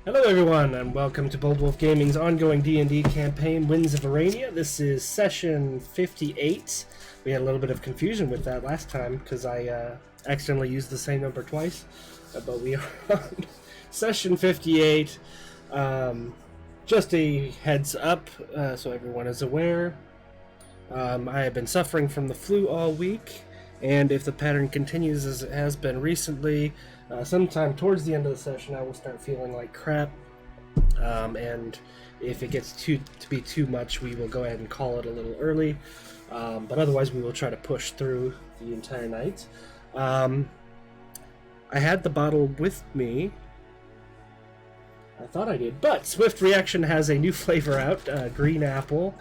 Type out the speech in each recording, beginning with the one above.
Hello everyone, and welcome to Bold Wolf Gaming's ongoing D&D campaign, Winds of Earrenia. This is session 58. We had a little bit of confusion with that last time, because I accidentally used the same number twice. But we are on session 58. Just a heads up, so everyone is aware. I have been suffering from the flu all week, and if the pattern continues as it has been recently, sometime towards the end of the session I will start feeling like crap, and if it gets to be too much, we will go ahead and call it a little early, but otherwise we will try to push through the entire night. I had the bottle with me. I thought I did, but Swift Reaction has a new flavor out, green apple,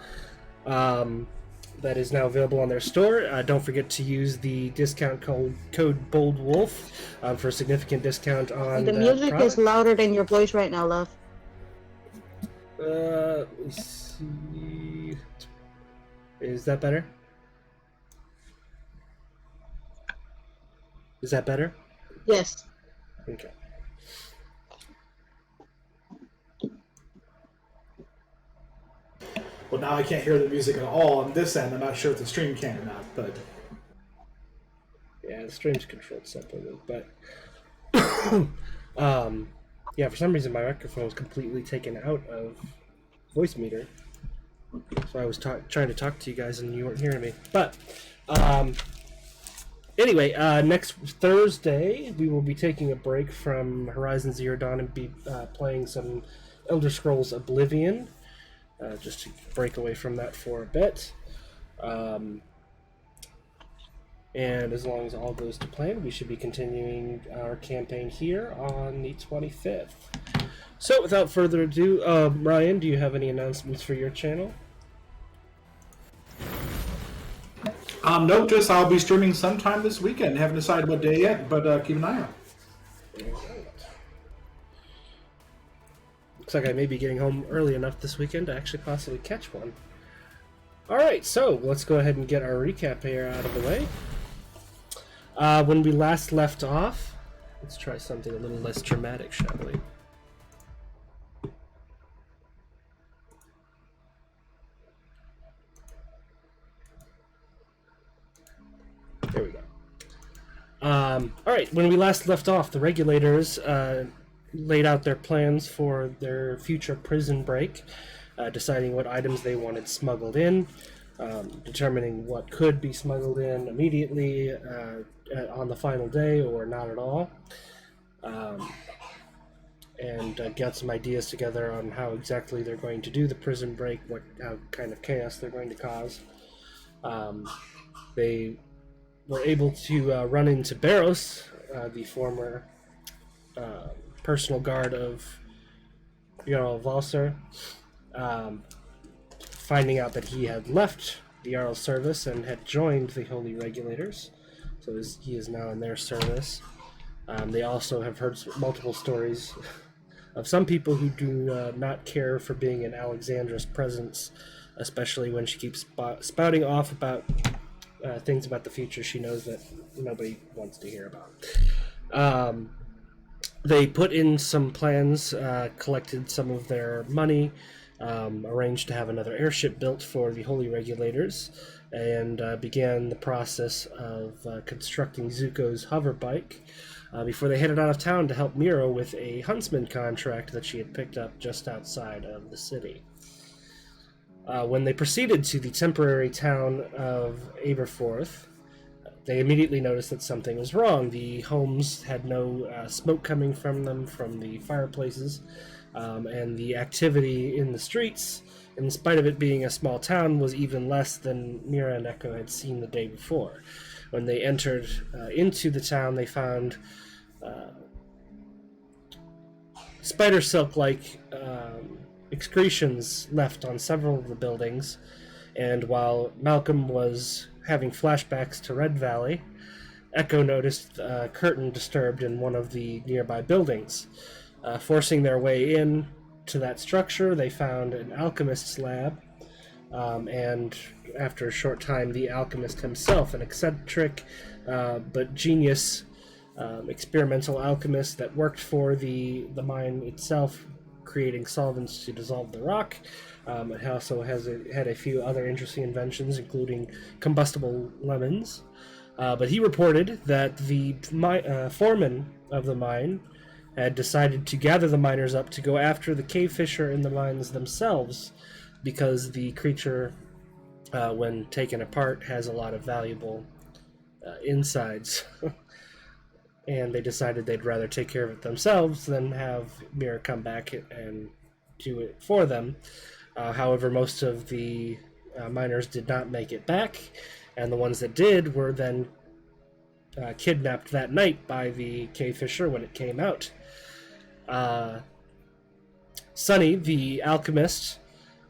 that is now available on their store. Don't forget to use the discount code BOLDWOLF for a significant discount on the music product. is louder than your voice right now, love. Let me see. Is that better? Is that better? Yes. Okay. Well, now I can't hear the music at all on this end. I'm not sure if the stream can or not, but... Yeah, the stream's controlled separately, but... yeah, for some reason my microphone was completely taken out of voice meter. So I was trying to talk to you guys and you weren't hearing me. But, anyway, next Thursday we will be taking a break from Horizon Zero Dawn and be playing some Elder Scrolls Oblivion. Just to break away from that for a bit. And as long as all goes to plan, we should be continuing our campaign here on the 25th. So, without further ado, Ryan, do you have any announcements for your channel? Nope, just I'll be streaming sometime this weekend. Haven't decided what day yet, but keep an eye out. Looks like I may be getting home early enough this weekend to actually possibly catch one. Alright, so let's go ahead and get our recap here out of the way. When we last left off, let's try something a little less dramatic, shall we? There we go. Alright, when we last left off, the Regulators laid out their plans for their future prison break, deciding what items they wanted smuggled in, determining what could be smuggled in immediately on the final day or not at all, and got some ideas together on how exactly they're going to do the prison break, how kind of chaos they're going to cause. They were able to run into Barros, the former personal guard of Jarl Valser, finding out that he had left the Jarl's service and had joined the Holy Regulators, so he is now in their service. They also have heard multiple stories of some people who do not care for being in Alexandra's presence, especially when she keeps spouting off about things about the future she knows that nobody wants to hear about. They put in some plans, collected some of their money, arranged to have another airship built for the Holy Regulators, and began the process of constructing Zuko's hover bike before they headed out of town to help Meara with a Huntsman contract that she had picked up just outside of the city. When they proceeded to the temporary town of Aberforth, they immediately noticed that something was wrong. The homes had no smoke coming from them from the fireplaces, and the activity in the streets, in spite of it being a small town, was even less than Meara and Echo had seen the day before. When they entered into the town, they found spider silk-like excretions left on several of the buildings, and while Malcolm was having flashbacks to Red Valley, Echo noticed a curtain disturbed in one of the nearby buildings. Forcing their way in to that structure, they found an alchemist's lab, and after a short time, the alchemist himself, an eccentric but genius experimental alchemist that worked for the mine itself, creating solvents to dissolve the rock. It also had a few other interesting inventions, including combustible lemons. But he reported that the foreman of the mine had decided to gather the miners up to go after the cave fisher in the mines themselves, because the creature, when taken apart, has a lot of valuable insides. And they decided they'd rather take care of it themselves than have Meara come back and do it for them. However, most of the miners did not make it back, and the ones that did were then kidnapped that night by the cave fisher when it came out. Sonny, the alchemist,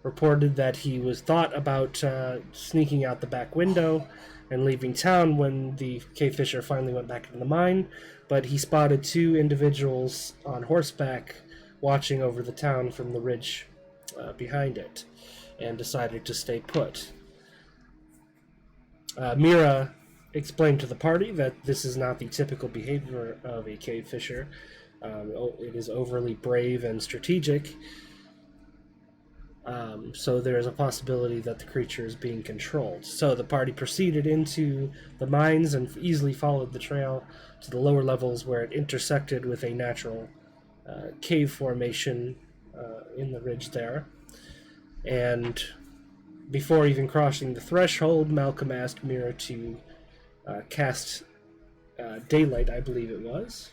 reported that he was thought about sneaking out the back window and leaving town when the cave fisher finally went back into the mine, but he spotted two individuals on horseback watching over the town from the ridge behind it, and decided to stay put. Meara explained to the party that this is not the typical behavior of a cave fisher. It is overly brave and strategic, so there is a possibility that the creature is being controlled. So the party proceeded into the mines and easily followed the trail to the lower levels, where it intersected with a natural cave formation in the ridge there. And before even crossing the threshold, Malcolm asked Meara to cast daylight, I believe it was,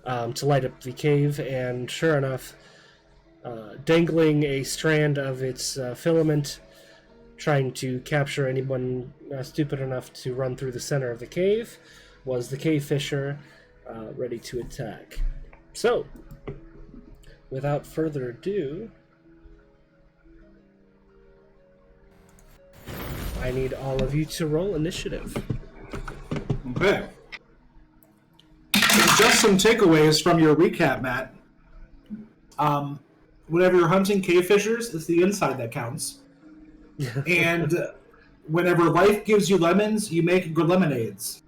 to light up the cave, and sure enough, dangling a strand of its filament, trying to capture anyone stupid enough to run through the center of the cave, was the cave fisher, ready to attack. So, without further ado, I need all of you to roll initiative. Okay. Just some takeaways from your recap, Matt. Whenever you're hunting cave fishers, it's the inside that counts. And whenever life gives you lemons, you make good lemonades.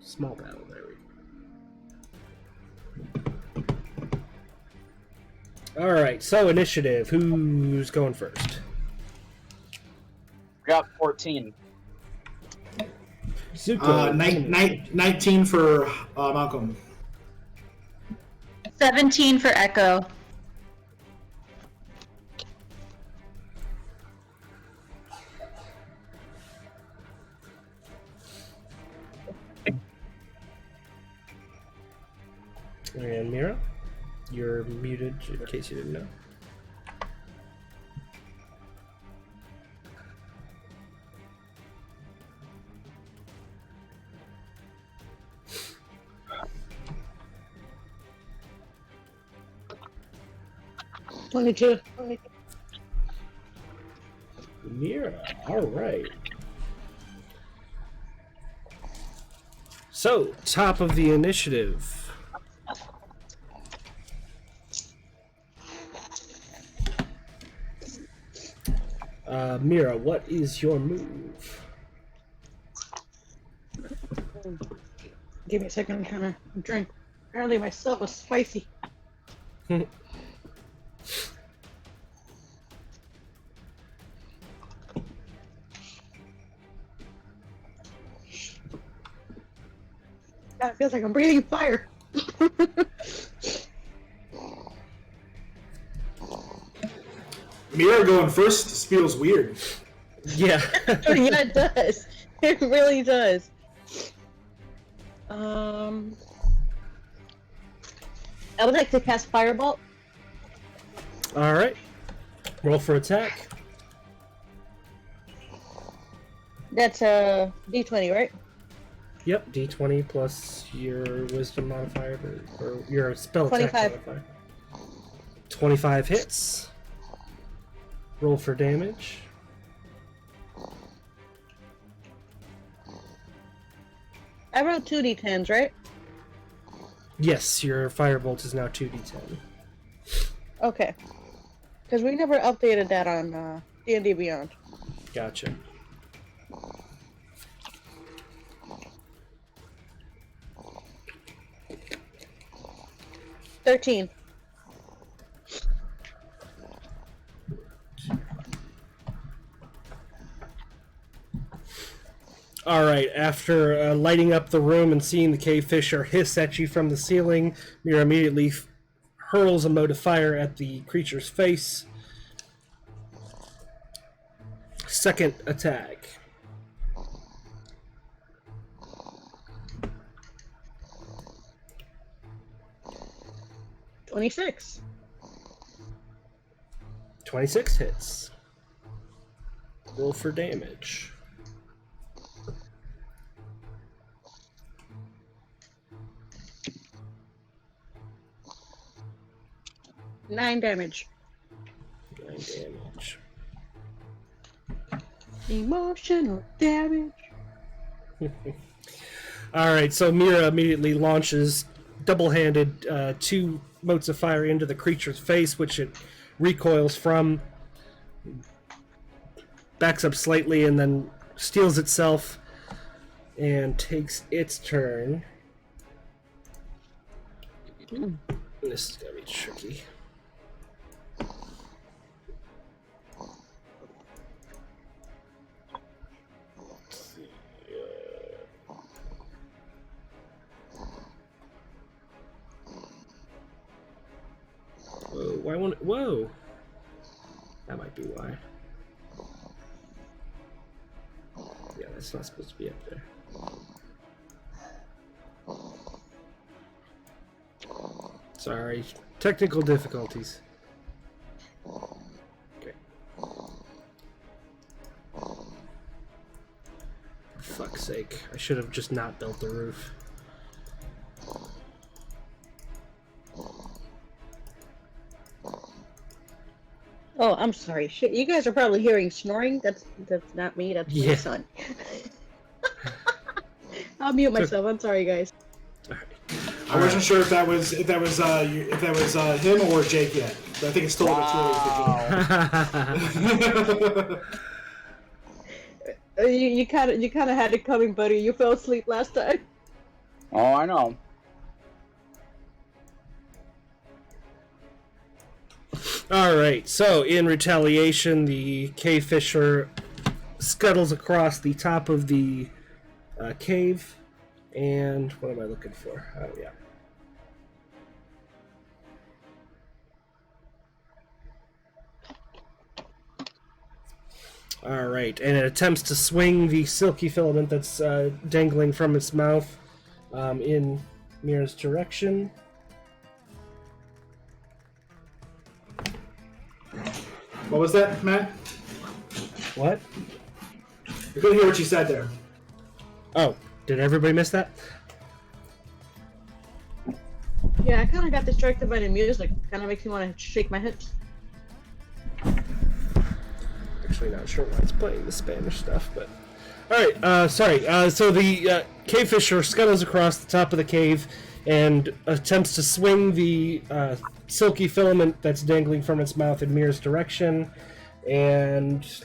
Small battle, there we go. Alright, so initiative. Who's going first? Got 14. Zuko. 19 for Malcolm. 17 for Echo. And Meara, you're muted in case you didn't know. Twenty-two. Meara, alright. So, top of the initiative. Meara, what is your move? Give me a second, I'm trying to drink. Apparently my stuff was spicy. God, it feels like I'm breathing fire. Meara going first feels weird. Yeah. Yeah, it does. It really does. I would like to cast Firebolt. Alright. Roll for attack. That's a D20, right? Yep, d20 plus your wisdom modifier, or your spell attack 25. modifier. 25 hits. Roll for damage. I rolled 2 D10s, right? Yes, your firebolt is now 2d10. Okay. Because we never updated that on D&D Beyond. Gotcha. $13. All right. After lighting up the room and seeing the cave fisher hiss at you from the ceiling, Meara immediately hurls a mote of fire at the creature's face. Second attack. $26. 26 hits. Roll for damage. $9 damage. 9 damage. Emotional damage. Alright, so Meara immediately launches double-handed 2 motes of fire into the creature's face, which it recoils from, backs up slightly, and then steals itself and takes its turn. This is going to be tricky. Whoa, why won't it? Whoa! That might be why. Yeah, that's not supposed to be up there. Sorry. Technical difficulties. Okay. For fuck's sake. I should have just not built the roof. Oh, I'm sorry. Shit, you guys are probably hearing snoring. That's not me. That's my son. I'll mute myself. I'm sorry, guys. I wasn't sure if that was him or Jake yet, but I think it's still a bit too early for Jake. You kind of had it coming, buddy. You fell asleep last time. Oh, I know. Alright, so in retaliation, the cave fisher scuttles across the top of the cave, and what am I looking for? Oh, yeah. Alright, and it attempts to swing the silky filament that's dangling from its mouth in Meara's direction. What was that, Matt? What? I couldn't hear what you said there. Oh, did everybody miss that? Yeah, I kind of got distracted by the music. Kind of makes me want to shake my hips. Actually, not sure why it's playing the Spanish stuff, but all right. Sorry. So the cave fisher scuttles across the top of the cave and attempts to swing the silky filament that's dangling from its mouth in Meara's direction, and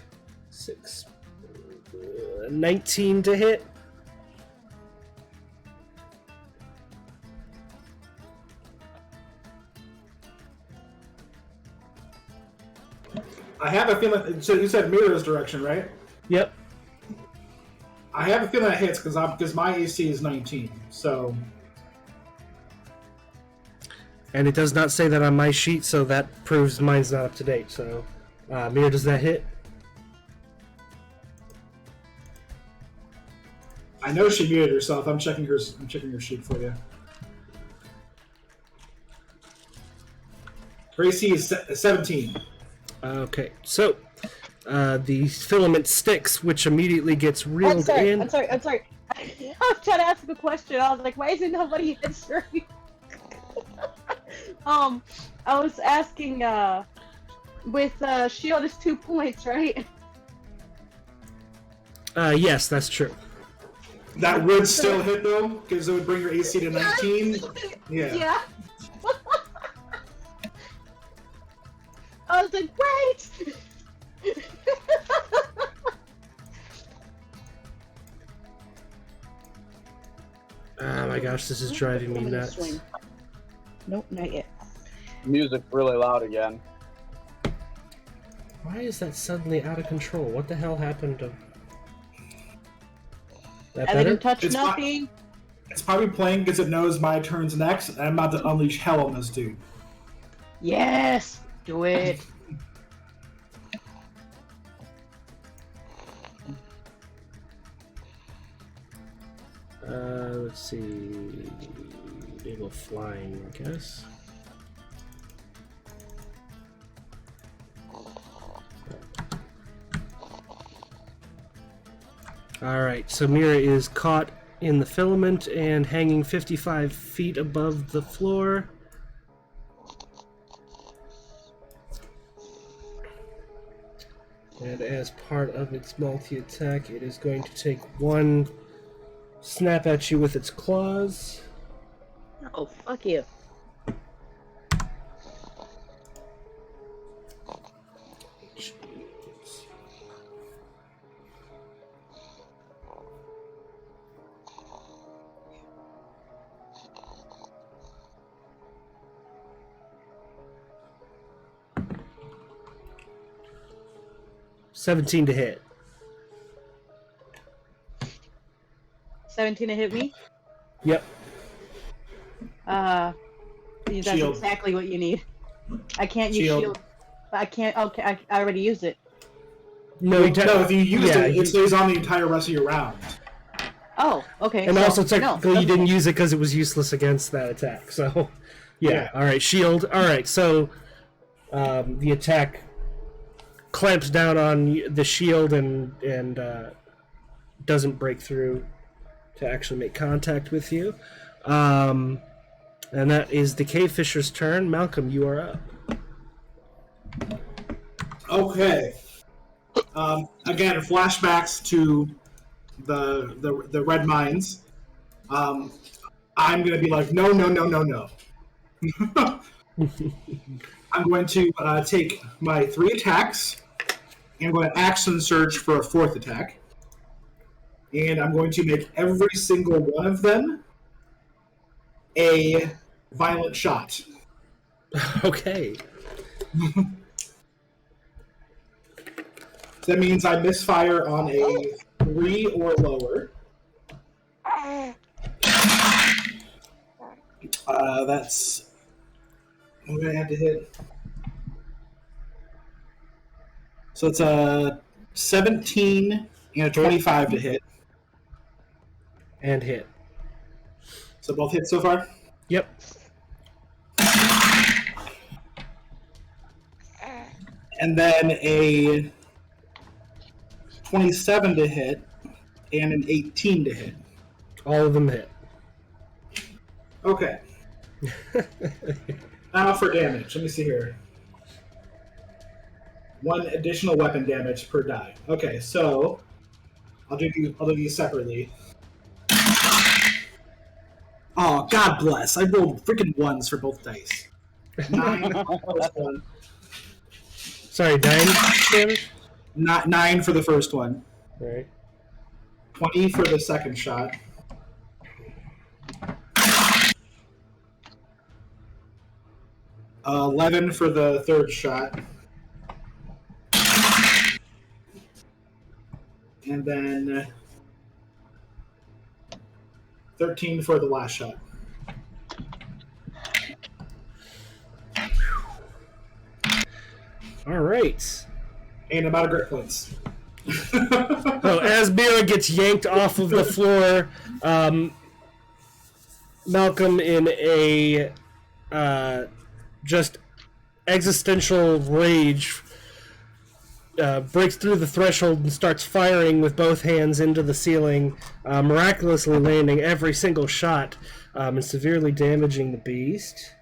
19 to hit. I have a feeling. So you said Meara's direction, right? Yep. I have a feeling that hits because my AC is 19. So. And it does not say that on my sheet, so that proves mine's not up to date. So, Meara, does that hit? I know she muted herself. I'm checking her sheet for you. Her AC is 17. Okay, so the filament sticks, which immediately gets reeled in. I'm sorry. I was trying to ask a question. I was like, why isn't nobody answering? I was asking, with shield is 2 points, right? Yes, that's true. That would still hit though, because it would bring your AC to 19. Yeah. I was like, right? Oh my gosh, this is driving me I'm gonna nuts. swing. Nope, not yet. Music's really loud again. Why is that suddenly out of control? What the hell happened to... That I better? didn't touch It's nothing. It's probably playing because it knows my turn's next, and I'm about to unleash hell on this dude. Yes, do it. Let's see... Enable flying, I guess. Alright, so Meara is caught in the filament and hanging 55 feet above the floor. And as part of its multi-attack, it is going to take one snap at you with its claws. Oh, fuck you. Jeez. $17 to hit. 17 to hit me? Yep. That's Shield. exactly what you need. I can't use Shield. shield. I can't. Okay, I already used it. No, you No, if you use yeah, it, it stays on the entire rest of your round. Oh, okay. and so, also technically no, you didn't okay. use it because it was useless against that attack. So, yeah. Yeah. All right, shield. All right, so the attack clamps down on the shield and doesn't break through to actually make contact with you. And that is the Cave Fisher's turn. Malcolm, you are up. Okay. Again, flashbacks to the red mines. I'm gonna be like, no, no, no, no, no. I'm going to take my 3 attacks, and I'm going to action surge for a 4th attack. And I'm going to make every single one of them a violent shot. Okay. So that means I misfire on a 3 or lower. That's... I'm going to have to hit... So it's a 17 and a 25 to hit. And hit. So both hits so far? Yep. And then a 27 to hit and an 18 to hit. All of them hit. Okay. Now for damage. Let me see here. 1 additional weapon damage per die. Okay, so I'll do these separately. Oh, God bless! I rolled freaking 1s for both dice. 9 for the first one. Sorry, 9 damage? 9 for the first one. All right. 20 for the second shot. Uh, 11 for the third shot. And then 13 for the last shot. All right. And I'm out of grit points. So as Meara gets yanked off of the floor, Malcolm, in a just existential rage, breaks through the threshold and starts firing with both hands into the ceiling, miraculously landing every single shot and severely damaging the beast.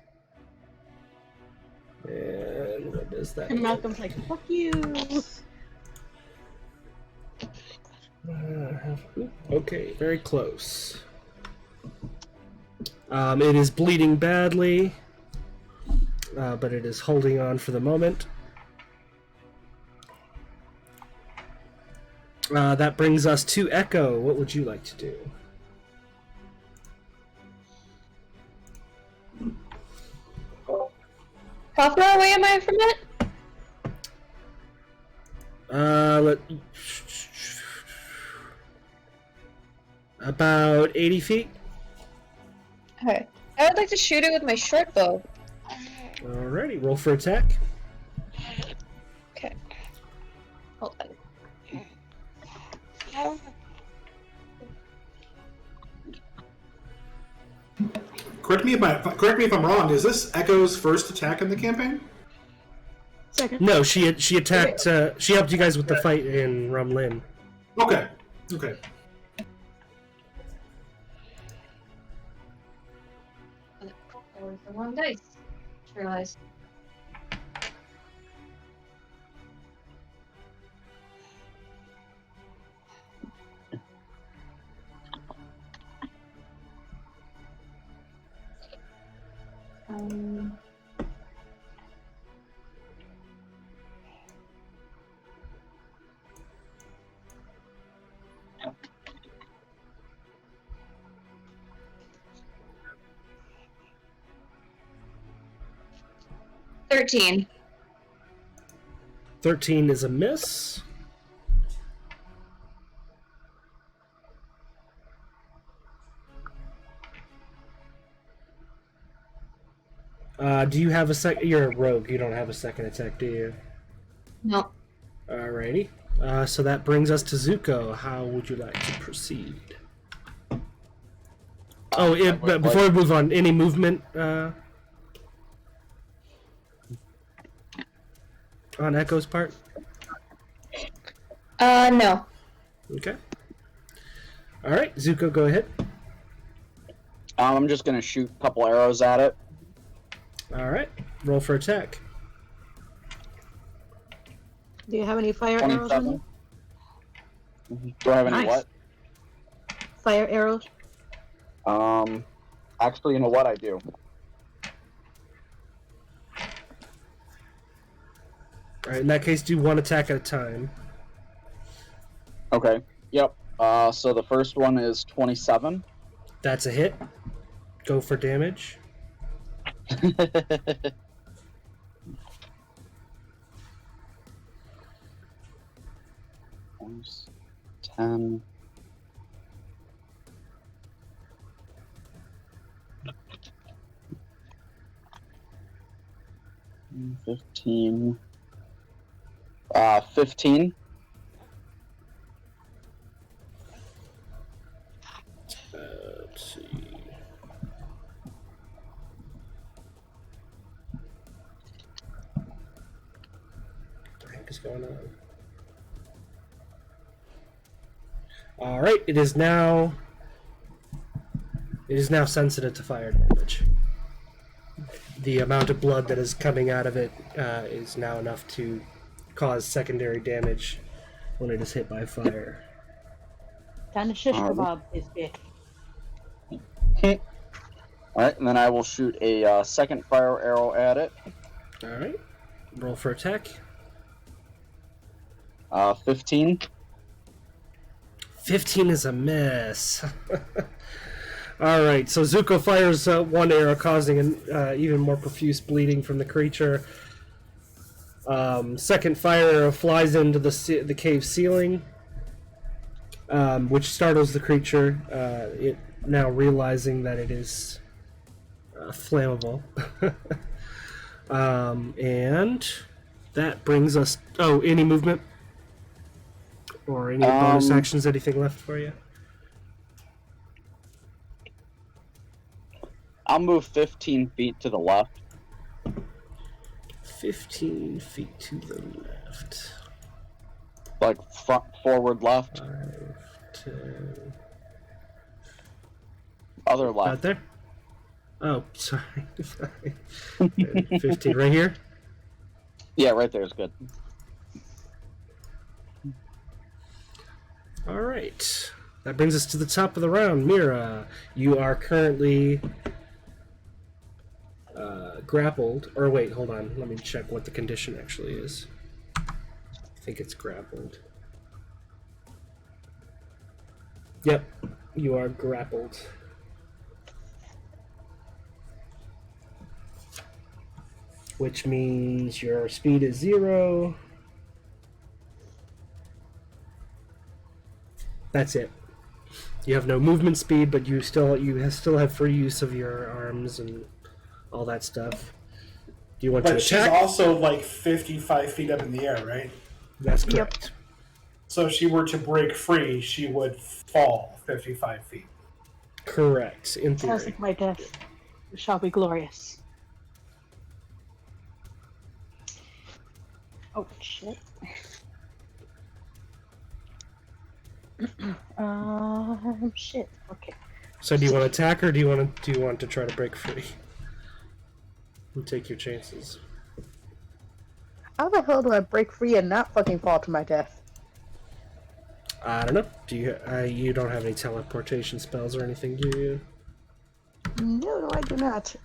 And what does that And do? Malcolm's like, fuck you. Okay, very close. It is bleeding badly, but it is holding on for the moment. That brings us to Echo. What would you like to do? How far away am I from it? About 80 feet. Okay. I would like to shoot it with my short bow. Alrighty, roll for attack. Okay. Hold on. Correct me if I'm wrong. Is this Echo's first attack in the campaign? Second. No, she attacked. She helped you guys with the fight in Rumlin. Okay. Okay. That was the wrong dice. Just realized. Um. $13. 13 is a miss. Do you have a sec? You're a rogue. You don't have a second attack, do you? No. Alrighty. So that brings us to Zuko. How would you like to proceed? Oh, but before we move on, any movement on Echo's part? No. Okay. Alright, Zuko, go ahead. I'm just gonna shoot a couple arrows at it. Alright, roll for attack. Do you have any fire arrows on 27. you? Do I have any Nice. what? Fire arrows? Actually, you know what I do? Alright, in that case, do one attack at a time. Okay. Yep. So the first one is 27. That's a hit. Go for damage. 10. Mm, 15. 15. Let's see. What the heck is going on? Alright, it is now sensitive to fire damage. The amount of blood that is coming out of it is now enough to cause secondary damage when it is hit by fire. Time to shish kebab this bitch. Alright, and then I will shoot a second fire arrow at it. Alright, roll for attack. 15. 15 is a miss. Alright, so Zuko fires one arrow, causing an even more profuse bleeding from the creature. Second fire arrow flies into the cave ceiling, which startles the creature, it now realizing that it is flammable. And that brings us... Oh, any movement? Or any bonus actions, anything left for you? I'll move 15 feet to the left. 15 feet to the left. Like front, forward, left. 5, 10... Other Out left. there? Oh, sorry. 15 right here? Yeah, right there is good. Alright. That brings us to the top of the round. Meara, you are currently grappled. Or wait, hold on. Let me check what the condition actually is. I think it's grappled. Yep, you are grappled. Which means your speed is 0. That's it. You have no movement speed, but you still have free use of your arms and all that stuff. Do you want to But she's attack? also like 55 feet up in the air, right? That's correct. So if she were to break free, she would fall 55 feet. Correct, in Sounds theory. like my death shall be glorious. Oh shit. Shit. Okay. So do you want to attack or do you want to try to break free? And take your chances. How the hell do I break free and not fucking fall to my death? I don't know. Do you don't have any teleportation spells or anything, do you? No, I do not.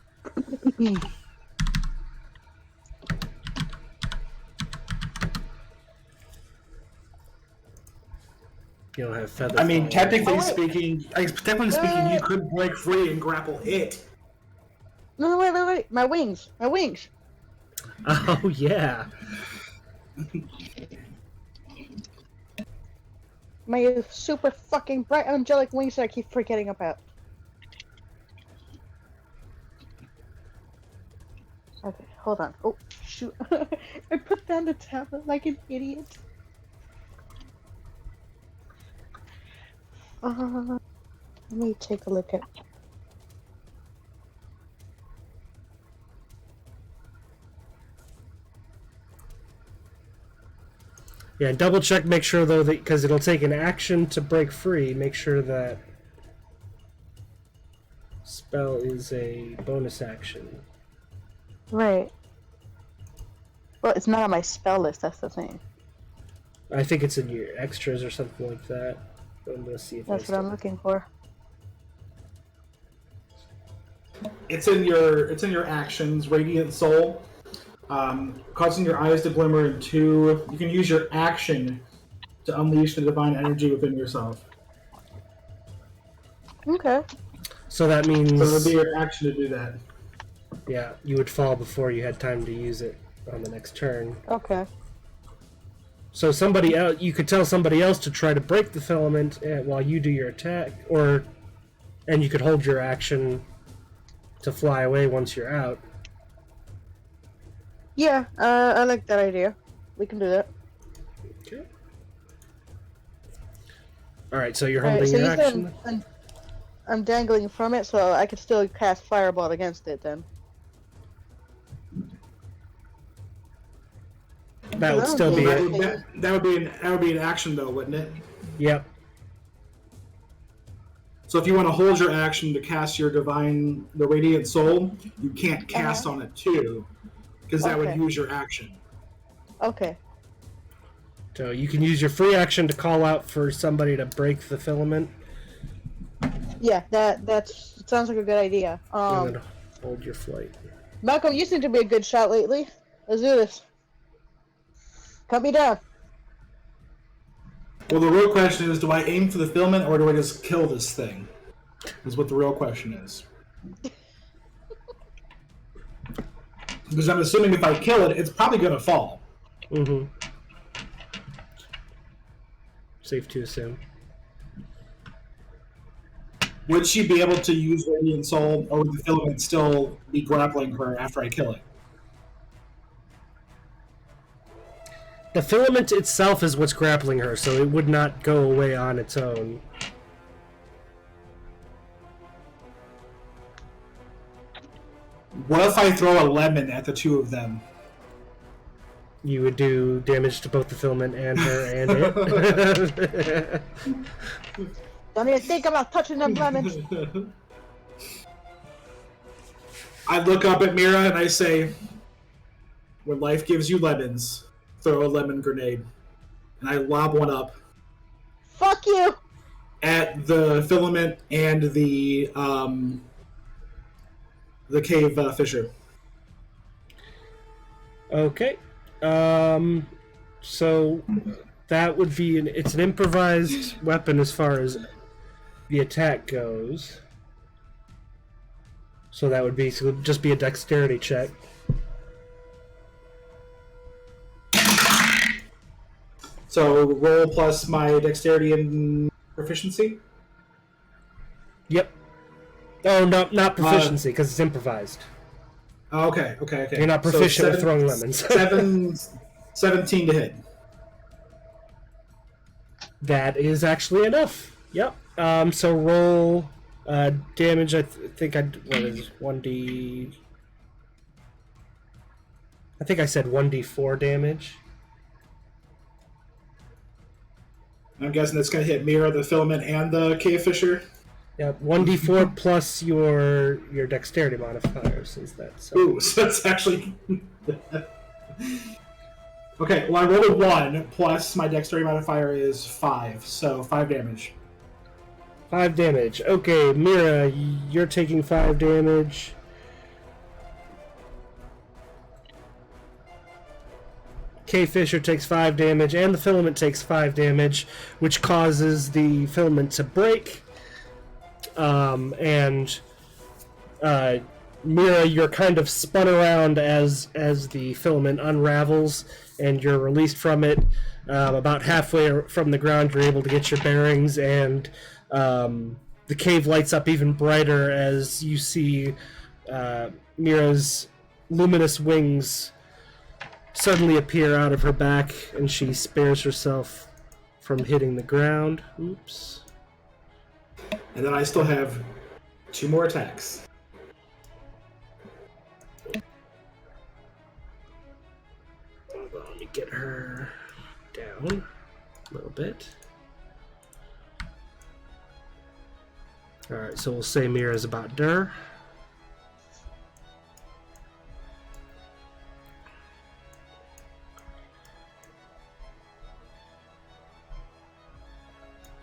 You don't have feather. I mean, fall. technically wait. speaking, you could break free and grapple it. No, wait. My wings. Oh yeah. My super fucking bright angelic wings that I keep forgetting about. Okay, hold on. Oh, shoot. I put down the tablet like an idiot. Let me take a look at... Yeah, double check. Make sure though that because it'll take an action to break free. Make sure that spell is a bonus action. Right. Well, it's not on my spell list, that's the thing. I think it's in your extras or something like that. I'm gonna see if That's what I'm looking for. It's in your actions, Radiant Soul. Causing your eyes to glimmer, and 2, you can use your action to unleash the divine energy within yourself. Okay. So that means So it would be your action to do that. yeah, you would fall before you had time to use it on the next turn. Okay. So somebody else, you could tell somebody else to try to break the filament while you do your attack, and you could hold your action to fly away once you're out. Yeah, I like that idea. We can do that. Okay. All right, so you're Alright, holding so your you said action. I'm dangling from it, so I could still cast Fireball against it then. That would still be Well, it. that would be an action though, wouldn't it? Yep. So if you want to hold your action to cast the Radiant Soul, you can't cast on it too, because that would Okay. use your action. Okay. So you can use your free action to call out for somebody to break the filament, Yeah, that sounds like a good idea. and then hold your flight. Malcolm, you seem to be a good shot lately. Let's do this. Cut me down. Well, the real question is, do I aim for the filament or do I just kill this thing? Is what the real question is. Because I'm assuming if I kill it, it's probably going to fall. Mm-hmm. Safe to assume. Would she be able to use Radiant Soul, or would the filament still be grappling her after I kill it? The filament itself is what's grappling her, so it would not go away on its own. What if I throw a lemon at the two of them? You would do damage to both the filament and her and it. Don't even think about touching them lemons. I look up at Meara and I say, when life gives you lemons, throw a lemon grenade. And I lob one up Fuck you! at the filament and the cave fissure. Okay. So that would be it's an improvised weapon as far as the attack goes. So that would be just be a dexterity check. So roll plus my dexterity and proficiency? Yep. Oh, no, not proficiency, because it's improvised. Okay. You're not proficient with throwing lemons. 17 to hit. That is actually enough. Yep. So roll damage. I think what is 1d? I think I said 1d4 damage. I'm guessing that's going to hit Meara, the filament, and the cave fisher. Yep. 1d4 plus your dexterity modifier, since that's. Ooh, so that's actually. Okay, well, I rolled a 1, plus my dexterity modifier is 5, so 5 damage. 5 damage. Okay, Meara, you're taking 5 damage. K. Fisher takes 5 damage, and the filament takes 5 damage, which causes the filament to break. Meara, you're kind of spun around as the filament unravels, and you're released from it. About halfway from the ground, you're able to get your bearings, and the cave lights up even brighter as you see Meara's luminous wings suddenly appear out of her back, and she spares herself from hitting the ground. Oops. And then I still have 2 more attacks. Let me get her down a little bit. Alright, so we'll say Meara's about der.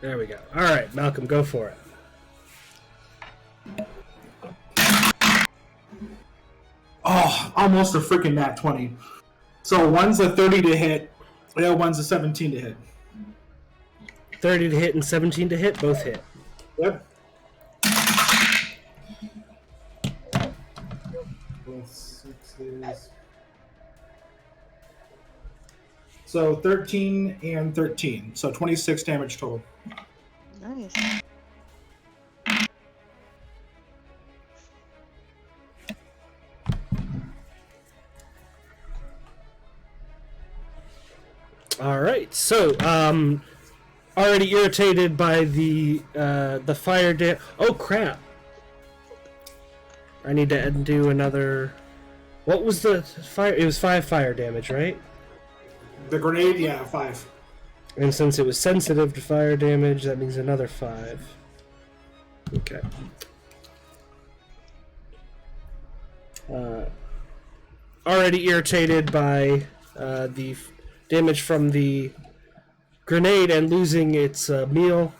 There we go. Alright, Malcolm, go for it. Oh, almost a freaking nat 20. So one's a 30 to hit, the other one's a 17 to hit. 30 to hit and 17 to hit, both hit. Yep. So 13 and 13. So 26 damage total. Nice. Alright, so, already irritated by the fire oh crap! I need to do another... What was the fire? It was 5 fire damage, right? The grenade, yeah, 5. And since it was sensitive to fire damage, that means another 5. Okay. Already irritated by the damage from the grenade and losing its meal,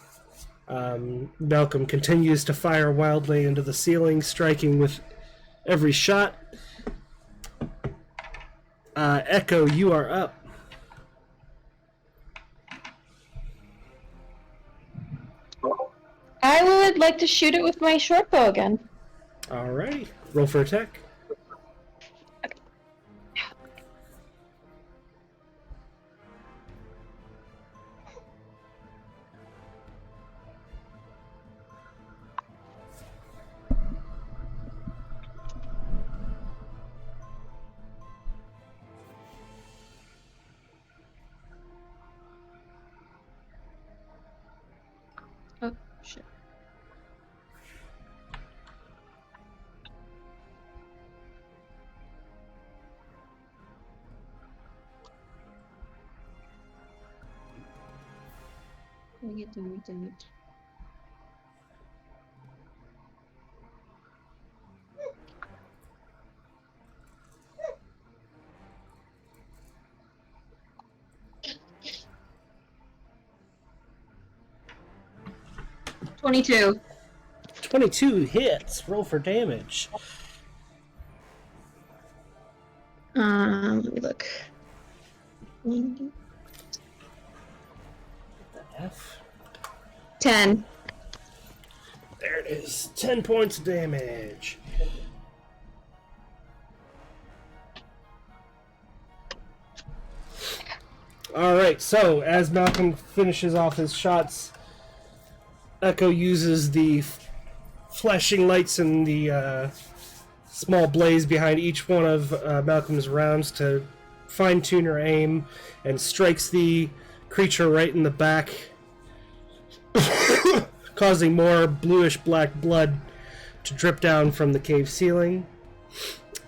Malcolm continues to fire wildly into the ceiling, striking with every shot. Echo, you are up. I would like to shoot it with my short bow again. Alrighty. Roll for attack. Oh, shit. Damage. 22. 22 hits. Roll for damage. Let me look. F. 10. is 10 points of damage. Alright, so as Malcolm finishes off his shots, Echo uses the flashing lights and the small blaze behind each one of Malcolm's rounds to fine-tune her aim and strikes the creature right in the back, causing more bluish-black blood to drip down from the cave ceiling.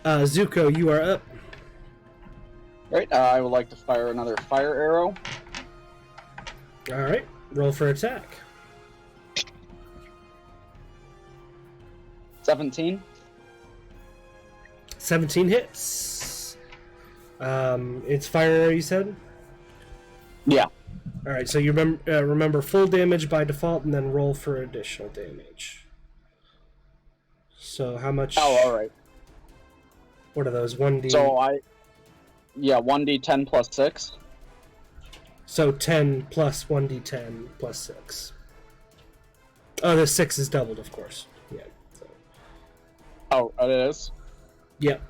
Zuko, you are up. Right, I would like to fire another fire arrow. Alright, roll for attack. 17. 17 hits. It's fire arrow, you said? Yeah. Alright, so you remember full damage by default and then roll for additional damage. So how much... Oh, alright. What are those? 1d... So 1d10 plus 6. So 10 plus 1d10 plus 6. Oh, the 6 is doubled, of course. Yeah. So. Oh, it is? Yep.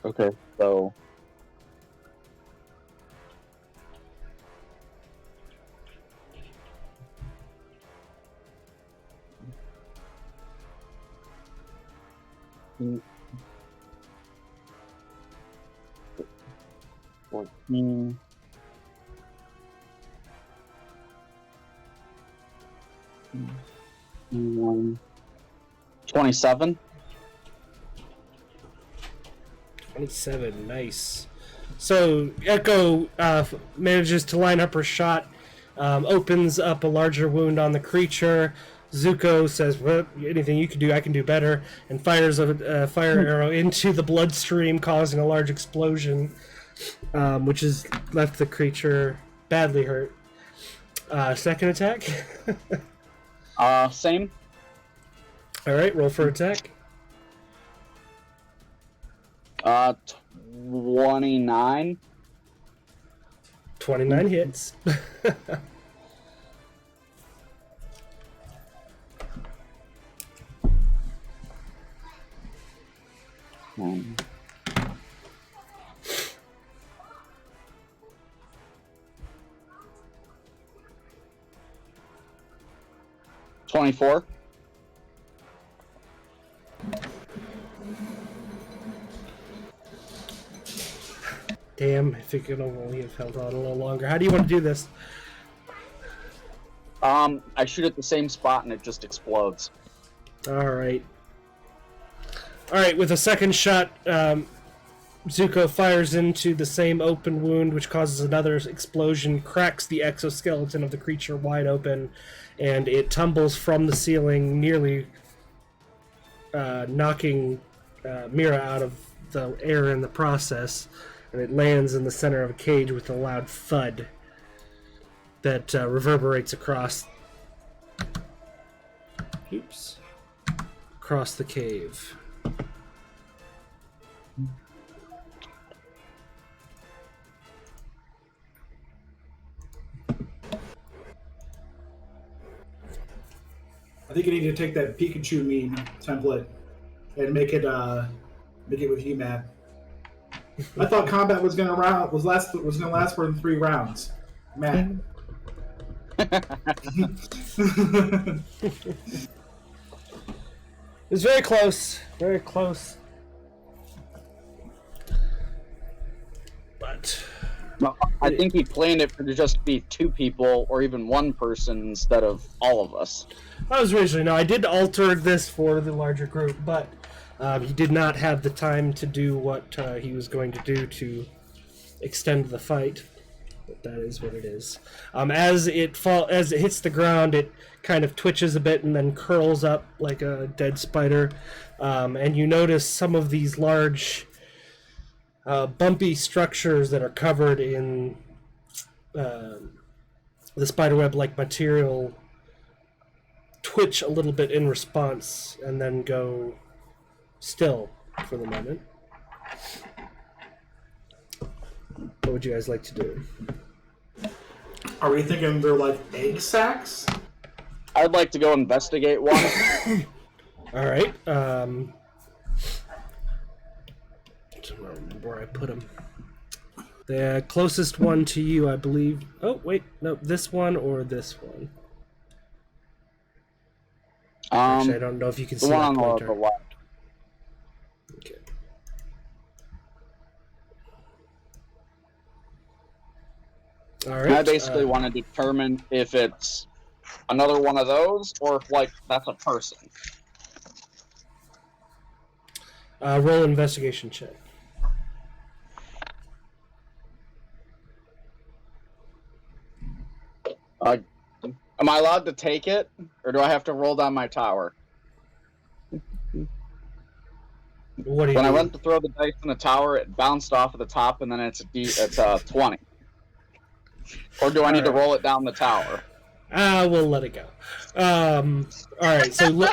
Okay, so... Mm. 14. 27. 27, nice. So Echo manages to line up her shot, opens up a larger wound on the creature. Zuko says, well, anything you can do, I can do better, and fires a fire arrow into the bloodstream, causing a large explosion, which has left the creature badly hurt. Second attack? Same. Alright, roll for attack. 29. 29 hits. Um, 24. Damn, I think it'll only have held on a little longer. How do you want to do this? I shoot at the same spot and it just explodes. Alright. Alright, with a second shot, Zuko fires into the same open wound, which causes another explosion, cracks the exoskeleton of the creature wide open, and it tumbles from the ceiling, nearly knocking Meara out of the air in the process, and it lands in the center of a cage with a loud thud that reverberates across the cave. I think you need to take that Pikachu meme template and make it with you, Matt. I thought combat was gonna last for 3 rounds, Matt. It was very close. Very close. But Well, I think he planned it for to just be 2 people or even 1 person instead of all of us. I was originally, no, I did alter this for the larger group, but he did not have the time to do what he was going to do to extend the fight. But that is what it is. As it hits the ground, it kind of twitches a bit and then curls up like a dead spider. And you notice some of these large, bumpy structures that are covered in the spiderweb-like material twitch a little bit in response and then go still for the moment. What would you guys like to do? Are we thinking they're like egg sacs? I'd like to go investigate one. All right. I don't remember where I put them. The closest one to you, I believe. Oh wait, no, this one or this one. Actually, I don't know if you can see the that one on pointer. the left. Okay. All right. I basically want to determine if it's another one of those or if, like, that's a person. Roll investigation check. Am I allowed to take it, or do I have to roll down my tower? What do you When I do? went to throw the dice in the tower, it bounced off at the top, and then it's a 20. Or do I need to roll it down the tower? We'll let it go. All right. So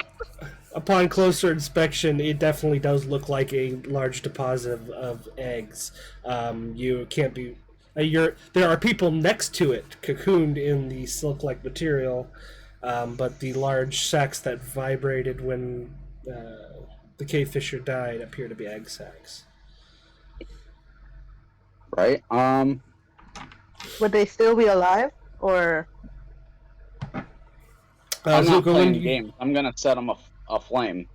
upon closer inspection, it definitely does look like a large deposit of eggs. You can't be. There are people next to it, cocooned in the silk-like material, but the large sacs that vibrated when the cave fisher died appear to be egg sacs. Right. Would they still be alive, or? I'm not Zuko, playing games. I'm gonna set them aflame.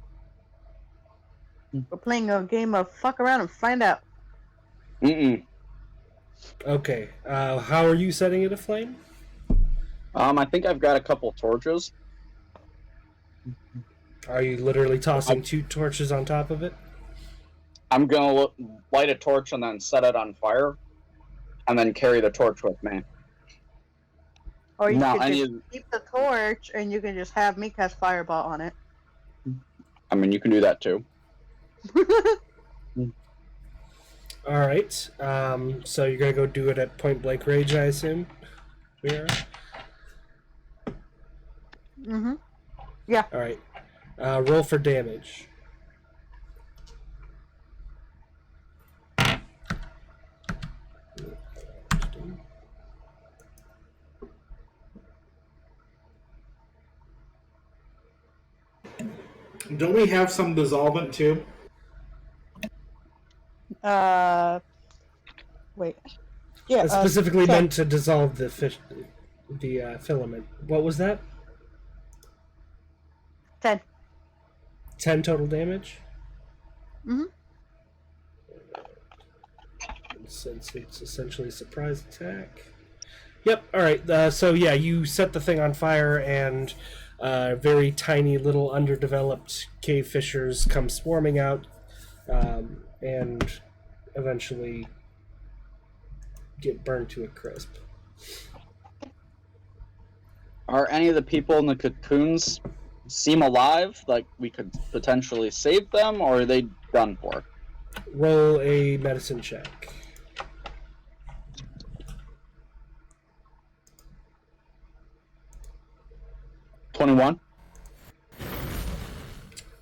We're playing a game of fuck around and find out. Okay. How are you setting it aflame? I think I've got a couple torches. Are you literally tossing 2 torches on top of it? I'm gonna light a torch and then set it on fire, and then carry the torch with me. Or you No, could just keep the torch and you can just have me cast fireball on it. I mean, you can do that too. All right. So you're gonna go do it at point blank range, I assume. Meara? Yeah. All right. Roll for damage. Don't we have some dissolvent too? Wait. Yeah. It's specifically 10. meant to dissolve the filament. What was that? 10. 10 total damage? Since it's essentially a surprise attack. Yep, alright. So yeah, you set the thing on fire and very tiny little underdeveloped cave fissures come swarming out and eventually get burned to a crisp. Are any of the people in the cocoons seem alive? Like we could potentially save them, or are they done for? Roll a medicine check. $21.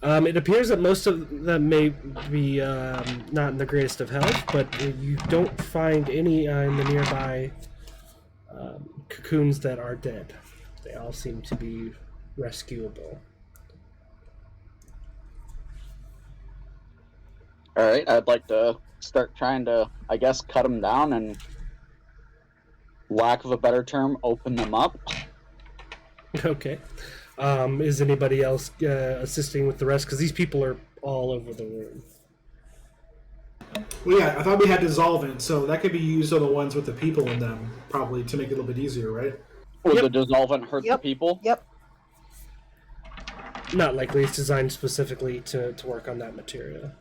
It appears that most of them may be not in the greatest of health, but you don't find any in the nearby cocoons that are dead. They all seem to be rescuable. All right, I'd like to start trying to, I guess, cut them down and, lack of a better term, open them up. Okay. Is anybody else assisting with the rest? Because these people are all over the room. Well, yeah, I thought we had dissolvent, so that could be used on the ones with the people in them, probably to make it a little bit easier, right? Would the dissolvent hurt the people? Yep. Not likely. It's designed specifically to work on that material.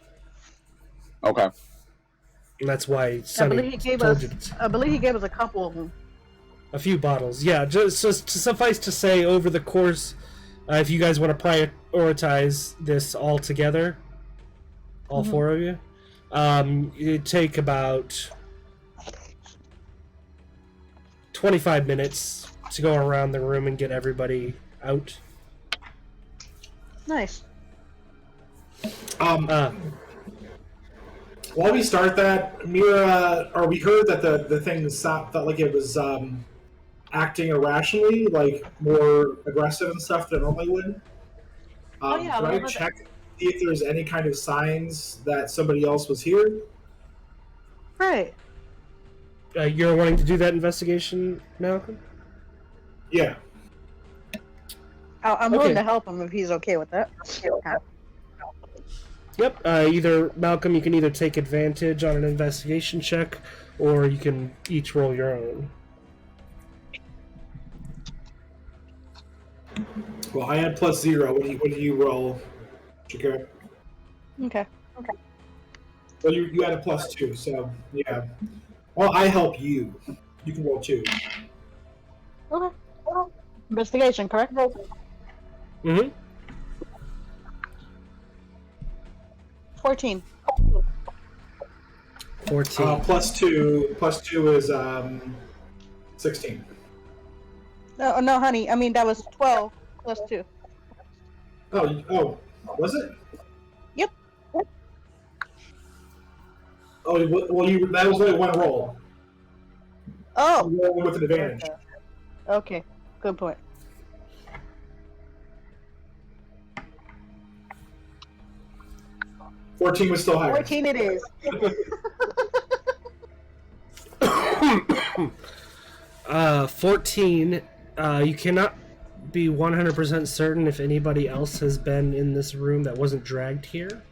Okay. And that's why I Sonny believe he gave told us. you I believe he gave us a couple of them. a few bottles. Yeah, just to suffice to say, over the course, if you guys want to prioritize this all together, all four of you, it'd take about 25 minutes to go around the room and get everybody out. Nice. While we start that, Meara, or we heard that the thing stopped, felt like it was acting irrationally, like more aggressive and stuff than I normally would. Oh, yeah, Could well, I but- check to see if there's any kind of signs that somebody else was here? Right. You're wanting to do that investigation, Malcolm? Yeah. I'm willing Okay. to help him if he's okay with that. Yep. Either Malcolm, you can either take advantage on an investigation check, or you can each roll your own. Well, I had +0. What do you roll, Shakira? Okay. Well, you had a +2, so yeah. Well, I help you. You can roll 2. Okay. Investigation, correct? Mm-hmm. 14. 14. +2 is 16. No, honey. I mean, that was 12 plus 2. Oh, was it? Yep. Oh, well, that was only one roll. Oh. You roll with an advantage. Okay. Good point. $14 was still higher. 14 it is. 14. You cannot be 100% certain if anybody else has been in this room that wasn't dragged here.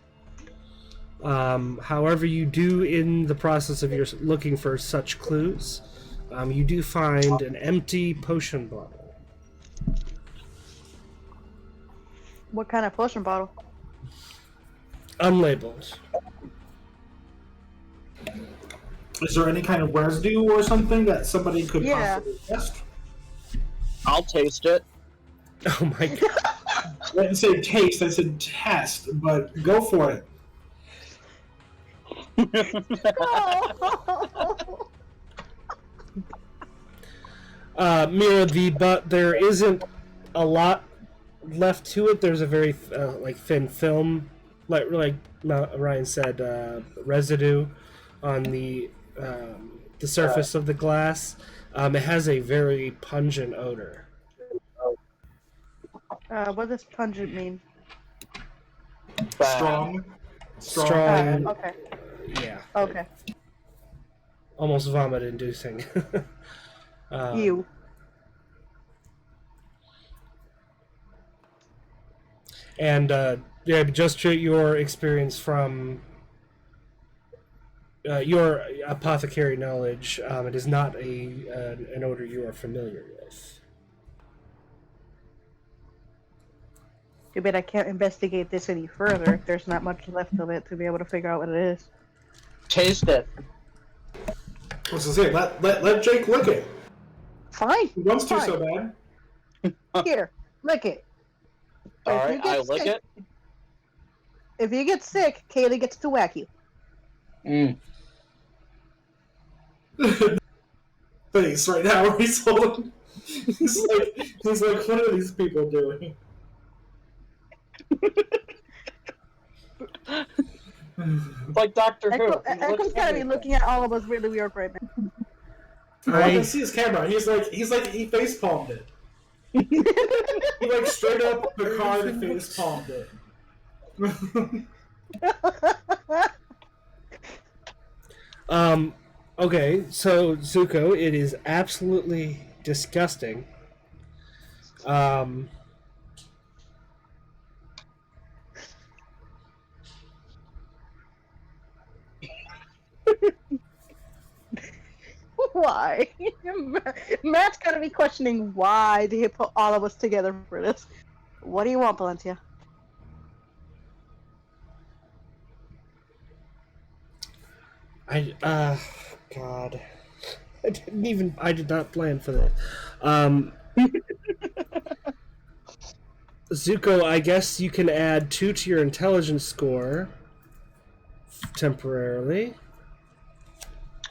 However, you do, in the process of your looking for such clues, you do find an empty potion bottle. What kind of potion bottle? Unlabeled. Is there any kind of residue or something that somebody could possibly test? I'll taste it. Oh my god. I didn't say taste, I said test, but go for it. Meara, but there isn't a lot left to it. There's a very thin film, like Ryan said, residue on the surface of the glass. It has a very pungent odor. What does pungent mean? Strong. Strong. Okay. Yeah. Okay. Almost vomit-inducing. You. And just your experience from your apothecary knowledge, it is not an odor you are familiar with. Too bad I can't investigate this any further if there's not much left of it to be able to figure out what it is. Taste it. What's to say? Let Jake lick it. Fine. He wants to Fine. so bad. Here, lick it. All If you right, get I lick sick- it. If you get sick, Kaylee gets to whack you. Face right now where he's holding. He's like, what are these people doing? Like Doctor Who. Echo's gotta be looking at all of us really weird right now. I can see his camera. He's like he face palmed it. He like straight up the car and face palmed it. Okay, so Zuko, it is absolutely disgusting. Why? Matt's gotta be questioning why did he put all of us together for this. What do you want, Valencia? God. I did not plan for that. Zuko, I guess you can add 2 to your intelligence score temporarily.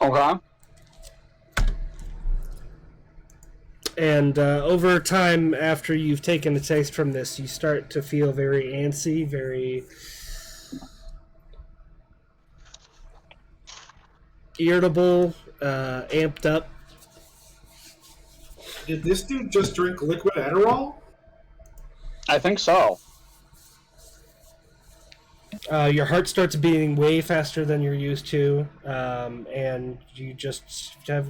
Okay. And over time, after you've taken a taste from this, you start to feel very antsy, very irritable, amped up. Did this dude just drink liquid Adderall? I think so. Your heart starts beating way faster than you're used to, and you just have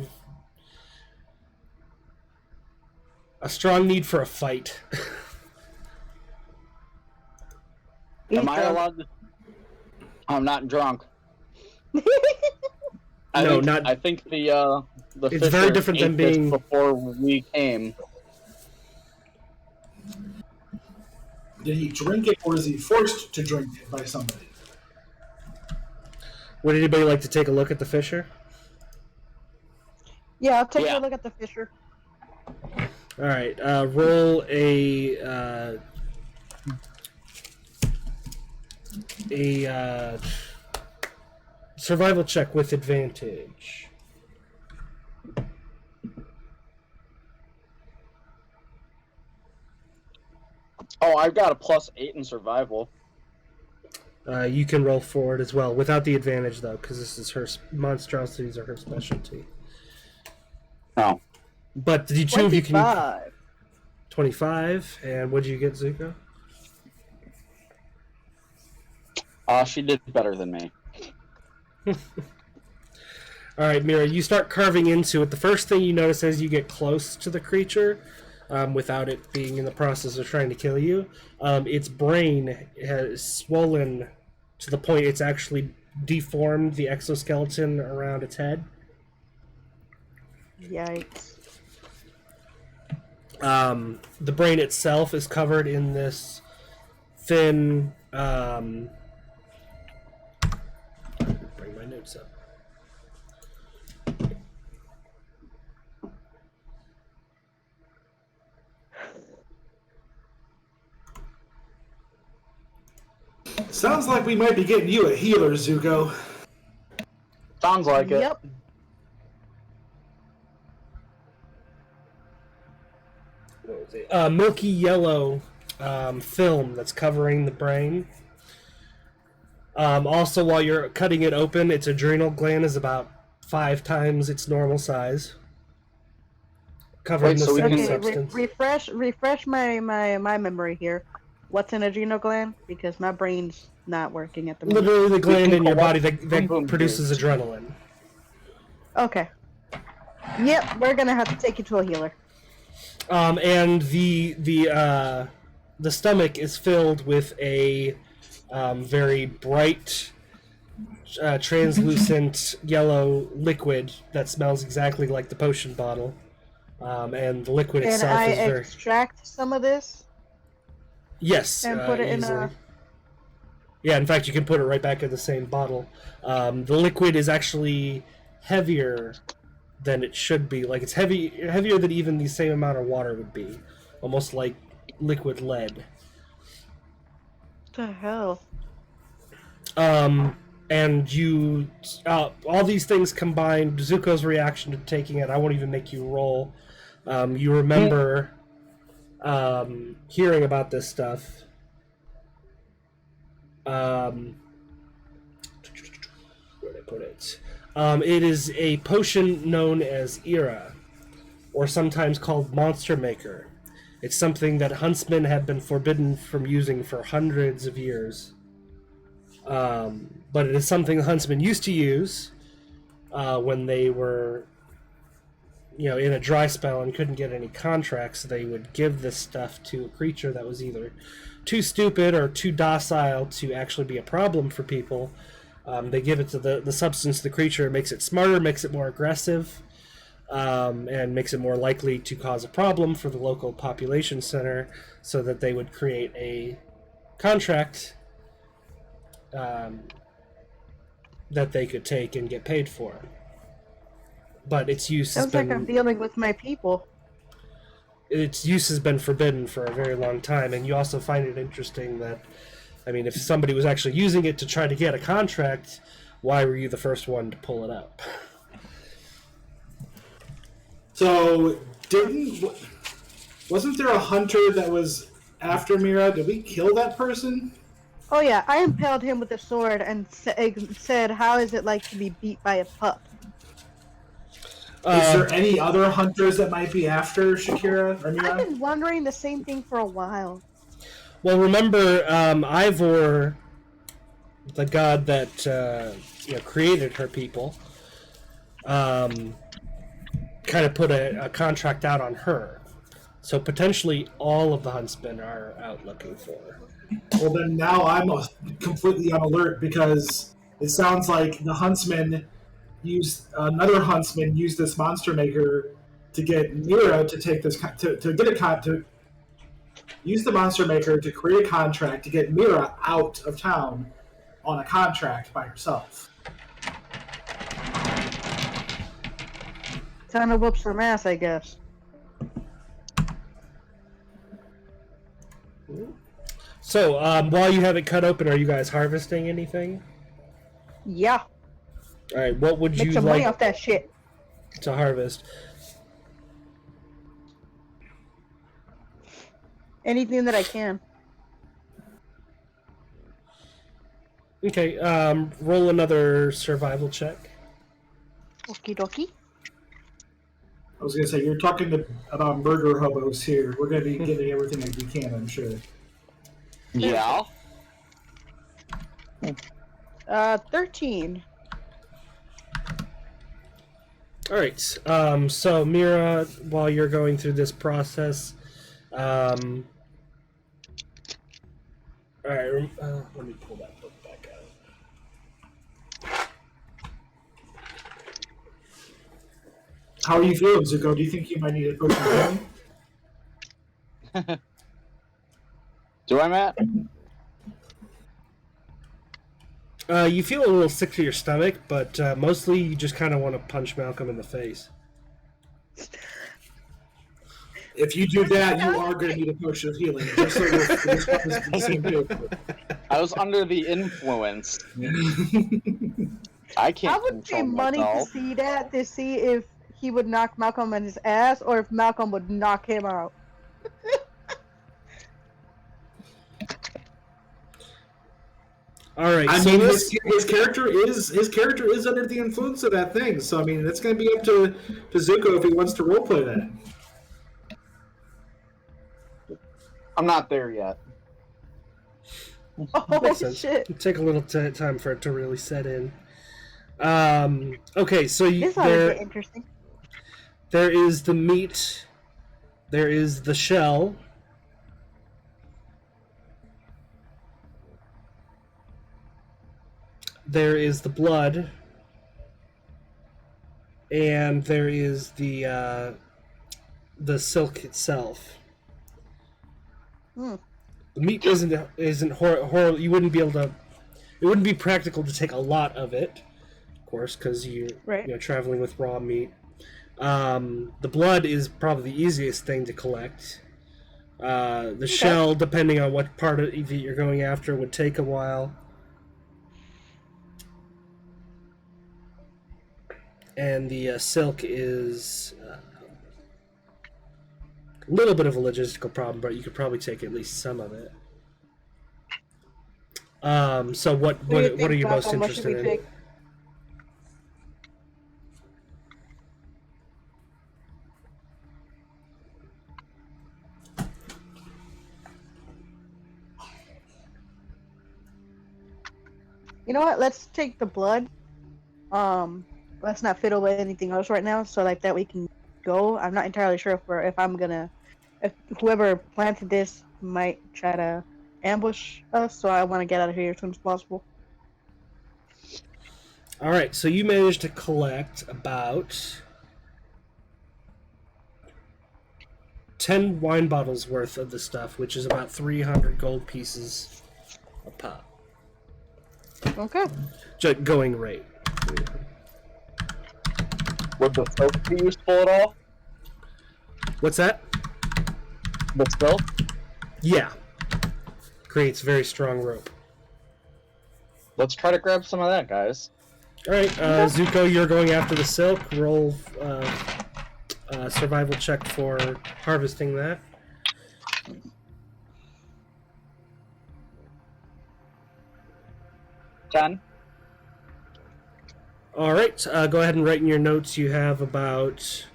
a strong need for a fight. Am I allowed to... I'm not drunk. I think the It's very Fisher different than ate this being- before we came. Did he drink it, or is he forced to drink it by somebody? Would anybody like to take a look at the Fisher? Yeah, I'll take Yeah. a look at the Fisher. All right, roll a survival check with advantage. Oh, I've got a +8 in survival. You can roll forward as well without the advantage though, because this is her monstrosities are her specialty. Oh. But the two of you can 25. 25, and what did you get, Zuko? She did better than me. All right, Meara, you start carving into it. The first thing you notice as you get close to the creature, without it being in the process of trying to kill you, its brain has swollen to the point it's actually deformed the exoskeleton around its head. Yikes. The brain itself is covered in this thin... bring my notes up. Sounds like we might be getting you a healer, Zuko. Sounds like it. Yep. What was it? Milky yellow film that's covering the brain. Also, while you're cutting it open, its adrenal gland is about 5 times its normal size. Covered in the so we same can- substance. Refresh my memory here. What's an adrenal gland? Because my brain's not working at the moment. Literally the gland in your body collect that boom boom produces juice. adrenaline. Okay. Yep, we're gonna have to take you to a healer. And the stomach is filled with a very bright, translucent yellow liquid that smells exactly like the potion bottle. And the liquid Can itself I is very... extract some of this Yes, and put it in easily. a... Yeah, in fact, you can put it right back in the same bottle. The liquid is actually heavier than it should be. Like, it's heavier than even the same amount of water would be. Almost like liquid lead. What the hell? And you... all these things combined, Zuko's reaction to taking it, I won't even make you roll. You remember hearing about this stuff. Where did I put it? It is a potion known as Earrenia, or sometimes called Monster Maker. It's something that Huntsman had been forbidden from using for hundreds of years. But it is something the Huntsman used to use when they were, in a dry spell and couldn't get any contracts. They would give this stuff to a creature that was either too stupid or too docile to actually be a problem for people. They give it to the substance to the creature. It makes it smarter, makes it more aggressive, and makes it more likely to cause a problem for the local population center, so that they would create a contract that they could take and get paid for. But its use has Sounds like I'm been dealing with my people. its use has been forbidden for a very long time, and you also find it interesting that, I mean, if somebody was actually using it to try to get a contract, why were you the first one to pull it up? So, wasn't there a hunter that was after Meara? Did we kill that person? Oh yeah, I impaled him with a sword and said, "How is it like to be beat by a pup?" Is there any other hunters that might be after Shakira or I've Meara? been wondering the same thing for a while. Well, remember, Ivor, the god that created her people, kind of put a contract out on her. So potentially all of the huntsmen are out looking for her. Well, then now I'm completely on alert because it sounds like the huntsman another huntsman used this monster maker to get Meara to take this to use the monster maker to create a contract to get Meara out of town on a contract by herself. Time to whoop some ass, I guess. So, while you have it cut open, are you guys harvesting anything? Yeah. All right, what would Make you some money like off that shit. to harvest? Anything that I can. Okay, roll another survival check. Okie dokie. I was going to say, you're talking about murder hobos here. We're going to be getting everything that we can, I'm sure. Yeah. 13. All right. So Meara, while you're going through this process, all right. Let me pull that book back out. How are you feeling, Zuko? Do you think you might need a potion of healing? Do I, Matt? You feel a little sick to your stomach, but mostly you just kind of want to punch Malcolm in the face. If you do that, you are going to need a potion of healing. Just so the same I was under the influence. I I can't would pay control money myself. to see that, to see if he would knock Malcolm on his ass or if Malcolm would knock him out. All right. I so mean, this, his character is under the influence of that thing. So I mean, it's going to be up to Zuko if he wants to roleplay that. I'm not there yet. Oh, makes sense. shit. It'll take a little time for it to really set in. Okay, so This ought to get interesting. there is the meat, there is the shell, there is the blood, and there is the silk itself. Hmm. The meat isn't horrible. You wouldn't be able to. It wouldn't be practical to take a lot of it, of course, because you're traveling with raw meat. The blood is probably the easiest thing to collect. The shell, depending on what part of that you're going after, would take a while. And the silk is a little bit of a logistical problem, but you could probably take at least some of it. So what are you most interested in? Take? You know what? Let's take the blood. Let's not fiddle with anything else right now, so like that we can go. I'm not entirely sure if whoever planted this might try to ambush us, so I want to get out of here as soon as possible. All right, so you managed to collect about 10 wine bottles worth of the stuff, which is about 300 gold pieces a pop. Okay. Going rate. Would the silk be useful at all? What's that? The silk? Yeah. Creates very strong rope. Let's try to grab some of that, guys. All right, Zuko, you're going after the silk. Roll survival check for harvesting that. Ten. All right, go ahead and write in your notes. You have about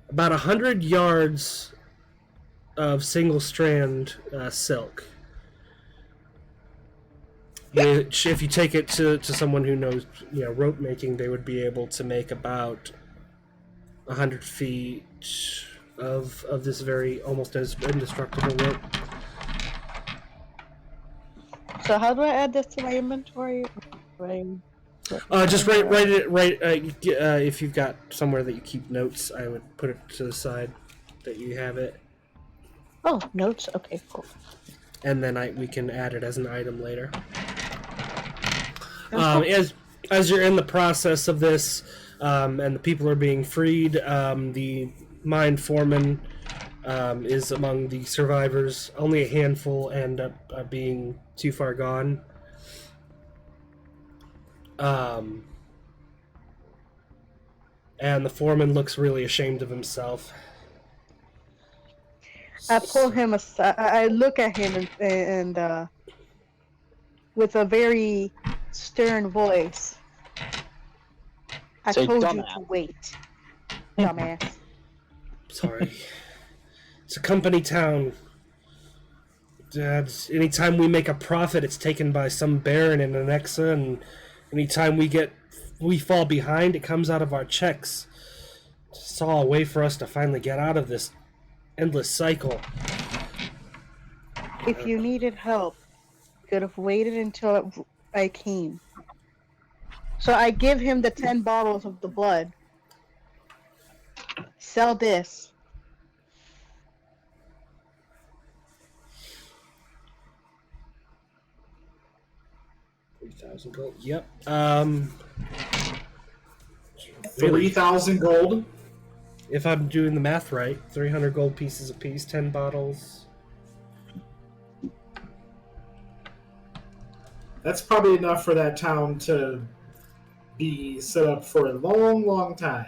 about 100 yards of single strand silk. Which, if you take it to someone who knows, rope making, they would be able to make about 100 feet of this very almost as indestructible rope. So how do I add this to my inventory? Just write it right. If you've got somewhere that you keep notes, I would put it to the side that you have it, Oh, notes. Okay, cool. and then we can add it as an item later. Okay. As you're in the process of this, and the people are being freed, the mine foreman is among the survivors. Only a handful end up being too far gone. And the foreman looks really ashamed of himself. I pull him aside. I look at him and with a very stern voice, I Say, told you "Dumbass." to wait, dumbass. Sorry. It's a company town. Anytime we make a profit, it's taken by some baron and an exa, and anytime we fall behind, it comes out of our checks. It's all a way for us to finally get out of this endless cycle. If you needed help, you could have waited until I came. So I give him the 10 bottles of the blood. Sell this. 3,000 gold. Yep. 3,000 gold. If I'm doing the math right, 300 gold pieces apiece, 10 bottles. That's probably enough for that town to be set up for a long, long time.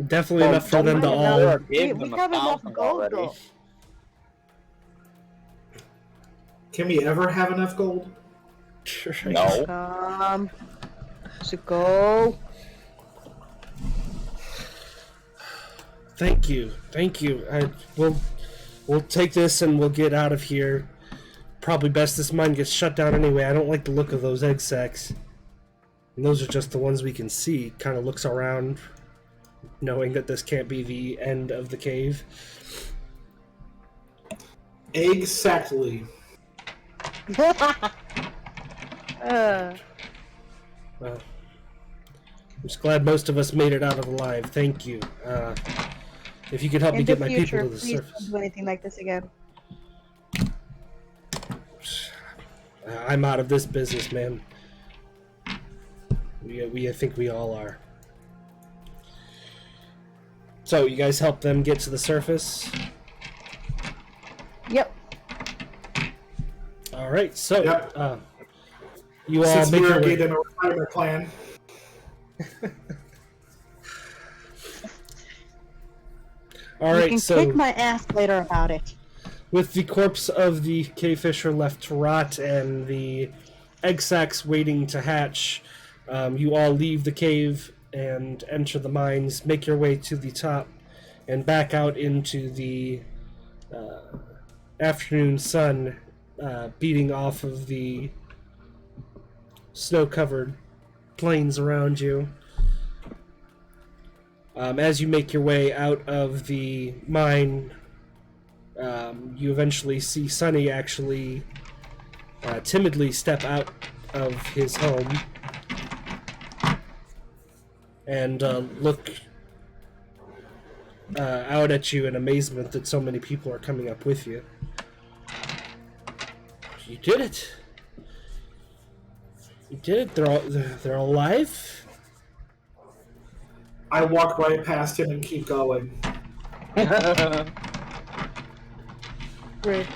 Definitely Well, enough for them to don't all. enough. Gave We them have enough 1,000 gold already. though. Can we ever have enough gold? No. To go. Thank you. We'll take this and we'll get out of here. Probably best this mine gets shut down anyway. I don't like the look of those egg sacs. And those are just the ones we can see. Kind of looks around, knowing that this can't be the end of the cave. Exactly. Well, I'm just glad most of us made it out of alive. Thank you. If you could help me In get the my future, people to the please surface. don't do anything like this again. I'm out of this business, man. I think we all are. So, you guys help them get to the surface? Yep. Alright, so, Yep. you all Since make Meara your gave way. them a retirement plan. You Alright, can so, kick my ass later about it. with the corpse of the cave fisher left to rot and the egg sacs waiting to hatch, you all leave the cave and enter the mines, make your way to the top, and back out into the afternoon sun beating off of the snow-covered plains around you. As you make your way out of the mine, you eventually see Sonny actually timidly step out of his home and look out at you in amazement that so many people are coming up with you. You did it! You did it! They're all alive? I walk right past him and keep going. Rude.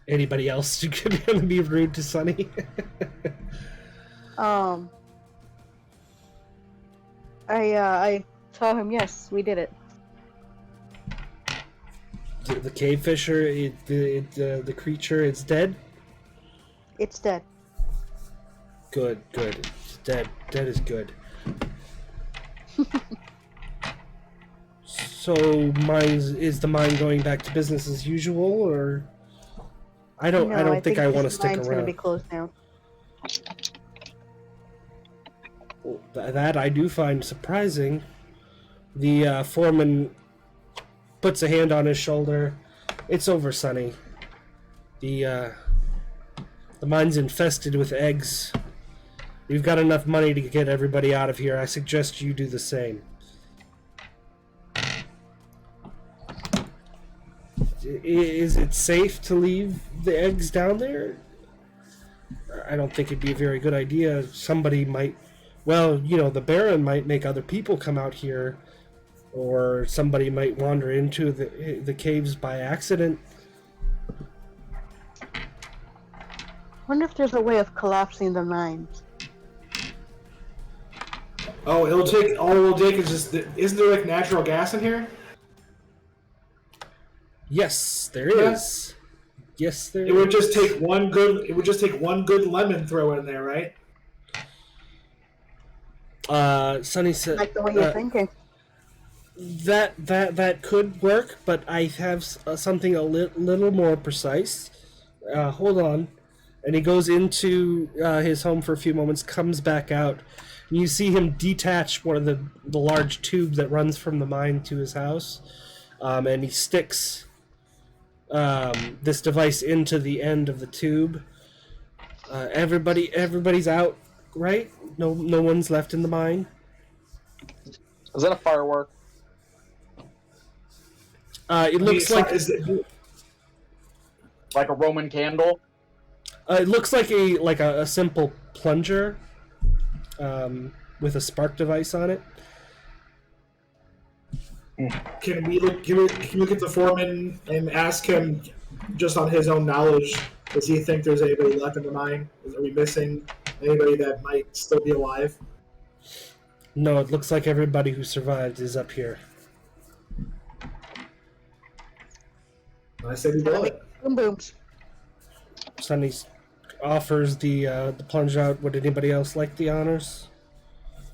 Anybody else who could be rude to Sonny? I tell him yes, we did it. The cave fisher, the creature, it's dead? It's dead. Good. It's dead. Dead is good. So, is the mine going back to business as usual, or I don't think I want to stick Mine's gonna be around. closed down. That I do find surprising. The foreman puts a hand on his shoulder. It's over, Sonny. The mine's infested with eggs. We've got enough money to get everybody out of here. I suggest you do the same. Is it safe to leave the eggs down there? I don't think it'd be a very good idea. Somebody might... Well, the Baron might make other people come out here, or somebody might wander into the caves by accident. Wonder if there's a way of collapsing the mines. Oh, all it'll take is just. Isn't there like natural gas in here? Yes, there is. Yes, there is. It would just take one good. It would just take one good lemon throw in there, right? Sonny said Like the way you're thinking. that could work, but I have something a little more precise. Hold on. And he goes into his home for a few moments, comes back out, and you see him detach one of the large tubes that runs from the mine to his house, and he sticks this device into the end of the tube. Everybody's out, right? No one's left in the mine. Is that a firework? It looks like Like a Roman candle? it looks like a simple plunger with a spark device on it. Can we look at the foreman and ask him, just on his own knowledge, does he think there's anybody left in the mine? Are we missing anybody that might still be alive? No, it looks like everybody who survived is up here. I say we blow it. Boom booms. Sonny offers the plunge out. Would anybody else like the honors?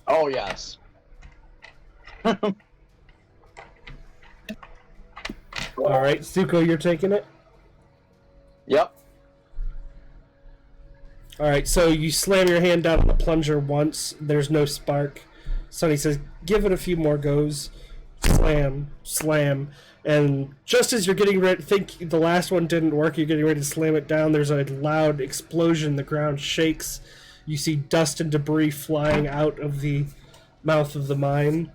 Oh, yes. All right, Zuko, you're taking it? Yep. All right, so you slam your hand down on the plunger once. There's no spark. Sonny says, give it a few more goes. Slam, slam. And just as you're getting ready, think the last one didn't work, you're getting ready to slam it down, there's a loud explosion. The ground shakes. You see dust and debris flying out of the mouth of the mine.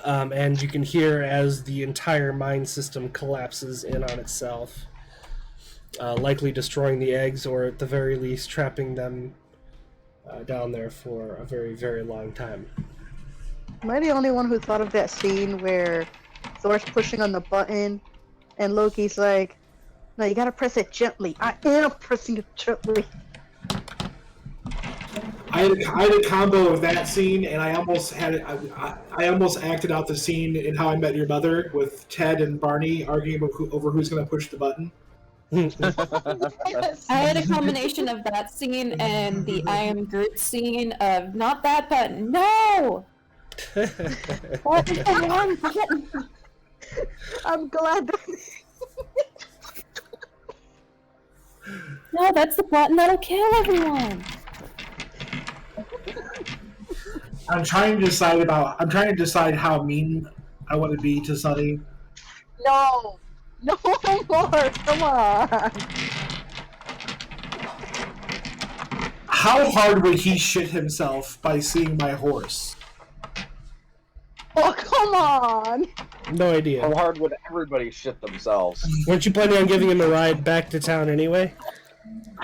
And you can hear as the entire mine system collapses in on itself. Likely destroying the eggs, or at the very least trapping them down there for a very, very long time. Am I the only one who thought of that scene where Thor's pushing on the button and Loki's like, no, you gotta press it gently. I am pressing it gently. I had a combo of that scene, and I almost had it. I almost acted out the scene in How I Met Your Mother with Ted and Barney arguing over who's going to push the button. Yes. I had a combination of that scene and the I Am Groot scene of not that button, no! What is the wrong button? I'm glad that... No, that's the button that'll kill everyone! I'm trying to decide how mean I want to be to Sunny. No! No more! Come on! How hard would he shit himself by seeing my horse? Oh, come on! No idea. How hard would everybody shit themselves? Weren't you planning on giving him a ride back to town anyway?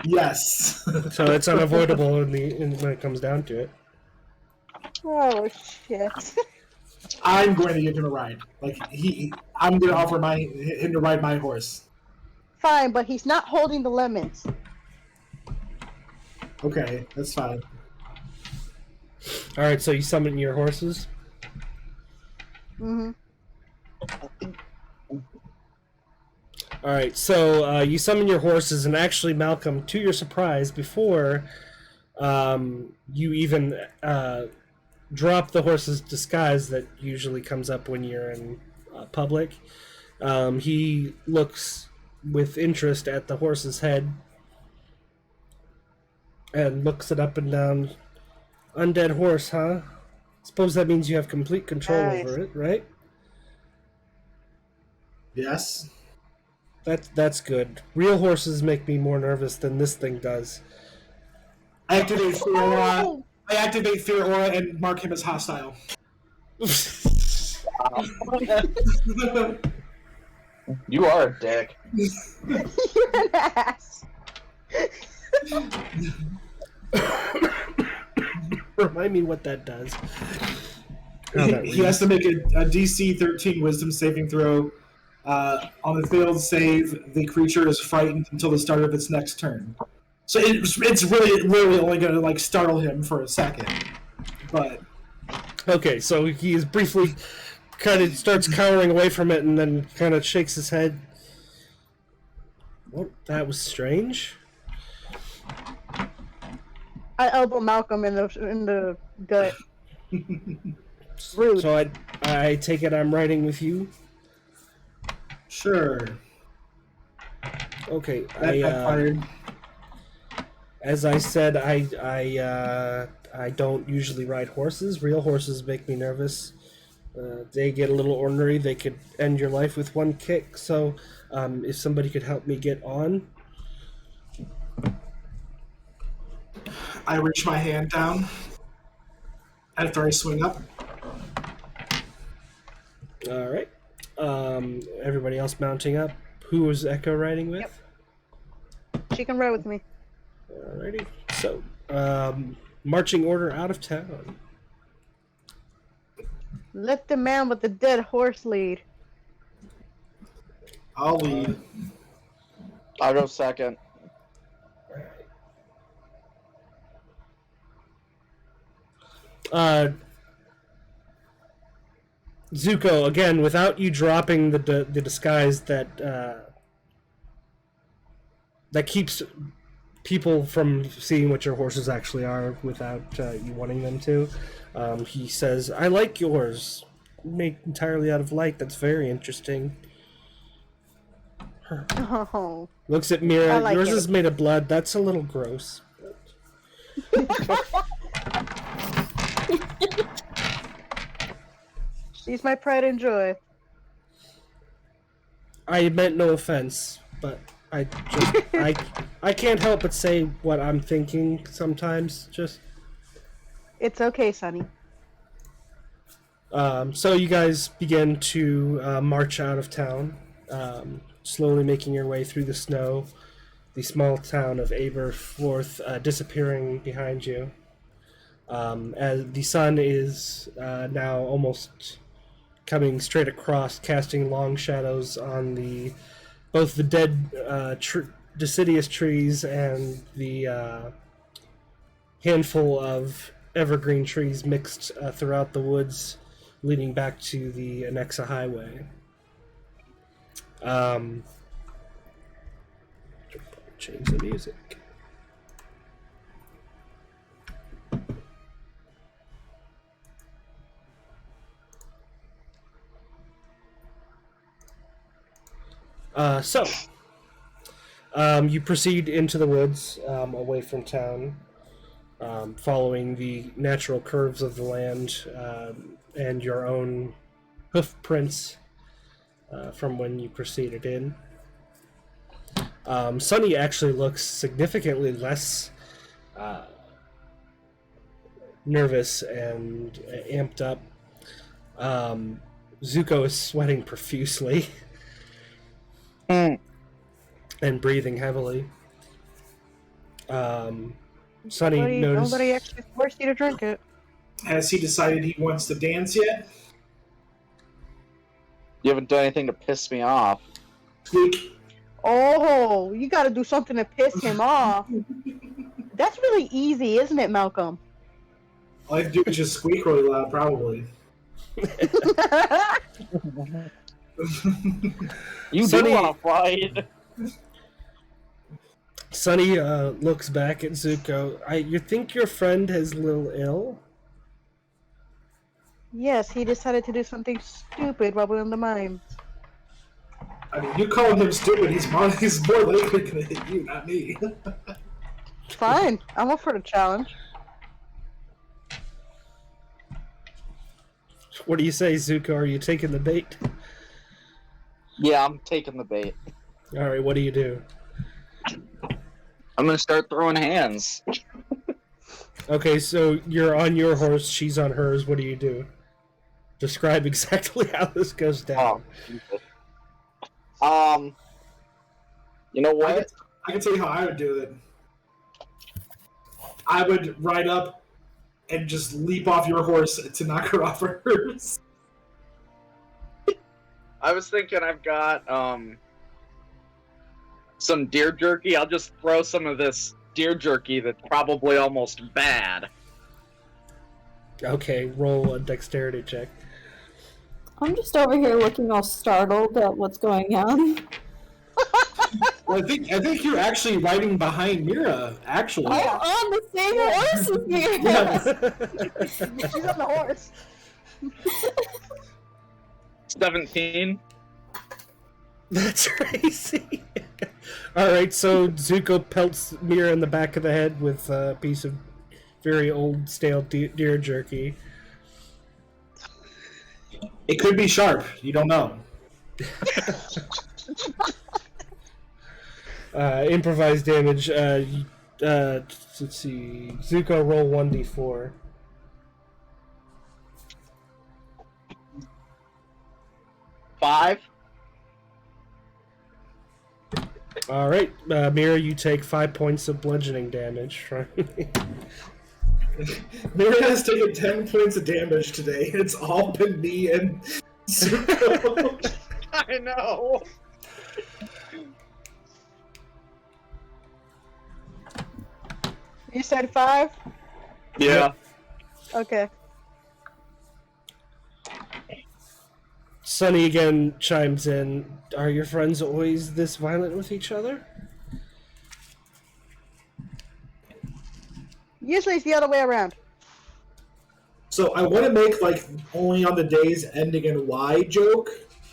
Yes. So it's unavoidable when it comes down to it. Oh, shit. I'm going to give him a ride. I'm going to offer him to ride my horse. Fine, but he's not holding the lemons. Okay, that's fine. All right, so you summon your horses. Mm-hmm. All right, so you summon your horses, and actually, Malcolm, to your surprise, before you even drop the horse's disguise that usually comes up when you're in public, he looks with interest at the horse's head and looks it up and down. Undead horse, huh? Suppose that means you have complete control Nice. over it, right? Yes. That's good. Real horses make me more nervous than this thing does. I activate fear aura and mark him as hostile. You are a dick. You're an ass. Remind me what that does. He has to make a DC 13 Wisdom saving throw. On the failed save, the creature is frightened until the start of its next turn. So it's really literally only going to like startle him for a second. But Okay, so he is briefly kind of starts cowering away from it and then kind of shakes his head. Well, that was strange. I elbow Malcolm in the gut. Rude. So I take it I'm riding with you. sure, Okay, that backfired. as I said, I don't usually ride horses. Real horses make me nervous. They get a little ornery. They could end your life with one kick. So, if somebody could help me get on. I reach my hand down after I swing up. All right. Everybody else mounting up. Who was Echo riding with? She can ride with me. Alrighty. So, marching order out of town. Let the man with the dead horse lead. I'll lead. I'll go second. Zuko, again, without you dropping the disguise that that keeps people from seeing what your horses actually are without you wanting them to, he says, "I like yours. Made entirely out of light. That's very interesting." Oh. Looks at Meara. I like Yours it. is made of blood. That's a little gross. She's my pride and joy. I meant no offense, but I just I can't help but say what I'm thinking sometimes. Just It's okay, Sonny. so you guys begin to march out of town, slowly making your way through the snow. The small town of Aberforth disappearing behind you. As the sun is now almost coming straight across, casting long shadows on both the dead deciduous trees and the handful of evergreen trees mixed throughout the woods, leading back to the Annexa Highway. Change the music. You proceed into the woods, away from town, following the natural curves of the land and your own hoof prints from when you proceeded in. Sunny actually looks significantly less nervous and amped up. Zuko is sweating profusely. And breathing heavily. Sunny noticed. Nobody actually forced you to drink it. Has he decided he wants to dance yet? You haven't done anything to piss me off. Squeak. Oh, you gotta do something to piss him off. That's really easy, isn't it, Malcolm? All I have to do is just squeak really loud, probably. You Sonny- do want to fight. Sonny looks back at Zuko. You think your friend is a little ill? Yes, he decided to do something stupid while we were in the mine. I mean, you calling him stupid, he's more likely gonna hit you, not me. Fine, I'm up for the challenge. What do you say, Zuko? Are you taking the bait? Yeah, I'm taking the bait. All right, what do you do? I'm gonna start throwing hands. Okay, so you're on your horse, she's on hers. What do you do? Describe exactly how this goes down. You know what? I can tell you how I would do it. I would ride up and just leap off your horse to knock her off hers. I was thinking I've got some deer jerky. I'll just throw some of this deer jerky that's probably almost bad. Okay, roll a dexterity check. I'm just over here looking all startled at what's going on. Well, I think you're actually riding behind Meara, actually. I'm on the same horse as me. She's on the horse. 17. That's crazy. Alright, so Zuko pelts Meara in the back of the head with a piece of very old, stale deer jerky. It could be sharp. You don't know. Improvised damage. Let's see. Zuko, roll 1d4. Five. Alright, Meara, you take 5 points of bludgeoning damage from Meara has taken 10 points of damage today. It's all been me and Zuko. I know. You said 5? Yeah. Okay. Sunny again chimes in. Are your friends always this violent with each other? Usually it's the other way around. So I want to make like only on the days ending in Y joke,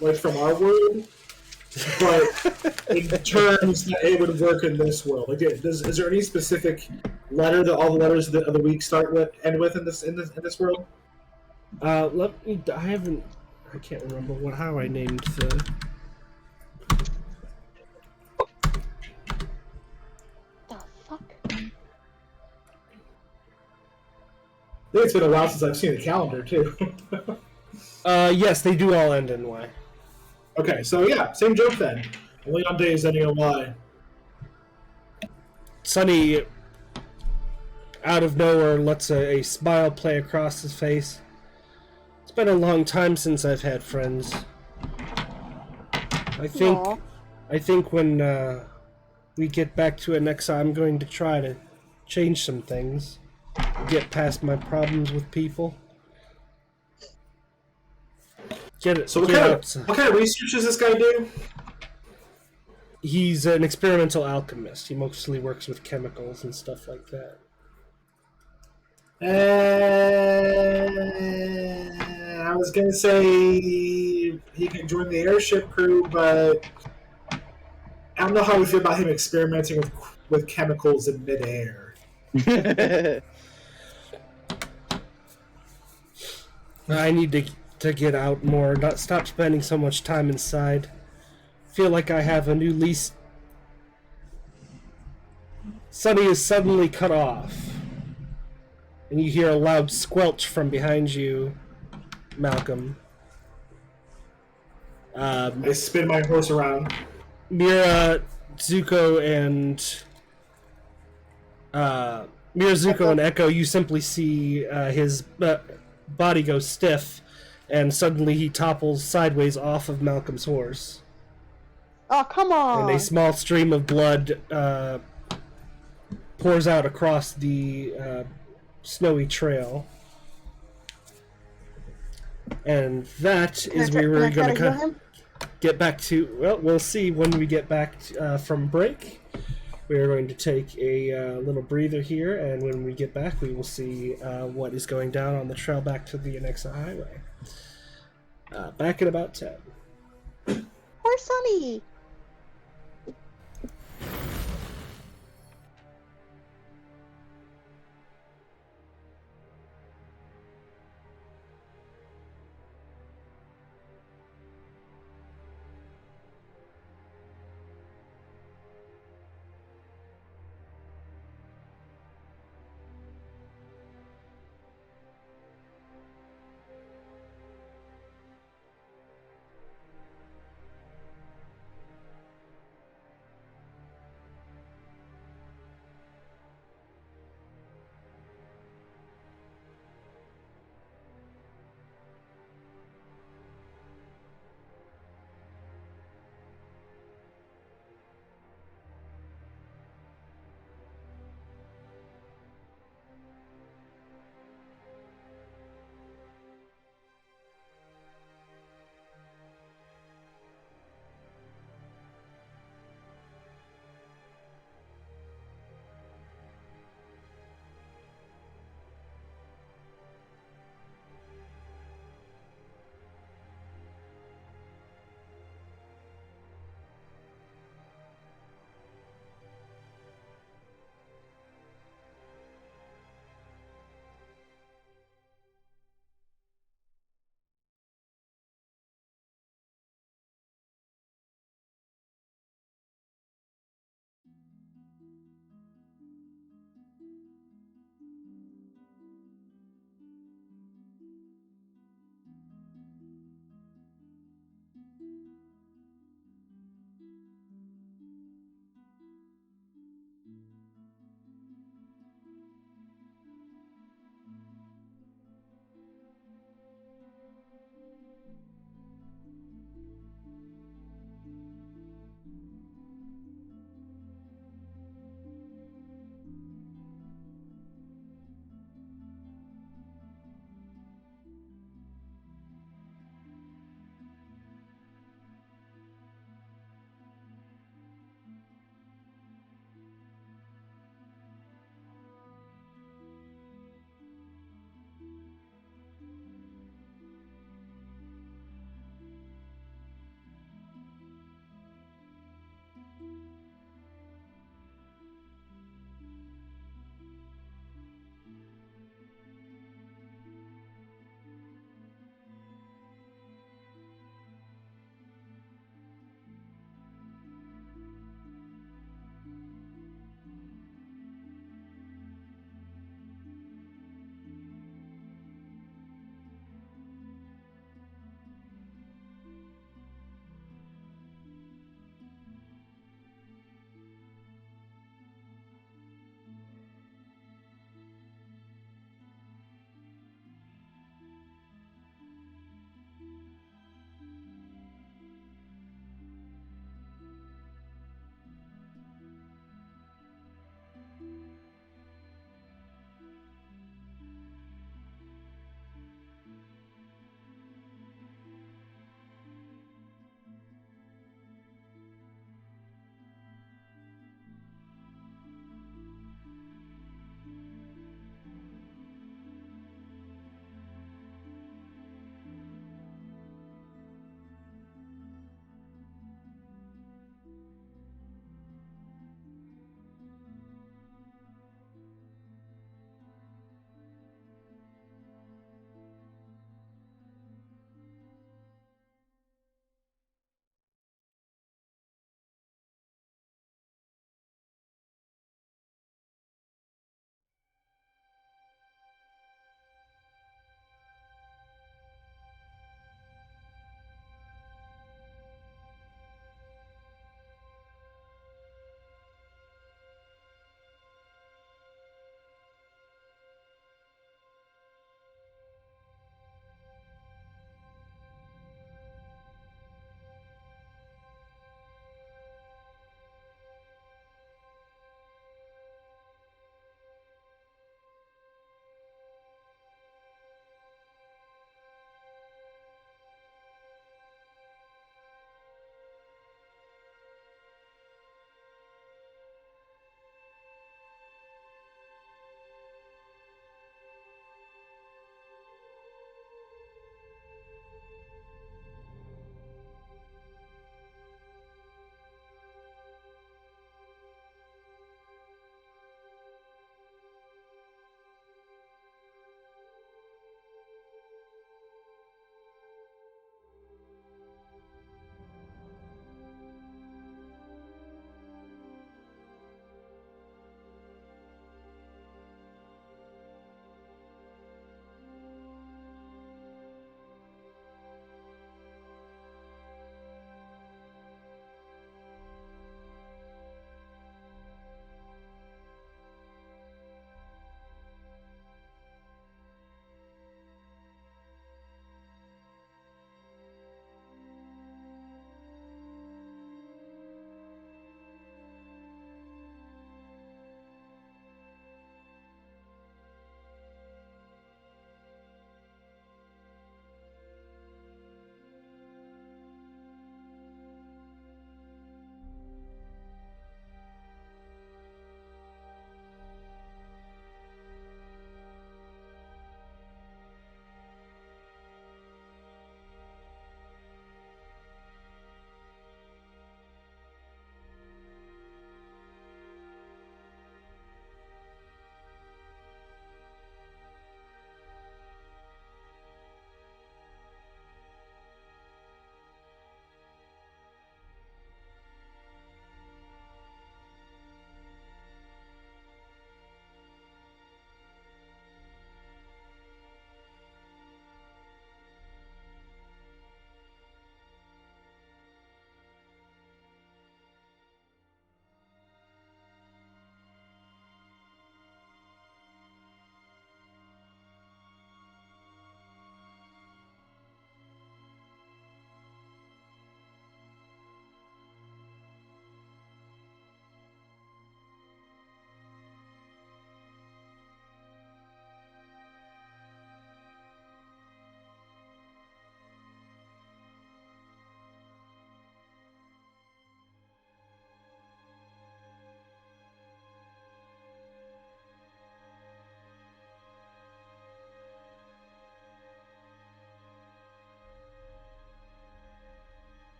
like from our world, but in terms that it would work in this world. Like, is there any specific letter that all the letters of the week end with in this world? Let me. I can't remember how I named the. The fuck? I think it's been a while since I've seen the calendar too. Yes, they do all end in Y. Okay, so yeah, same joke then. Only on days ending in Y. Sunny, out of nowhere, lets a smile play across his face. It's been a long time since I've had friends. I think when we get back to it next time, I'm going to try to change some things. Get past my problems with people. So what kind of research does this guy do? He's an experimental alchemist. He mostly works with chemicals and stuff like that. I was gonna say he can join the airship crew, but I don't know how we feel about him experimenting with chemicals in midair. I need to get out more, not stop spending so much time inside. Feel like I have a new lease. Sunny is suddenly cut off. And you hear a loud squelch from behind you, Malcolm. I spin my horse around. Meara, Zuko, and Echo, you simply see his body go stiff, and suddenly he topples sideways off of Malcolm's horse. Oh, come on! And a small stream of blood pours out across the snowy trail. And that is where we're going to heal him? get back to. Well, we'll see when we get back from break. We are going to take a little breather here, and when we get back, we will see what is going down on the trail back to the Anexa Highway. Back in about 10. Poor Sunny.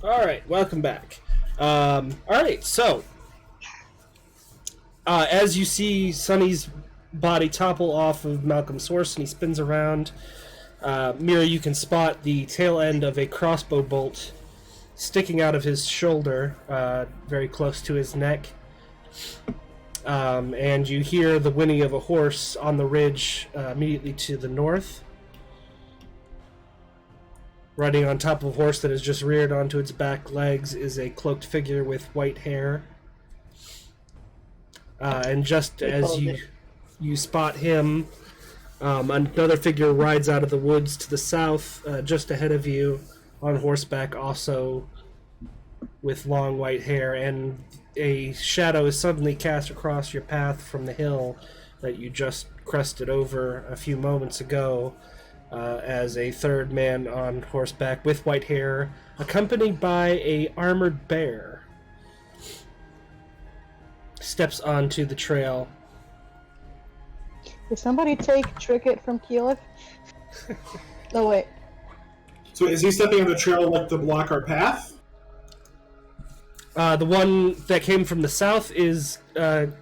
Alright, welcome back. Alright, so as you see Sonny's body topple off of Malcolm's horse and he spins around, Meara, you can spot the tail end of a crossbow bolt sticking out of his shoulder, very close to his neck. And you hear the whinny of a horse on the ridge immediately to the north. Riding on top of a horse that has just reared onto its back legs is a cloaked figure with white hair. And just as you spot him, another figure rides out of the woods to the south, just ahead of you, on horseback, also with long white hair, and a shadow is suddenly cast across your path from the hill that you just crested over a few moments ago, as a third man on horseback with white hair, accompanied by a armored bear, steps onto the trail. Did somebody take Tricket from Keyleth? No, wait. So is he stepping on the trail like to block our path? The one that came from the south is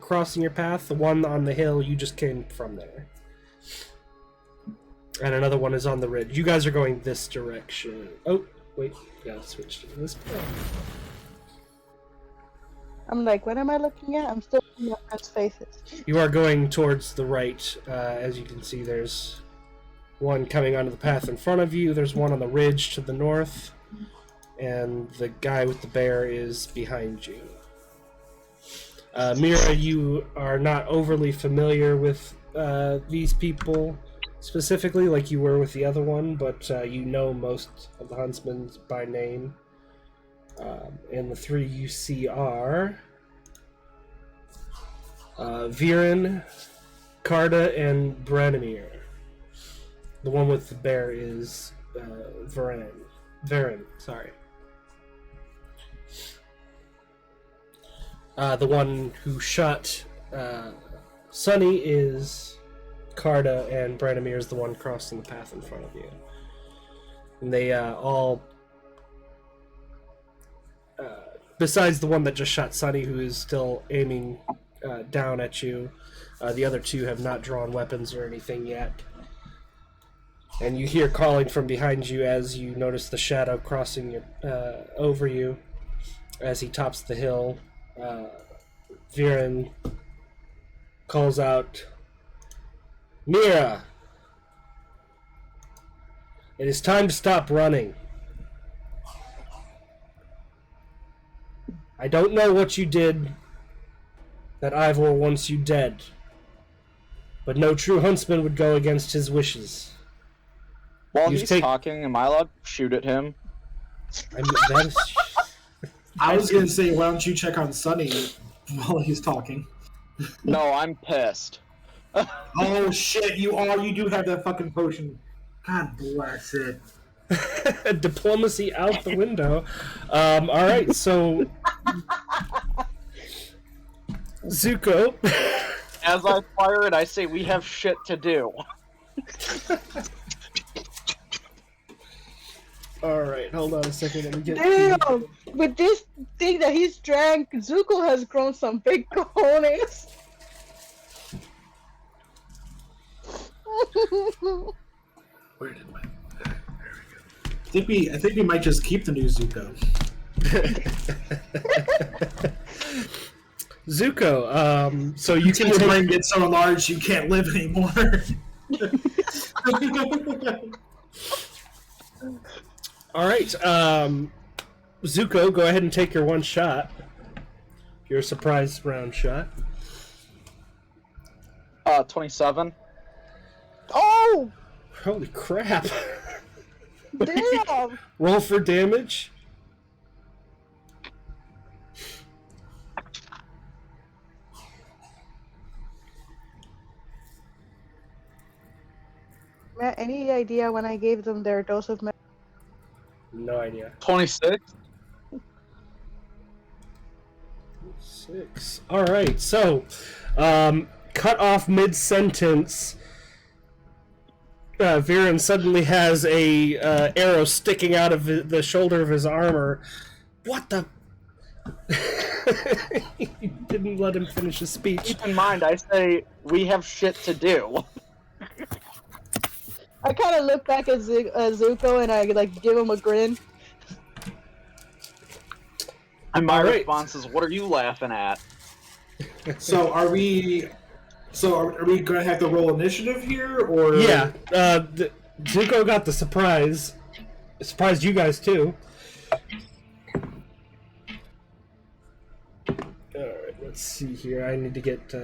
crossing your path. The one on the hill, you just came from there. And another one is on the ridge. You guys are going this direction. Oh, wait. Gotta switch to this part. I'm like, what am I looking at? I'm still looking at friends' faces. You are going towards the right. As you can see, there's one coming onto the path in front of you. There's one on the ridge to the north. And the guy with the bear is behind you. Meara, you are not overly familiar with these people specifically, like you were with the other one, but you know most of the Huntsmen by name. And the three you see are Viren, Karda, and Branimir. The one with the bear is Varen, sorry. The one who shot Sonny is Karda, and Branimir is the one crossing the path in front of you. And they all, besides the one that just shot Sonny, who is still aiming down at you, the other two have not drawn weapons or anything yet. And you hear calling from behind you as you notice the shadow crossing your, over you as he tops the hill. Viren calls out, "Meara! It is time to stop running. I don't know what you did that Ivor wants you dead, but no true huntsman would go against his wishes." While he's talking, am I allowed to shoot at him? I mean, that is... I was going to say, why don't you check on Sonny while he's talking? No, I'm pissed. Oh shit, you do have that fucking potion. God bless it. Diplomacy out the window. Alright, so Zuko. As I fire it, I say we have shit to do. Alright, hold on a second. Let me get... Damn! With this thing that he's drank, Zuko has grown some big cojones. Where did my... There we go. I think we might just keep the new Zuko. Zuko, so you can Your brain gets so large you can't live anymore. Alright, Zuko, go ahead and take your one shot. Your surprise round shot. 27. Oh! Holy crap. Damn! Roll for damage. Matt, any idea when I gave them their dose of medicine? No idea. 26. 6. Alright, so, cut off mid-sentence, Viren suddenly has a arrow sticking out of the shoulder of his armor. What the? He didn't let him finish his speech. Keep in mind, I say we have shit to do. I kind of look back at Zuko and I like give him a grin. And my Alright. response is, "What are you laughing at?" So are we going to have to roll initiative here, or Yeah, Zuko got the surprise. It surprised you guys too. Alright, let's see here. I need to get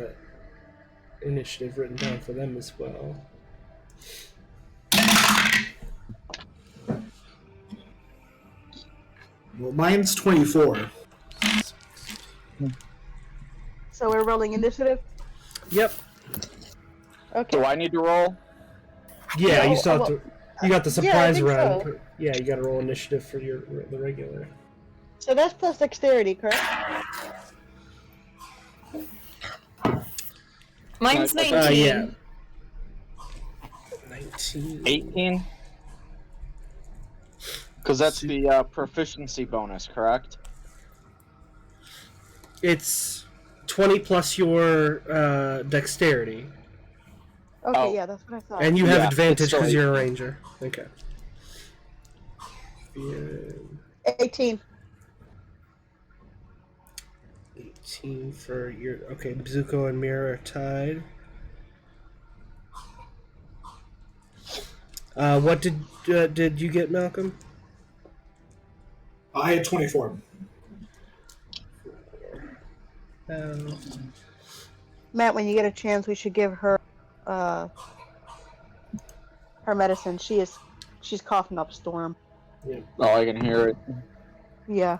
initiative written down for them as well. Well, mine's 24. So we're rolling initiative. Yep. Okay. Do I need to roll? Yeah, No, you still have well, to. You got the surprise think round. so. Yeah, you got to roll initiative for the regular. So that's plus dexterity, correct? Mine's 19. Yeah. 19. 18? Because that's the proficiency bonus, correct? It's 20 plus your dexterity, Okay, Oh. yeah, that's what I thought. and you have Yeah, advantage it's still because you're a ranger. Okay. Yeah, 18. 18 for your. Okay, Zuko and Meara are tied. What did you get, Malcolm? I had 24. Matt, when you get a chance, we should give her her medicine. She's coughing up a storm. Oh, I can hear it. Yeah.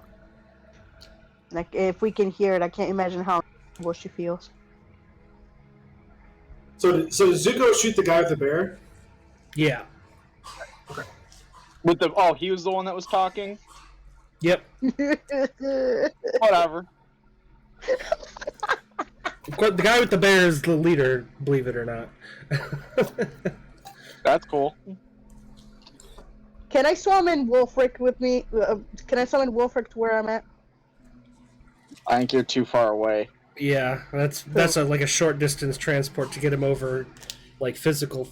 Like if we can hear it, I can't imagine how she feels. So does Zuko shoot the guy with the bear? Yeah. With the he was the one that was talking. Yep. Whatever. The guy with the bear is the leader, believe it or not. That's cool. Can I summon Wolfric with me? Can I summon Wolfric to where I'm at? I think you're too far away. Yeah, that's like a short distance transport to get him over, like physical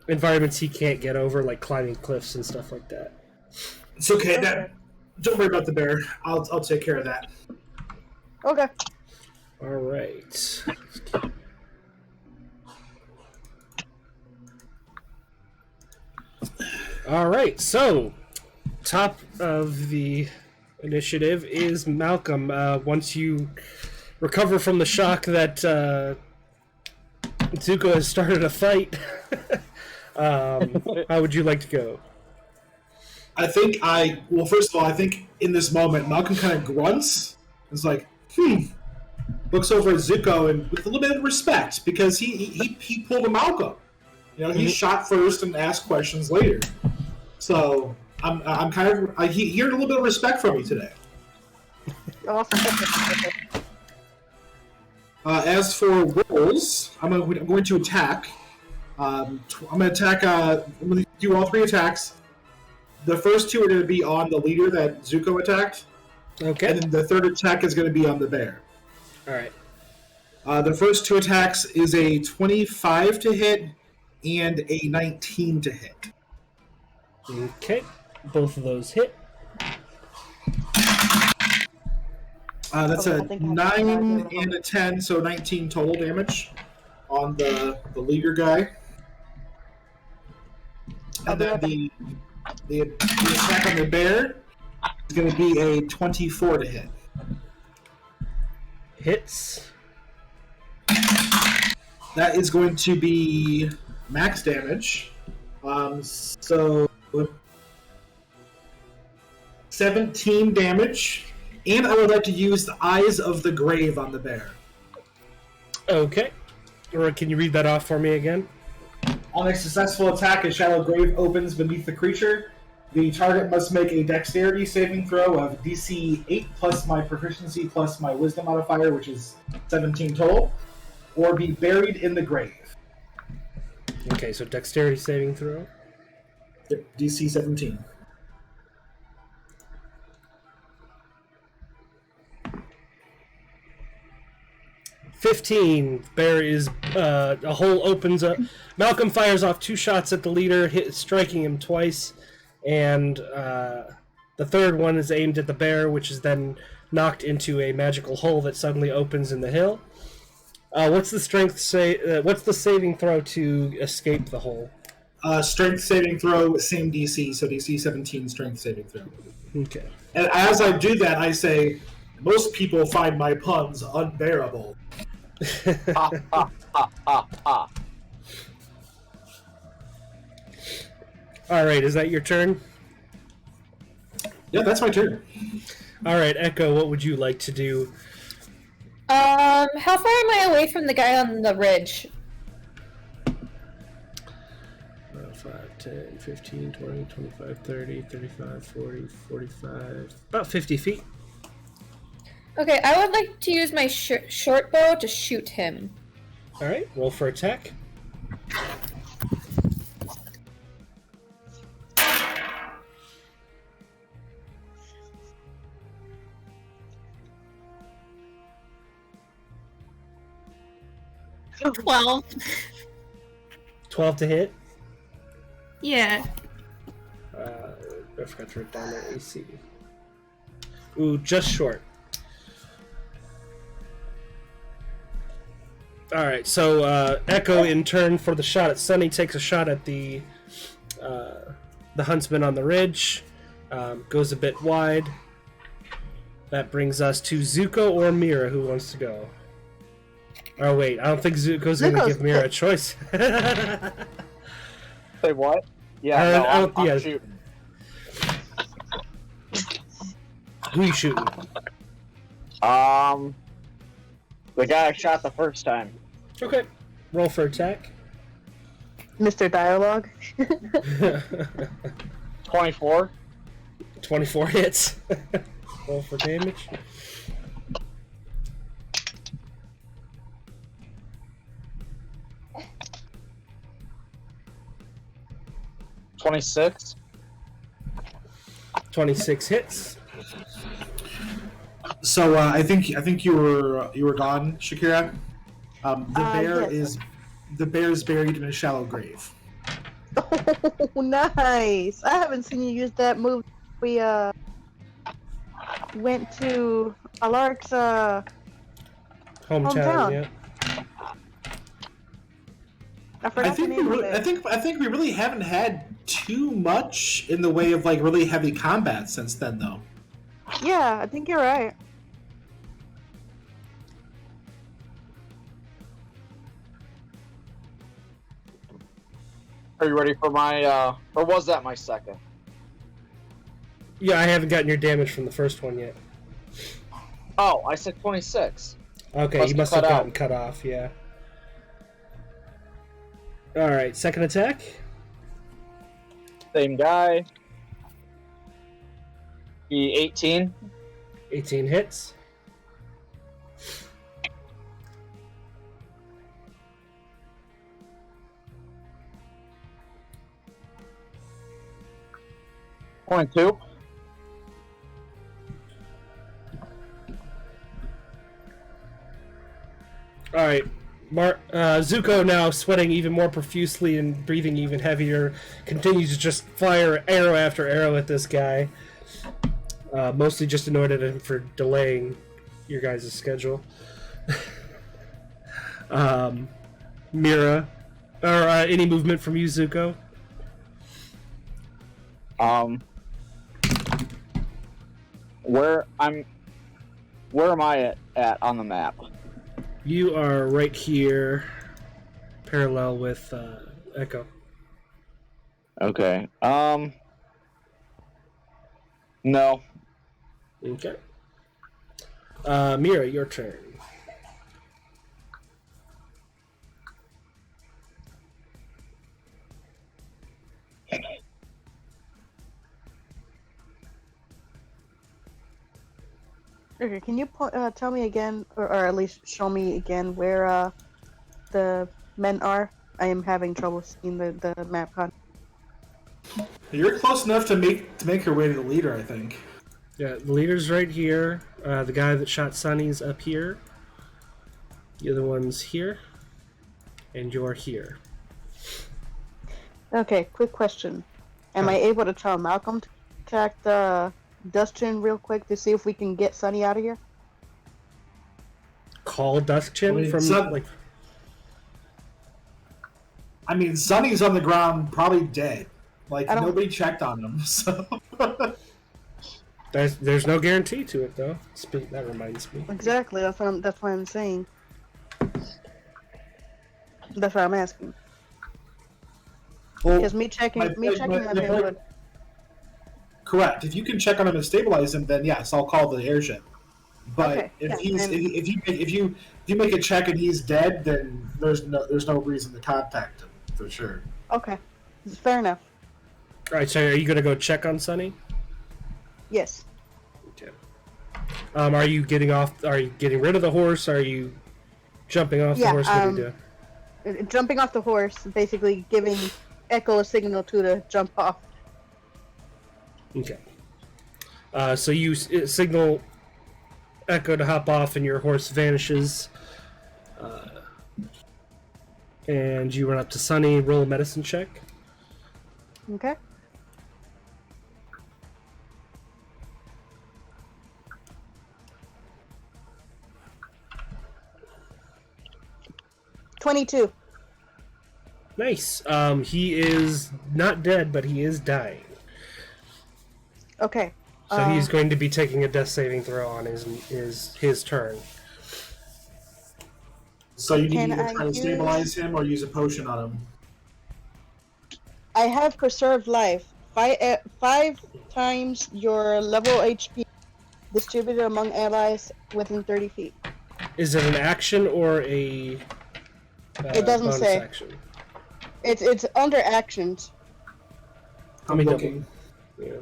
environments he can't get over, like climbing cliffs and stuff like that. It's okay. Don't worry about the bear. I'll take care of that. Okay. All right. All right. So, top of the initiative is Malcolm. Once you recover from the shock that Zuko has started a fight, how would you like to go? First of all, I think in this moment, Malcolm kind of grunts. It's like, looks over at Zuko and with a little bit of respect because he pulled a Malcolm. You know, he shot first and asked questions later. So I'm kind of he earned a little bit of respect from me today. Awesome. As for rolls, I'm going to attack. I'm going to attack. I'm going to do all 3 attacks. The first 2 are going to be on the leader that Zuko attacked. Okay. And then the third attack is going to be on the bear. All right. The first 2 attacks is a 25 to hit and a 19 to hit. Okay. Both of those hit. That's Okay, I a think I have 9 an idea. and a 10, so 19 total damage on the leader guy. And then the attack on the bear is going to be a 24 to hit. Hits. That is going to be max damage. So 17 damage. And I would like to use the Eyes of the Grave on the bear. Okay. Or can you read that off for me again? On a successful attack, a shallow grave opens beneath the creature. The target must make a dexterity saving throw of DC 8 plus my proficiency plus my wisdom modifier, which is 17 total, or be buried in the grave. Okay, so dexterity saving throw. Yep, DC 17. Bear is a hole opens up. Malcolm fires off 2 shots at the leader, striking him twice, and the third one is aimed at the bear, which is then knocked into a magical hole that suddenly opens in the hill. What's the what's the saving throw to escape the hole? Strength saving throw, same DC, so DC 17 strength saving throw. Okay. And as I do that, I say, most people find my puns unbearable. Ha ha ha ha ha. All right, is that your turn? Yeah, that's my turn. All right, Echo, what would you like to do? How far am I away from the guy on the ridge? 5, 10, 15, 20, 25, 30, 35, 40, 45... About 50 feet. Okay, I would like to use my short bow to shoot him. All right, roll for attack. Oh. 12. 12 to hit. Yeah. I forgot to write down their AC. Ooh, just short. Alright, so Echo, in turn for the shot at Sunny, takes a shot at the Huntsman on the ridge. Goes a bit wide. That brings us to Zuko or Meara. Who wants to go? Oh, wait, I don't think Zuko's going to give Meara a choice. Say what? Yeah, no, I'm yeah. shooting. Who are you shooting? The guy I shot the first time. Okay. Roll for attack. Mr. Dialogue. 24. 24 hits. Roll for damage. $26. 26 hits. So I think you were gone, Shakira. The bear is buried in a shallow grave. Oh, nice! I haven't seen you use that move. We went to Alark's Hometown. Yeah. I forgot the name of it. I think we really haven't had too much in the way of like really heavy combat since then, though. Yeah, I think you're right. Are you ready for my, or was that my second? Yeah, I haven't gotten your damage from the first one yet. Oh, I said 26. Okay, you must have gotten cut off, yeah. Alright, second attack. Same guy. He 18. 18 hits. Point two. Alright, Zuko, now sweating even more profusely and breathing even heavier, continues to just fire arrow after arrow at this guy. Mostly just annoyed at him for delaying your guys' schedule. Meara, or any movement from you, Zuko? Where am I at on the map? You are right here, parallel with Echo. Okay. No. Okay. Meara, your turn. Okay, can you tell me again, or at least show me again where the men are? I am having trouble seeing the map con. You're close enough to make your way to the leader, I think. Yeah, the leader's right here. The guy that shot Sonny's up here. The other one's here. And you're here. Okay, quick question. Am I able to tell Malcolm to contact Dustin real quick to see if we can get Sunny out of here? Call Duskchin from like. I mean, Sonny's on the ground, probably dead. Like nobody checked on him, so. There's no guarantee to it though. That reminds me. Exactly. That's what I'm saying. That's what I'm asking. Well, Because me checking my mail. Correct. If you can check on him and stabilize him, then yes, I'll call the airship. But Okay, if you make a check and he's dead, then there's no reason to contact him for sure. Okay, fair enough. All right. So are you gonna go check on Sonny? Yes. Okay. Are you getting off? Are you getting rid of the horse? Are you jumping off the horse? What are you doing? Jumping off the horse, basically giving Echo a signal to jump off. Okay. So you signal Echo to hop off, and your horse vanishes. And you run up to Sunny. Roll a medicine check. Okay. $22. Nice. He is not dead, but he is dying. Okay. So he's going to be taking a death saving throw on his turn. So you need Can to either I try to stabilize him or use a potion on him. I have preserved life. 5 times your level HP distributed among allies within 30 feet. Is it an action or a It doesn't bonus say. action? It's under actions. I'm looking. Yeah.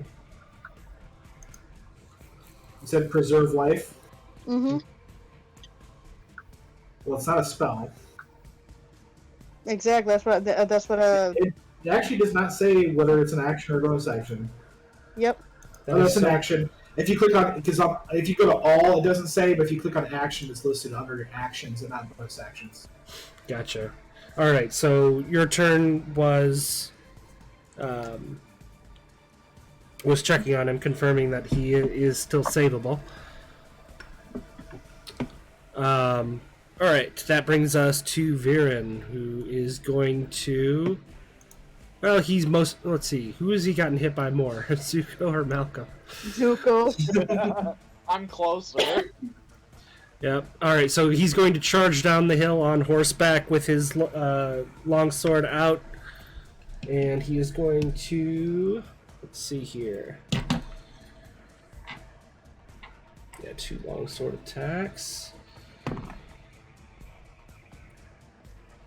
You said preserve life. Mm-hmm. Well, it's not a spell. Exactly. That's what. It actually does not say whether it's an action or bonus action. Yep. Oh, it's an action. If you click on, because if you go to all, it doesn't say, but if you click on action, it's listed under actions and not bonus actions. Gotcha. All right. So your turn was checking on him, confirming that he is still savable. All right. That brings us to Viren, who is going to. Well, let's see. Who has he gotten hit by more, Zuko or Malcolm? Zuko. I'm closer. Yep. All right. So he's going to charge down the hill on horseback with his long sword out, and he is going to. Let's see here. Yeah, 2 long sword attacks,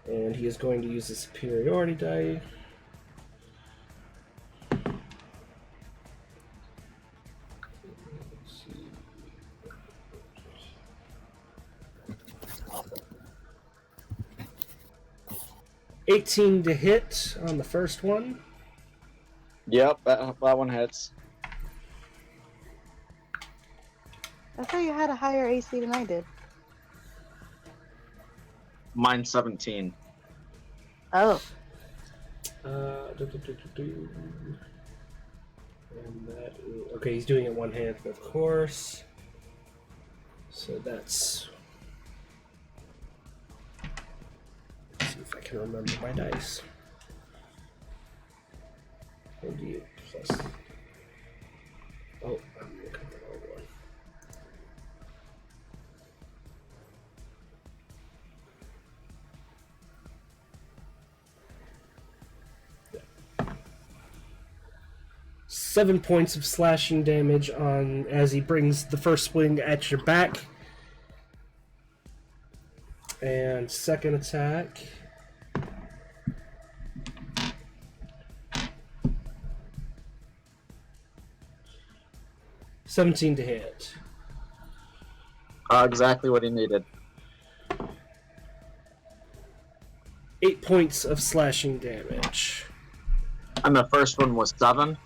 and he is going to use the superiority die. Let's see. 18 to hit on the first one. Yep, that one hits. I thought you had a higher AC than I did. Mine's 17. Oh. And that is, okay, he's doing it one-handed, of course. So that's. Let's see if I can remember my dice. 28 plus. Oh, I'm looking at the wrong one. Yeah. 7 points of slashing damage on as he brings the first swing at your back. And second attack. $17 to hit. Exactly what he needed. 8 points of slashing damage. And the first one was 7.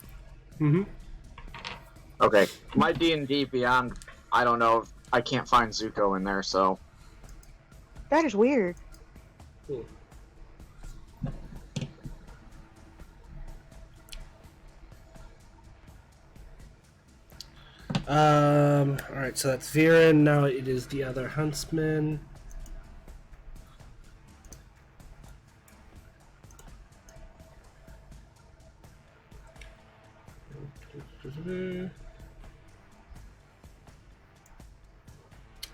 Mm-hmm. Okay, my D&D Beyond, I don't know, I can't find Zuko in there, so... That is weird. Alright, so that's Viren. Now it is the other Huntsman.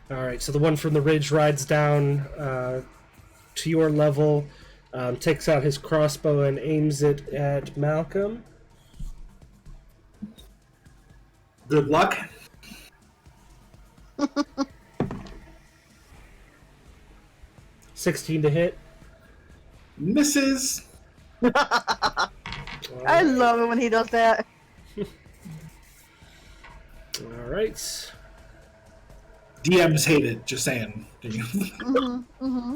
Alright, so the one from the ridge rides down to your level, takes out his crossbow and aims it at Malcolm. Good luck. $16 to hit. Misses. I love it when he does that. Alright. DMs hate it, just saying.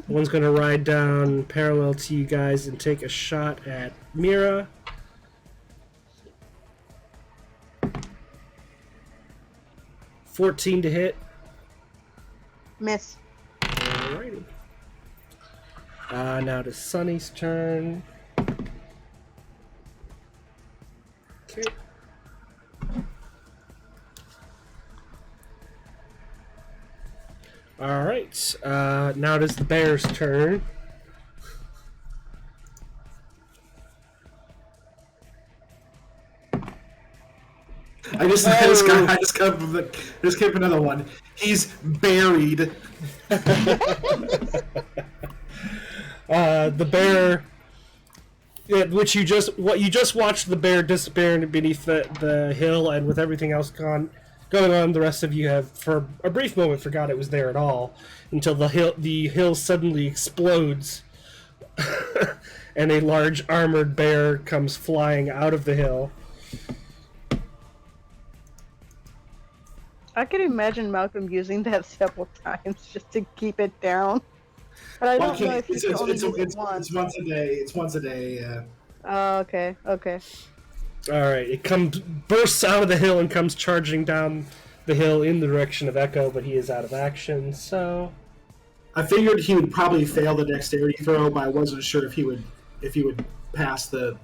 One's going to ride down parallel to you guys and take a shot at Meara. $14 to hit. Miss. Alrighty. Now to Sunny's turn. Okay. Alright. Now it is the bear's turn. I just came up another one. He's buried. The bear, which you just watched the bear disappear beneath the hill, and with everything else going on, the rest of you have, for a brief moment, forgot it was there at all, until the hill suddenly explodes, and a large armored bear comes flying out of the hill. I can imagine Malcolm using that several times just to keep it down. But I don't know if he can only use it once. It's once a day. It's once a day. Yeah. Oh, okay. Okay. All right, it bursts out of the hill and comes charging down the hill in the direction of Echo, but he is out of action. So I figured he would probably fail the dexterity throw, but I wasn't sure if he would pass the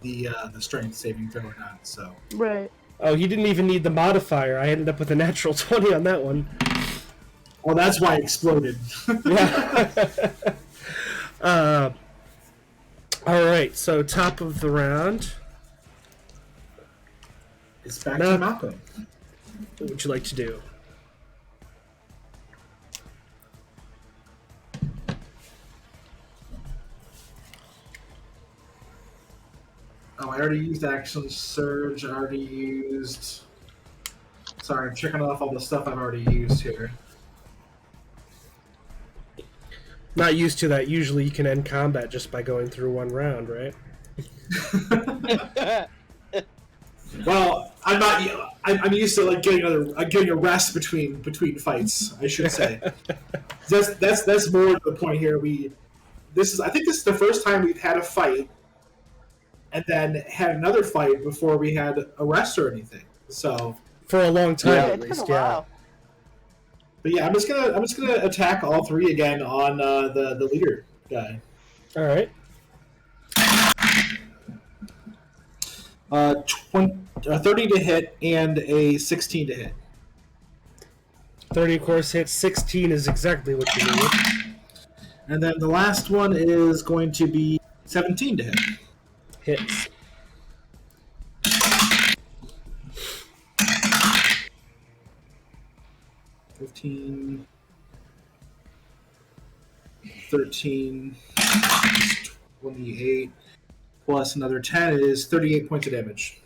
strength saving throw or not. So. Right. Oh, he didn't even need the modifier. I ended up with a natural 20 on that one. Oh, that's why it exploded. Yeah. All right, so top of the round. It's back to Malcolm. What would you like to do? Oh, I already used Action Surge. I already used... Sorry, I'm checking off all the stuff I've already used here. Not used to that. Usually you can end combat just by going through one round, right? Well, I'm not. I'm used to like getting a rest between fights. I should say. that's more the point here. I think this is the first time we've had a fight, and then had another fight before we had a rest or anything. So for a long time, Yeah, at it's least, been a yeah. while. But yeah, I'm just gonna attack all three again on the leader guy. All right. 30 to hit and a 16 to hit. 30, of course, hits. 16 is exactly what you need. And then the last one is going to be 17 to hit. Hits. $15, 13, 28, plus another 10 is 38 points of damage.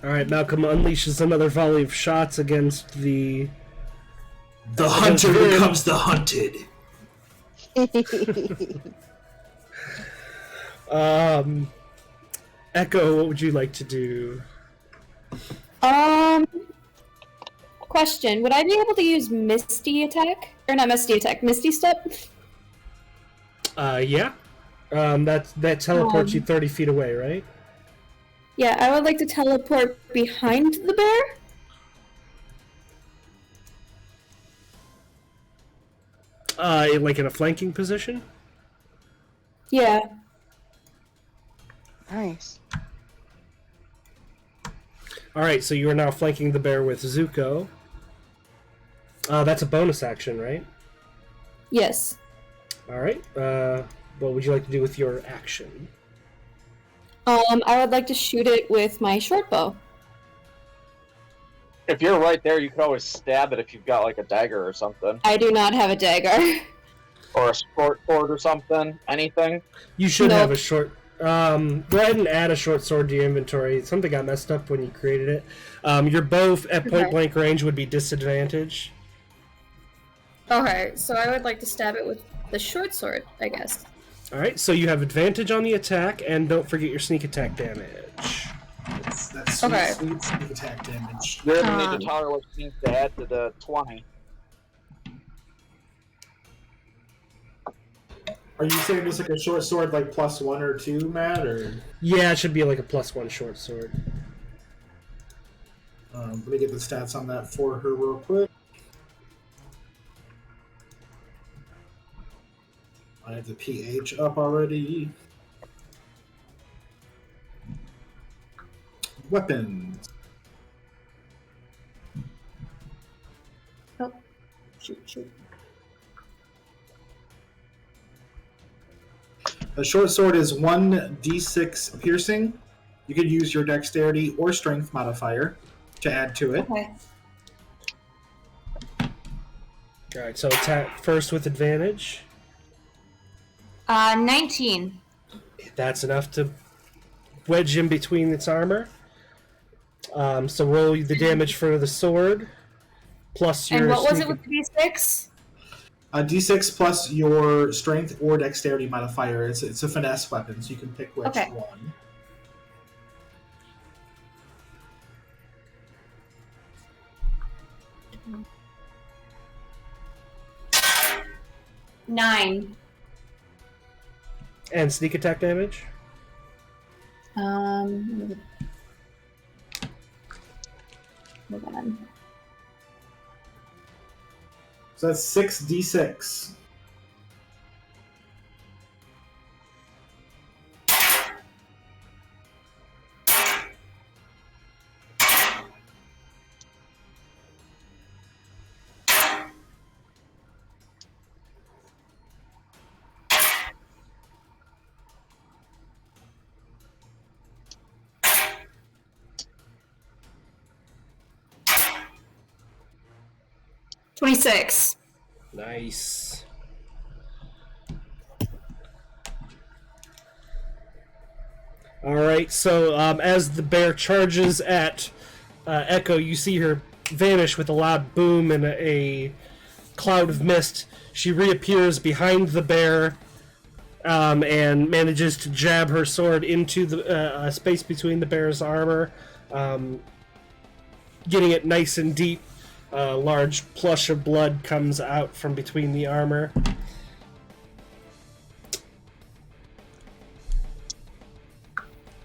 Alright, Malcolm unleashes another volley of shots against the... The hunter becomes the hunted. Echo, what would you like to do? Of Question: would I be able to use Misty attack? Or not Misty attack, Misty step? Yeah. That teleports you 30 feet away, right? Yeah, I would like to teleport behind the bear. Like in a flanking position? Yeah. Nice. Alright, so you are now flanking the bear with Zuko. That's a bonus action, right? Yes. Alright, what would you like to do with your action? I would like to shoot it with my short bow. If you're right there, you could always stab it if you've got like a dagger or something, I do not have a dagger. or a short sword or something. Anything. You should Nope. have a short... go ahead and add a short sword to your inventory. Something got messed up when you created it. Your bow at point blank range would be disadvantage. Okay, so I would like to stab it with the short sword, I guess. Alright, so you have advantage on the attack, and don't forget your sneak attack damage. That's sweet, Okay. sweet sneak attack damage. You're gonna need to tell her what she needs to add to the 20. Are you saying just like a short sword, like +1 or 2, Matt? Or Yeah, it should be like a +1 short sword. let me get the stats on that for her real quick. I have the PH up already. Weapons. Oh, shoot. A short sword is 1d6 piercing. You could use your dexterity or strength modifier to add to it. Okay. Alright, so attack first with advantage. 19. That's enough to wedge in between its armor. So roll the damage for the sword, plus your... And what was sneak- it with the D6? A d6 plus your strength or dexterity modifier. It's a finesse weapon, so you can pick which Okay. one. Nine. And sneak attack damage? Hold on. So that's 6d6. $26. Nice. Alright, so as the bear charges at Echo, you see her vanish with a loud boom and a cloud of mist. She reappears behind the bear and manages to jab her sword into the space between the bear's armor, getting it nice and deep. A large plush of blood comes out from between the armor.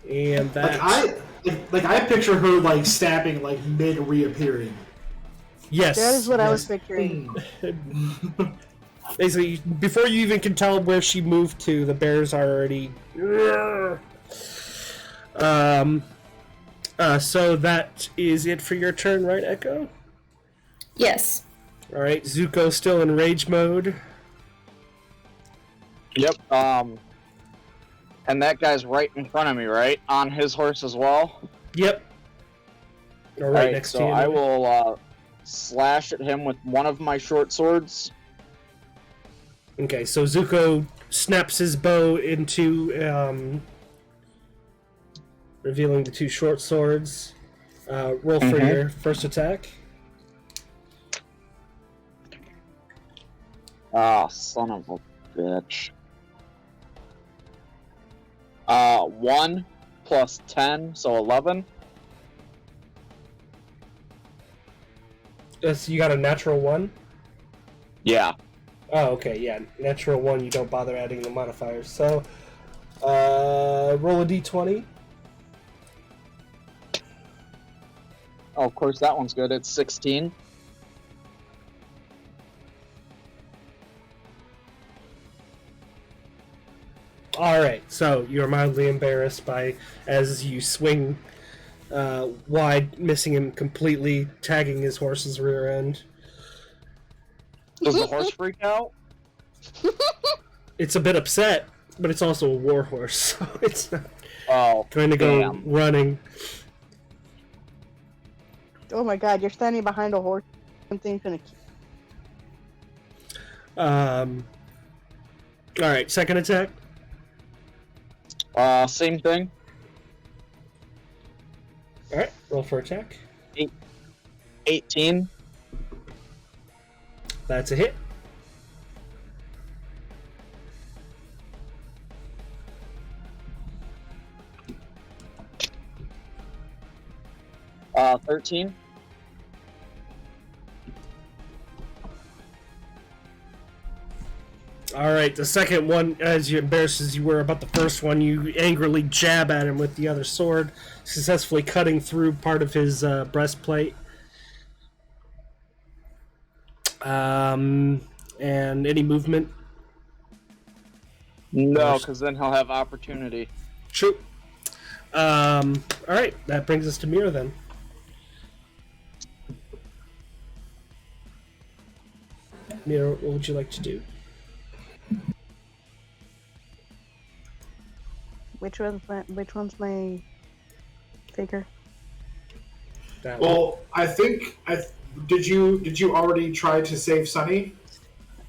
And that... I picture her like stabbing like mid reappearing. Yes. That is what I was Yes. picturing. Basically, before you even can tell where she moved to, the bear's already... so that is it for your turn, right, Echo? Yes. Alright, Zuko's still in rage mode. Yep. And that guy's right in front of me, right? On his horse as well. Yep. Or right Alright, next so to you. I will slash at him with one of my short swords. Okay, so Zuko snaps his bow into, revealing the two short swords. Roll for your first attack. Ah, son of a bitch. 1 plus 10, so 11. So you got a natural 1? Yeah. Oh, okay, yeah. Natural 1, you don't bother adding the modifiers. So, roll a d20. Oh, of course, that one's good. It's 16. Alright, so you're mildly embarrassed by, as you swing wide, missing him completely, tagging his horse's rear end. Does the horse freak out? It's a bit upset, but it's also a war horse, so it's not Oh, going to go damn. running. Oh my god, you're standing behind a horse. Something's gonna kill. Alright, second attack. Same thing. Alright, roll for attack. 18. That's a hit. Uh, 13. Alright, the second one, as embarrassed as you were about the first one, you angrily jab at him with the other sword, successfully cutting through part of his breastplate. And any movement? No, because then he'll have opportunity. True. Alright, that brings us to Meara then. Meara, what would you like to do? Which one's my figure? That one. Well, I think did you already try to save Sunny?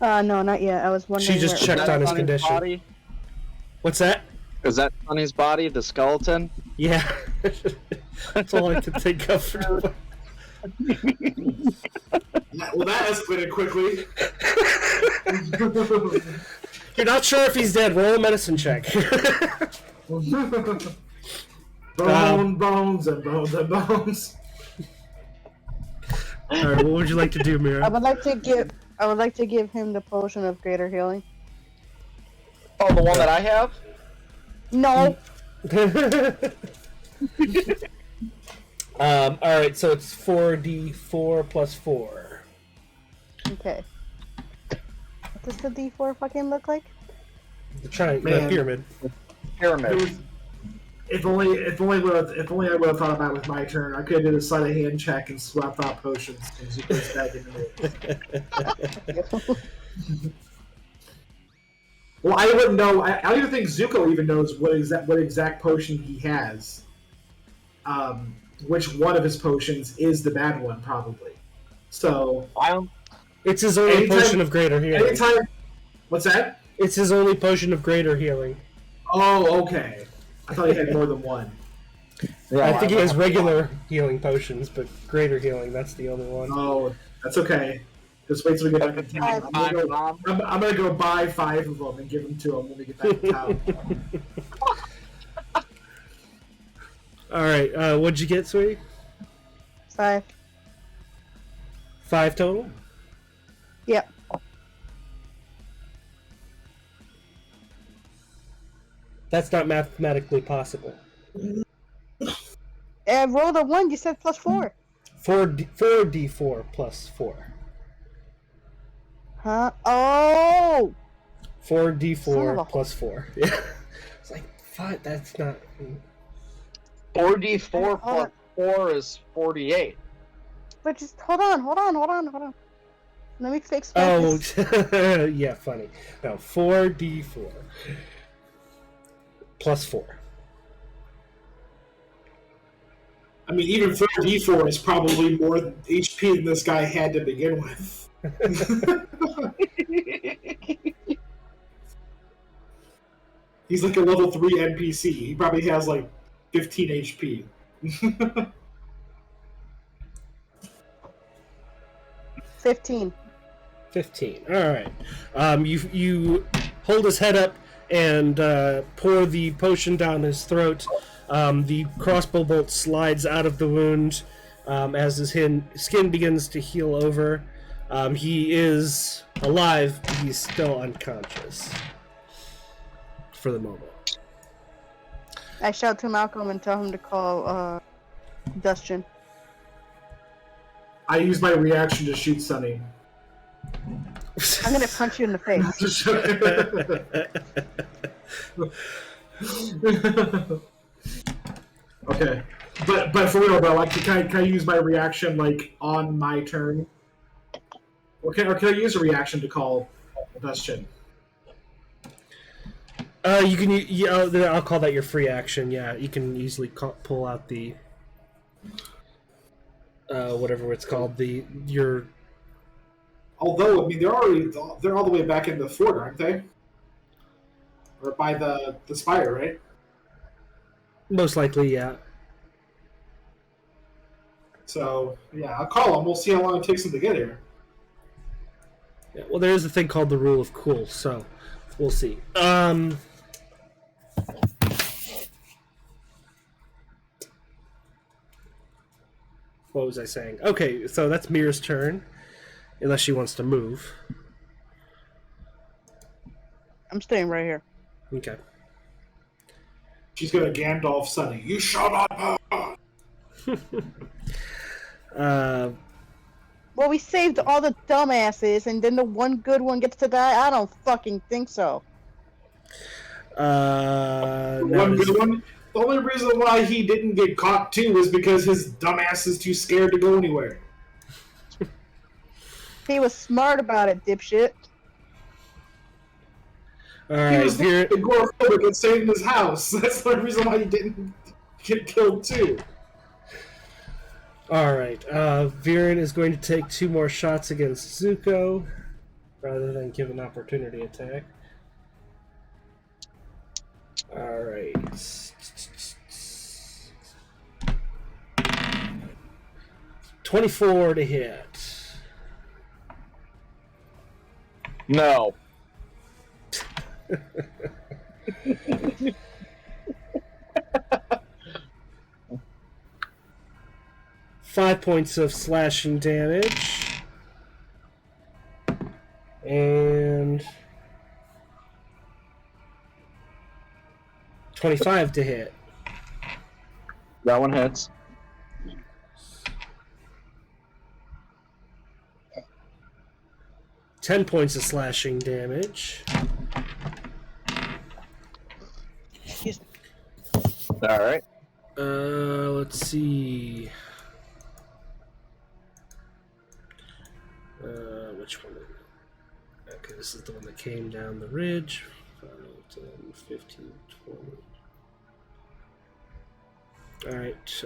No, not yet. I was wondering. She just where- checked Is that on his Sonny's condition. Body? What's that? Is that Sonny's body, the skeleton? Yeah. That's all I can think of. Well, that escalated quickly. You're not sure if he's dead. Roll a medicine check. Bones and bones and bones. Alright, what would you like to do, I Meara? would like to give him the potion of greater healing. Oh, the one that I have? No. Alright, so it's 4d4 plus 4. Okay. What does the D4 fucking look like? The triangle, the Man. pyramid. Pyramid. If only I would have thought about it with my turn. I could have did a sleight of hand check and swapped out potions and Zuko's back in the middle. Well, I wouldn't know. I don't even think Zuko even knows what exact potion he has. Which one of his potions is the bad one, probably. So It's his only Anytime- potion of greater healing. anytime. What's that? It's his only potion of greater healing. Oh, okay. I thought he had more than one. I think he has regular healing potions, but greater healing, that's the only one. Oh, that's okay. Just wait till we get back in town. I'm gonna go buy 5 of them and give them to him when we get back in town. Alright, what'd you get, sweetie? 5. 5 total? Yep. That's not mathematically possible. Roll the 1. You said plus 4. 4d4 plus 4. Huh? Oh. 4d4 plus 4. Yeah. It's like, 5, that's not... 4d4 plus 4 is 48. But just hold on. Let me fix Oh, this. yeah, funny. No, 4d4 plus 4. I mean, even 4d4 is probably more HP than this guy had to begin with. He's like a level 3 NPC. He probably has like 15 HP. 15. 15. Alright. You hold his head up and pour the potion down his throat. The crossbow bolt slides out of the wound, as his skin begins to heal over. He is alive, but he's still unconscious for the moment. I shout to Malcolm and tell him to call Dustin. I use my reaction to shoot Sunny. I'm gonna punch you in the face. Okay, but for real though, like, can I use my reaction like on my turn, or can I use a reaction to call Dustin? You can. I'll call that your free action. Yeah, you can easily pull out the whatever it's called. Your. Although I mean they're all the way back in the fort, aren't they? Or by the spire, right? Most likely, yeah. So yeah, I'll call them. We'll see how long it takes them to get here. Yeah, well, there is a thing called the rule of cool, so we'll see. What was I saying? Okay, so that's Meara's turn, unless she wants to move. I'm staying right here. Okay. She's gonna Gandalf Sunny. You shall not pass. Well, we saved all the dumbasses, and then the one good one gets to die? I don't fucking think so. One good one. The only reason why he didn't get caught too was because his dumbass is too scared to go anywhere. He was smart about it, dipshit. He Alright, was agoraphobic and saving his house. That's the reason why he didn't get killed too. Alright, Viren is going to take 2 more shots against Zuko, rather than give an opportunity attack. Alright. 24 to hit. No. 5 points of slashing damage. And 25 to hit. That one hits. Ten points of slashing damage. Alright. Let's see. Which one? Okay, this is the one that came down the ridge. 5, 10, 15, 20. Alright,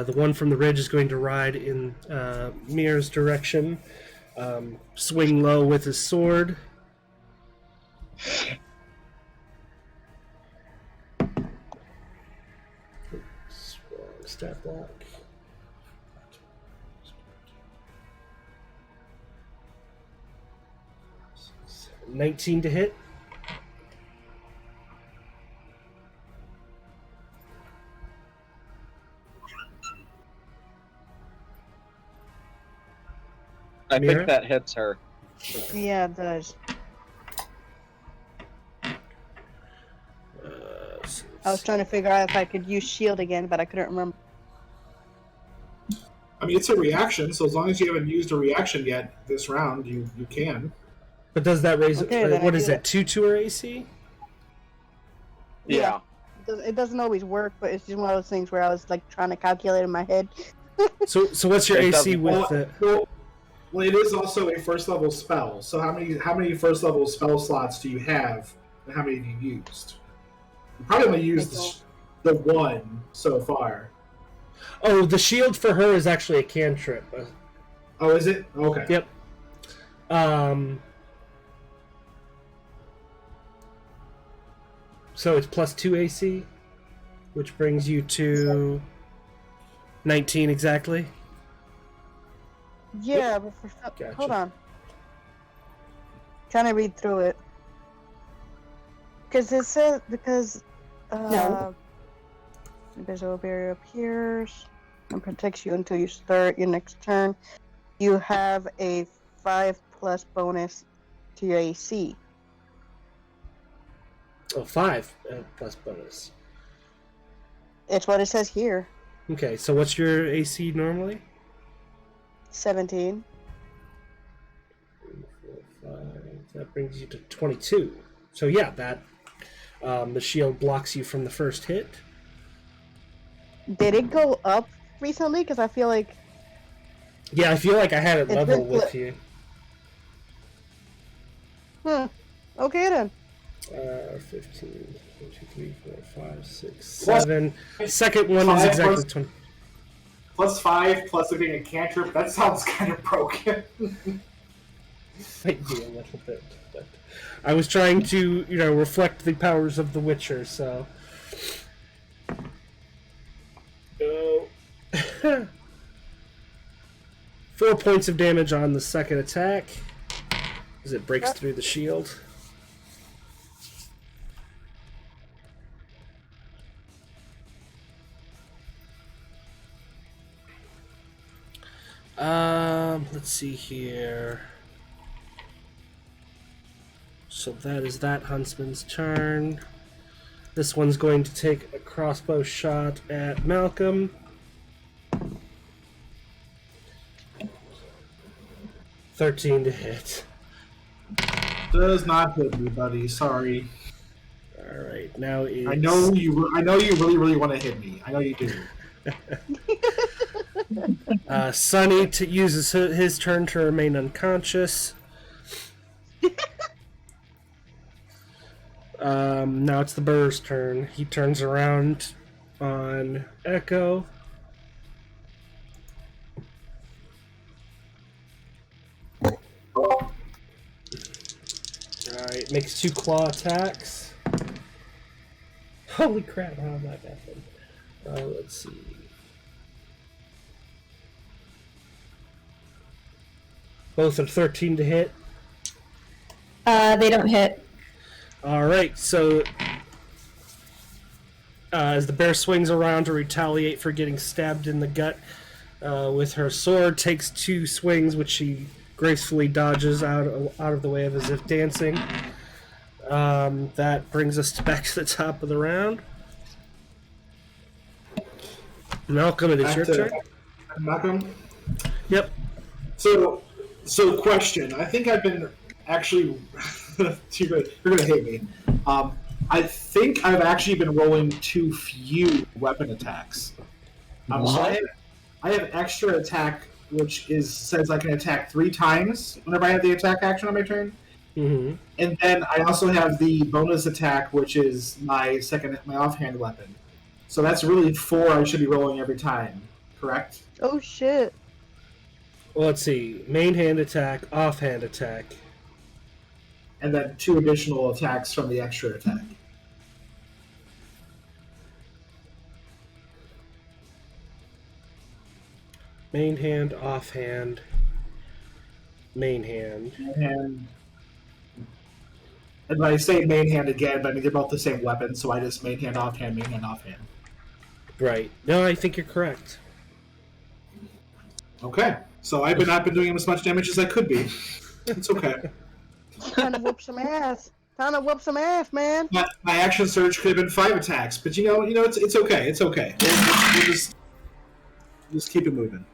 the one from the ridge is going to ride in Meara's direction. Swing low with his sword. Oops, wrong stat block. 19 to hit. I Meara? think that hits her. Yeah, it does. I was trying to figure out if I could use shield again, but I couldn't remember. I mean, it's a reaction, so as long as you haven't used a reaction yet this round, you can. But does that raise? Okay, then what I is do that? 2 to her AC? Yeah. It doesn't always work, but it's just one of those things where I was like trying to calculate in my head. So what's your It AC doesn't- with the? Well, it is also a first level spell. So how many first level spell slots do you have, and how many have you used? You probably only used the one so far. Oh, the shield for her is actually a cantrip. Oh, is it? Okay. Yep. So it's plus 2 AC, which brings you to 19 exactly. Yeah, but for Gotcha. hold on. Trying to read through it. Because it says No. invisible barrier appears. and protects you until you start your next turn. You have a 5+ bonus to your AC. Oh, 5 plus bonus. It's what it says here. Okay, so what's your AC normally? 17. 3, 4, 5. That brings you to 22. So yeah, that the shield blocks you from the first hit. Did it go up recently? Because I feel like... Yeah, I feel like I had it It's level been with you. Okay then. 15, 1, 2, 3, 4, 5, 6, 7. Second one is 5 exactly plus- 20. +5 plus it being a cantrip. That sounds kind of broken. Might be a little bit, but I was trying to, reflect the powers of the Witcher, so. Oh. 4 points of damage on the second attack as it breaks through the shield. Let's see here. So that is that Huntsman's turn. This one's going to take a crossbow shot at Malcolm. $13 to hit. Does not hit me, buddy. Sorry. All right, now it's... I know you really, really want to hit me. I know you do. Sonny uses his turn to remain unconscious. Now it's the Burr's turn. He turns around on Echo. Alright, makes 2 claw attacks. Holy crap, how did that happen? Let's see. Both are 13 to hit. They don't hit. Alright, so as the bear swings around to retaliate for getting stabbed in the gut with her sword, takes 2 swings, which she gracefully dodges out of the way of as if dancing. That brings us back to the top of the round. Malcolm, it is your turn. Malcolm? Yep. So question. I think I've been actually... You're going to hate me. I think I've actually been rolling too few weapon attacks. So I have extra attack, which says I can attack 3 times whenever I have the attack action on my turn. Mm-hmm. And then I also have the bonus attack, which is my offhand weapon. So that's really 4 I should be rolling every time, correct? Oh shit. Well, let's see. Main hand attack, offhand attack. And then 2 additional attacks from the extra attack. Main hand, offhand, main hand. And when I say main hand again, but I mean they're both the same weapon, so I just main hand, offhand, main hand, offhand. Right. No, I think you're correct. Okay. So I've not been doing as much damage as I could be. It's okay. Time to whoop some ass. Time to whoop some ass, man. My action surge could have been 5 attacks, but you know, it's okay. It's okay. We'll just keep it moving.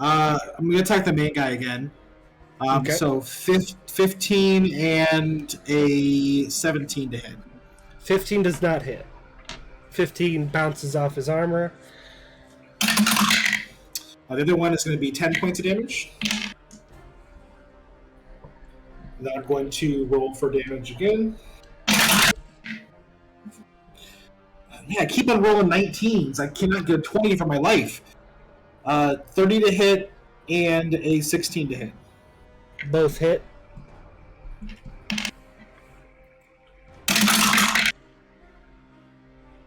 I'm gonna attack the main guy again. Okay. So 15 and a 17 to hit. 15 does not hit. 15 bounces off his armor. The other one is going to be 10 points of damage. And then I'm going to roll for damage again. Yeah, I keep on rolling 19s. I cannot get a 20 for my life. 30 to hit and a 16 to hit. Both hit.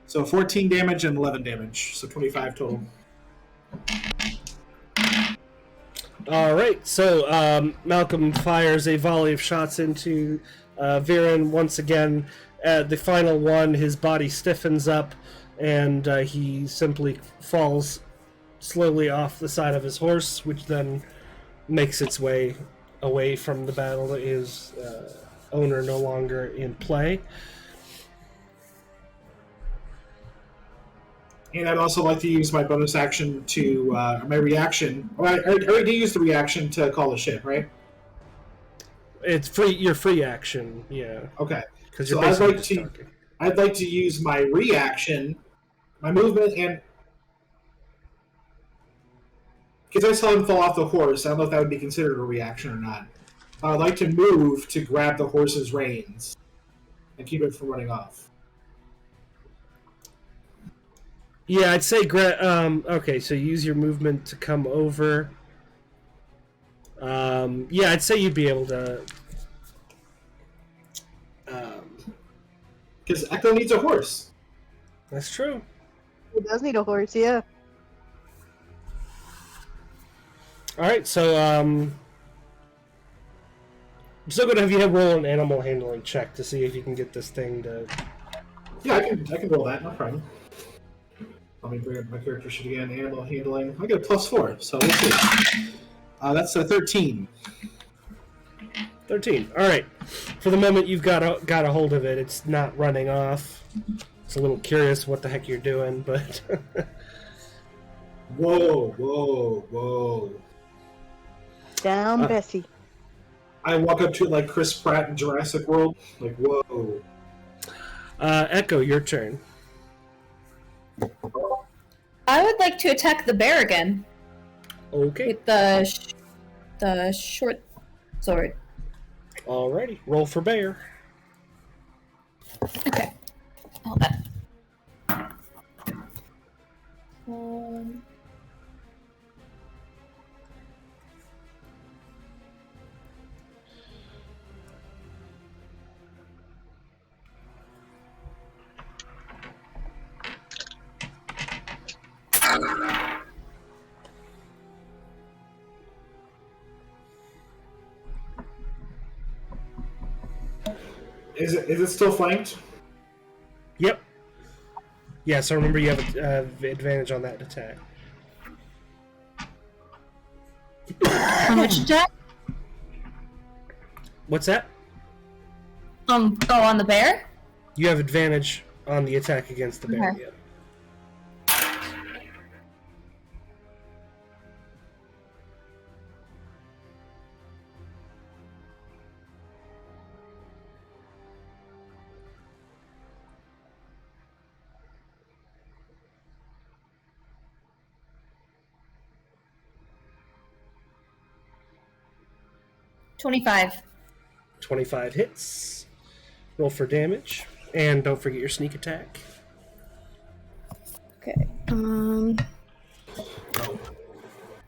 So 14 damage and 11 damage. So 25 total. Alright, so Malcolm fires a volley of shots into Viren once again. The final one, his body stiffens up and he simply falls slowly off the side of his horse, which then makes its way away from the battle. His owner no longer in play. And I'd also like to use my bonus action to my reaction. Oh, I already used the reaction to call the ship, right? It's free. Your free action, yeah. Okay. Because So you're basically just talking. I'd like to use my reaction, my movement, and because I saw him fall off the horse, I don't know if that would be considered a reaction or not. I would like to move to grab the horse's reins and keep it from running off. Yeah, I'd say. Okay, so use your movement to come over. Yeah, I'd say you'd be able to. Because Echo needs a horse. That's true. He does need a horse, yeah. All right, so I'm still gonna have you roll an animal handling check to see if you can get this thing to. Yeah, I can roll that, no problem. Let me bring up my character sheet again. Animal handling. I get a +4, so we'll see. That's a 13. 13. All right. For the moment, you've got a hold of it. It's not running off. It's a little curious what the heck you're doing, but. Whoa. Down, Bessie. I walk up to it like Chris Pratt in Jurassic World. Like, whoa. Echo, your turn. I would like to attack the bear again Okay. with the short sword. Alrighty. Roll for bear. Okay. Hold on. Is it still flanked? Yep. Yeah, so remember you have advantage on that attack. How much attack? What's that? Oh, on the bear? You have advantage on the attack against the bear. Okay. Yep. $25. 25 hits. Roll for damage. And don't forget your sneak attack. Okay.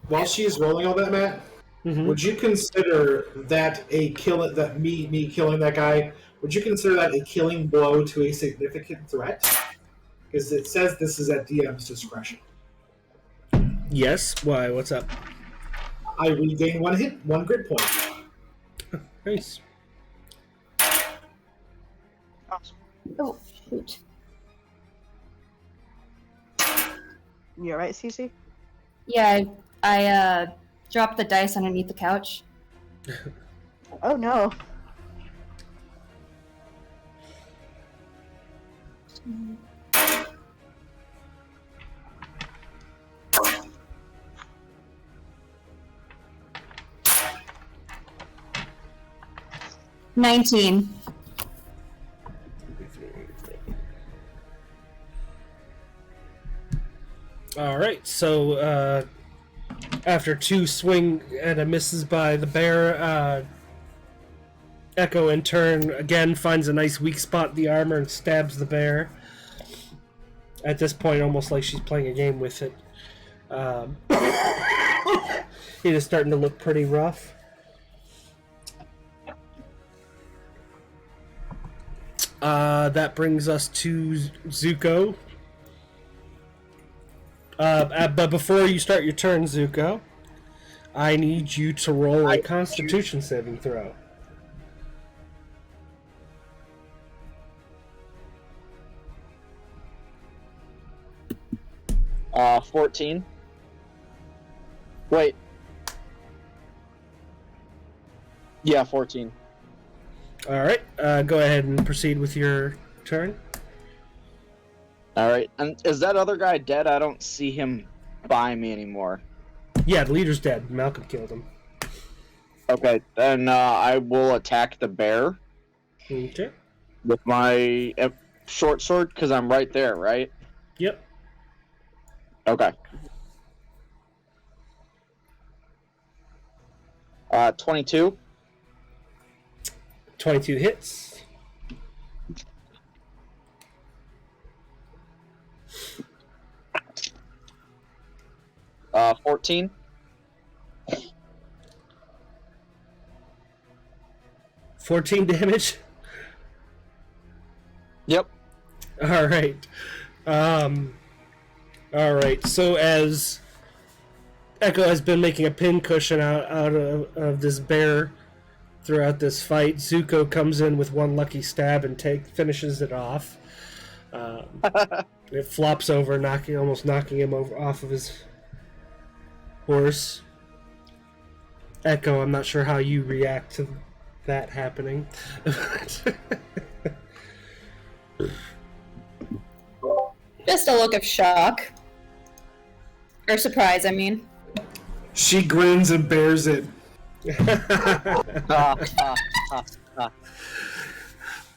While she's rolling all that, Matt, would you consider that me killing that guy? Would you consider that a killing blow to a significant threat? Because it says this is at DM's discretion. Yes. Why? What's up? I regain one grit point. Nice. Oh, shoot. You alright, Cece? Yeah, I dropped the dice underneath the couch. Oh no. $19. All right. So after two swing and a misses by the bear, Echo in turn again finds a nice weak spot in the armor and stabs the bear. At this point, almost like she's playing a game with it. It is starting to look pretty rough. That brings us to Zuko. But before you start your turn, Zuko, I need you to roll a Constitution saving throw. 14. Wait. Yeah, 14. All right. Go ahead and proceed with your turn. All right. And is that other guy dead? I don't see him by me anymore. Yeah, the leader's dead. Malcolm killed him. Okay, then I will attack the bear Okay. with my short sword because I'm right there, right? Yep. Okay. 22. 22 hits. Uh, 14. 14 damage. Yep. All right. All right. So as Echo has been making a pincushion out of this bear throughout this fight, Zuko comes in with one lucky stab and finishes it off. It flops over, almost knocking him off of his horse. Echo, I'm not sure how you react to that happening. Just a look of shock. Or surprise, I mean. She grins and bears it.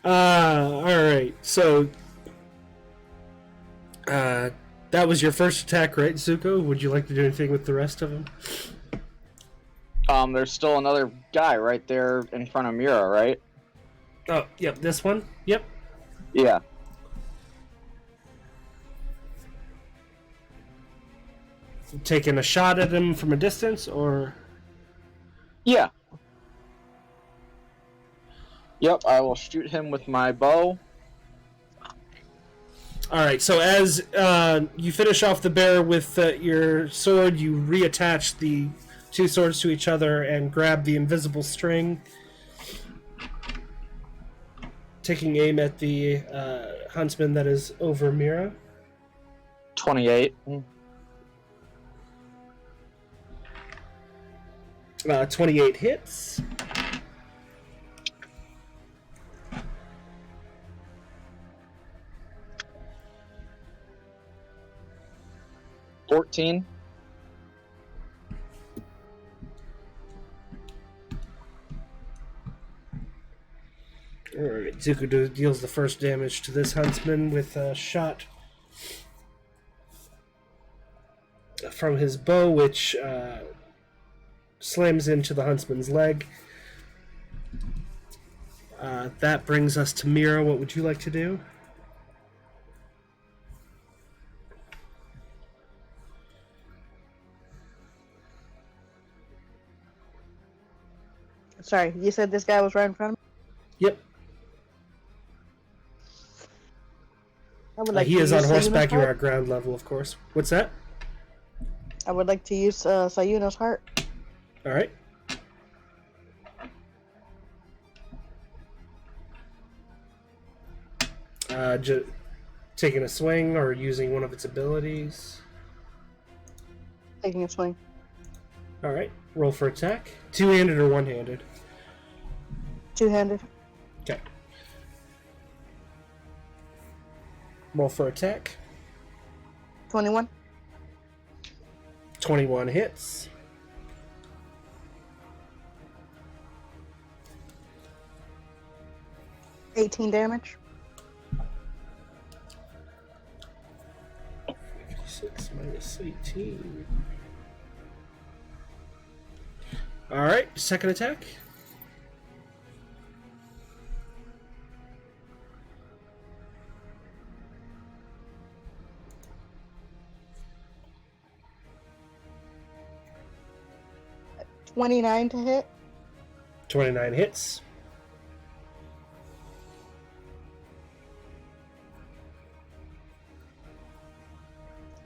Alright, so that was your first attack, right, Zuko? Would you like to do anything with the rest of them? There's still another guy right there in front of Meara, right? Oh, yep, this one? Yep. Yeah. Taking a shot at him from a distance, or... Yeah. Yep, I will shoot him with my bow. Alright, so as you finish off the bear with your sword, you reattach the two swords to each other and grab the invisible string, taking aim at the huntsman that is over Meara. 28. 28 hits. $14. Alright, Zuko deals the first damage to this huntsman with a shot from his bow, which slams into the huntsman's leg. That brings us to Meara. What would you like to do? Sorry, you said this guy was right in front of me? Yep. I would like He to is on use horseback. Sayuna's You are heart. at ground level, of course. What's that? I would like to use Sayuna's heart. Alright. Taking a swing or using one of its abilities. Taking a swing. Alright, roll for attack. Two-handed or one-handed? Two-handed. Okay. Roll for attack. 21. 21 hits. $18 damage. 56 minus 18. Alright, second attack. $29 to hit. 29 hits.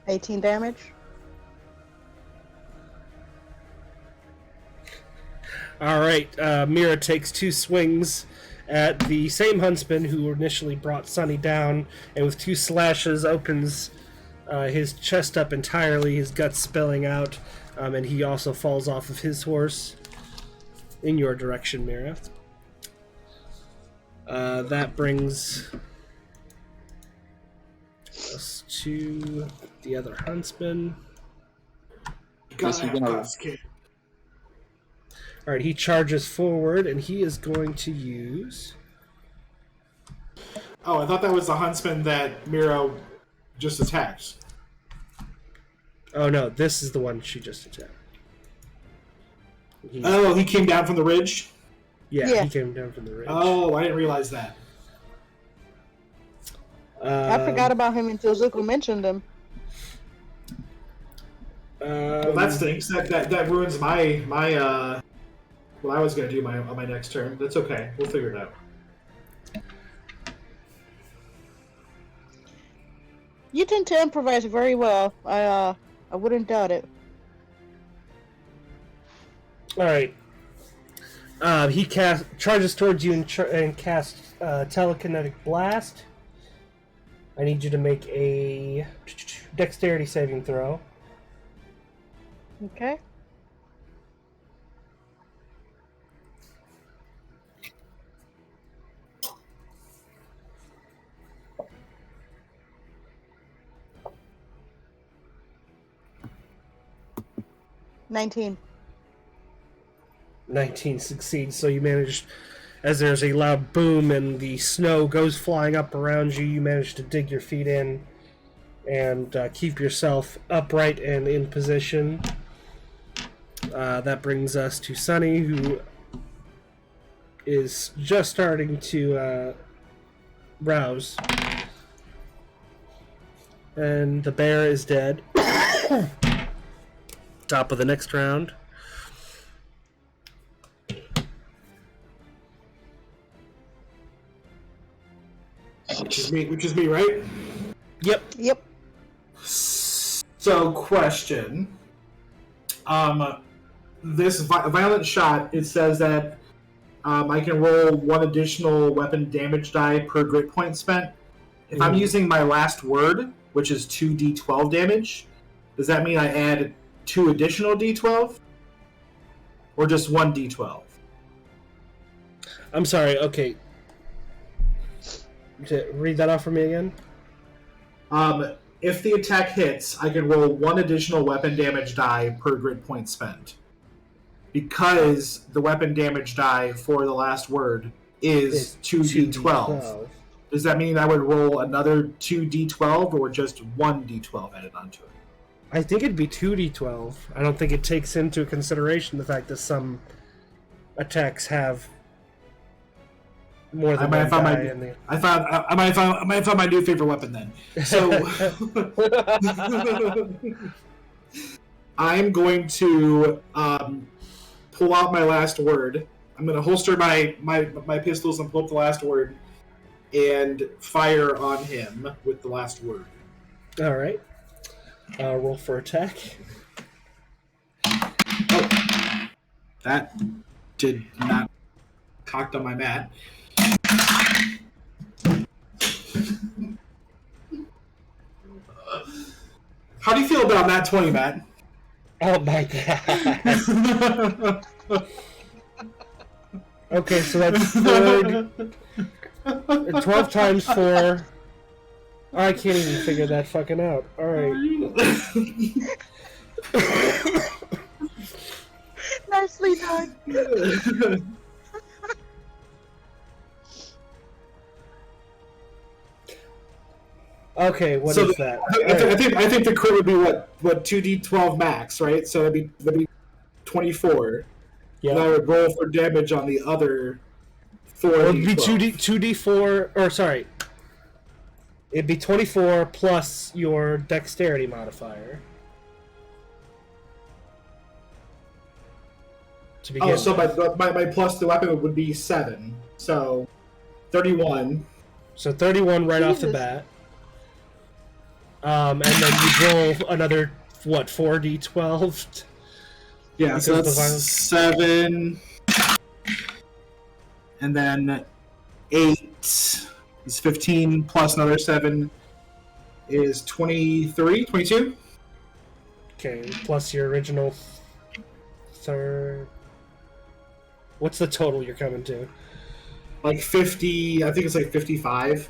$18 damage. Alright, Meara takes two swings at the same huntsman who initially brought Sunny down, and with two slashes opens his chest up entirely, his guts spilling out, and he also falls off of his horse in your direction, Meara. That brings us to the other huntsman. Gotta have gonna- God's kid. Alright, he charges forward, and he is going to use... Oh, I thought that was the huntsman that Meara just attacked. Oh no, this is the one she just attacked. Oh, he came down from the ridge? Yeah, he came down from the ridge. Oh, I didn't realize that. I forgot about him until Zuko mentioned him. Well, that stinks. That ruins my what I was gonna do on my next turn. That's okay. We'll figure it out. You tend to improvise very well. I wouldn't doubt it. Alright. He charges towards you and casts Telekinetic Blast. I need you to make a Dexterity saving throw. Okay. $19. 19 succeeds, so you manage, as there's a loud boom and the snow goes flying up around you, you manage to dig your feet in and keep yourself upright and in position. That brings us to Sunny, who is just starting to rouse. And the bear is dead. Top of the next round. Which is me, right? Yep. Yep. So, question. This violent shot, it says that I can roll one additional weapon damage die per grit point spent. If I'm using my last word, which is 2d12 damage, does that mean I add 2 additional d12? Or just 1 d12? I'm sorry, okay. Read that off for me again. If the attack hits, I can roll 1 additional weapon damage die per grit point spent. Because the weapon damage die for the last word is 2d12. Does that mean I would roll another 2d12 or just 1d12 added onto it? I think it'd be 2d12. I don't think it takes into consideration the fact that some attacks have more than one die in the... I might find my new favorite weapon then. So I'm going to pull out my last word. I'm going to holster my pistols and pull up the last word and fire on him with the last word. All right. Roll for attack. Oh, that did not cocked on my mat. How do you feel about that 20, Matt? Oh my god. Okay, so that's 12 times 4. I can't even figure that fucking out. Alright. Nicely done. Okay, what is that? I think the crit would be what 2d12 max, right? So that'd be 24. Yeah. And I would roll for damage on the other 4. Well, it'd be 2d4, or sorry. It'd be 24 plus your dexterity modifier. To begin so with. my plus the weapon would be 7. So 31. So 31 right off the bat. And then you roll another, 4d12? Yeah, Because so of the that's violence? 7. And then 8 is 15 plus another 7 is 23, 22. Okay, plus your original third. What's the total you're coming to? Like 50, I think it's like 55.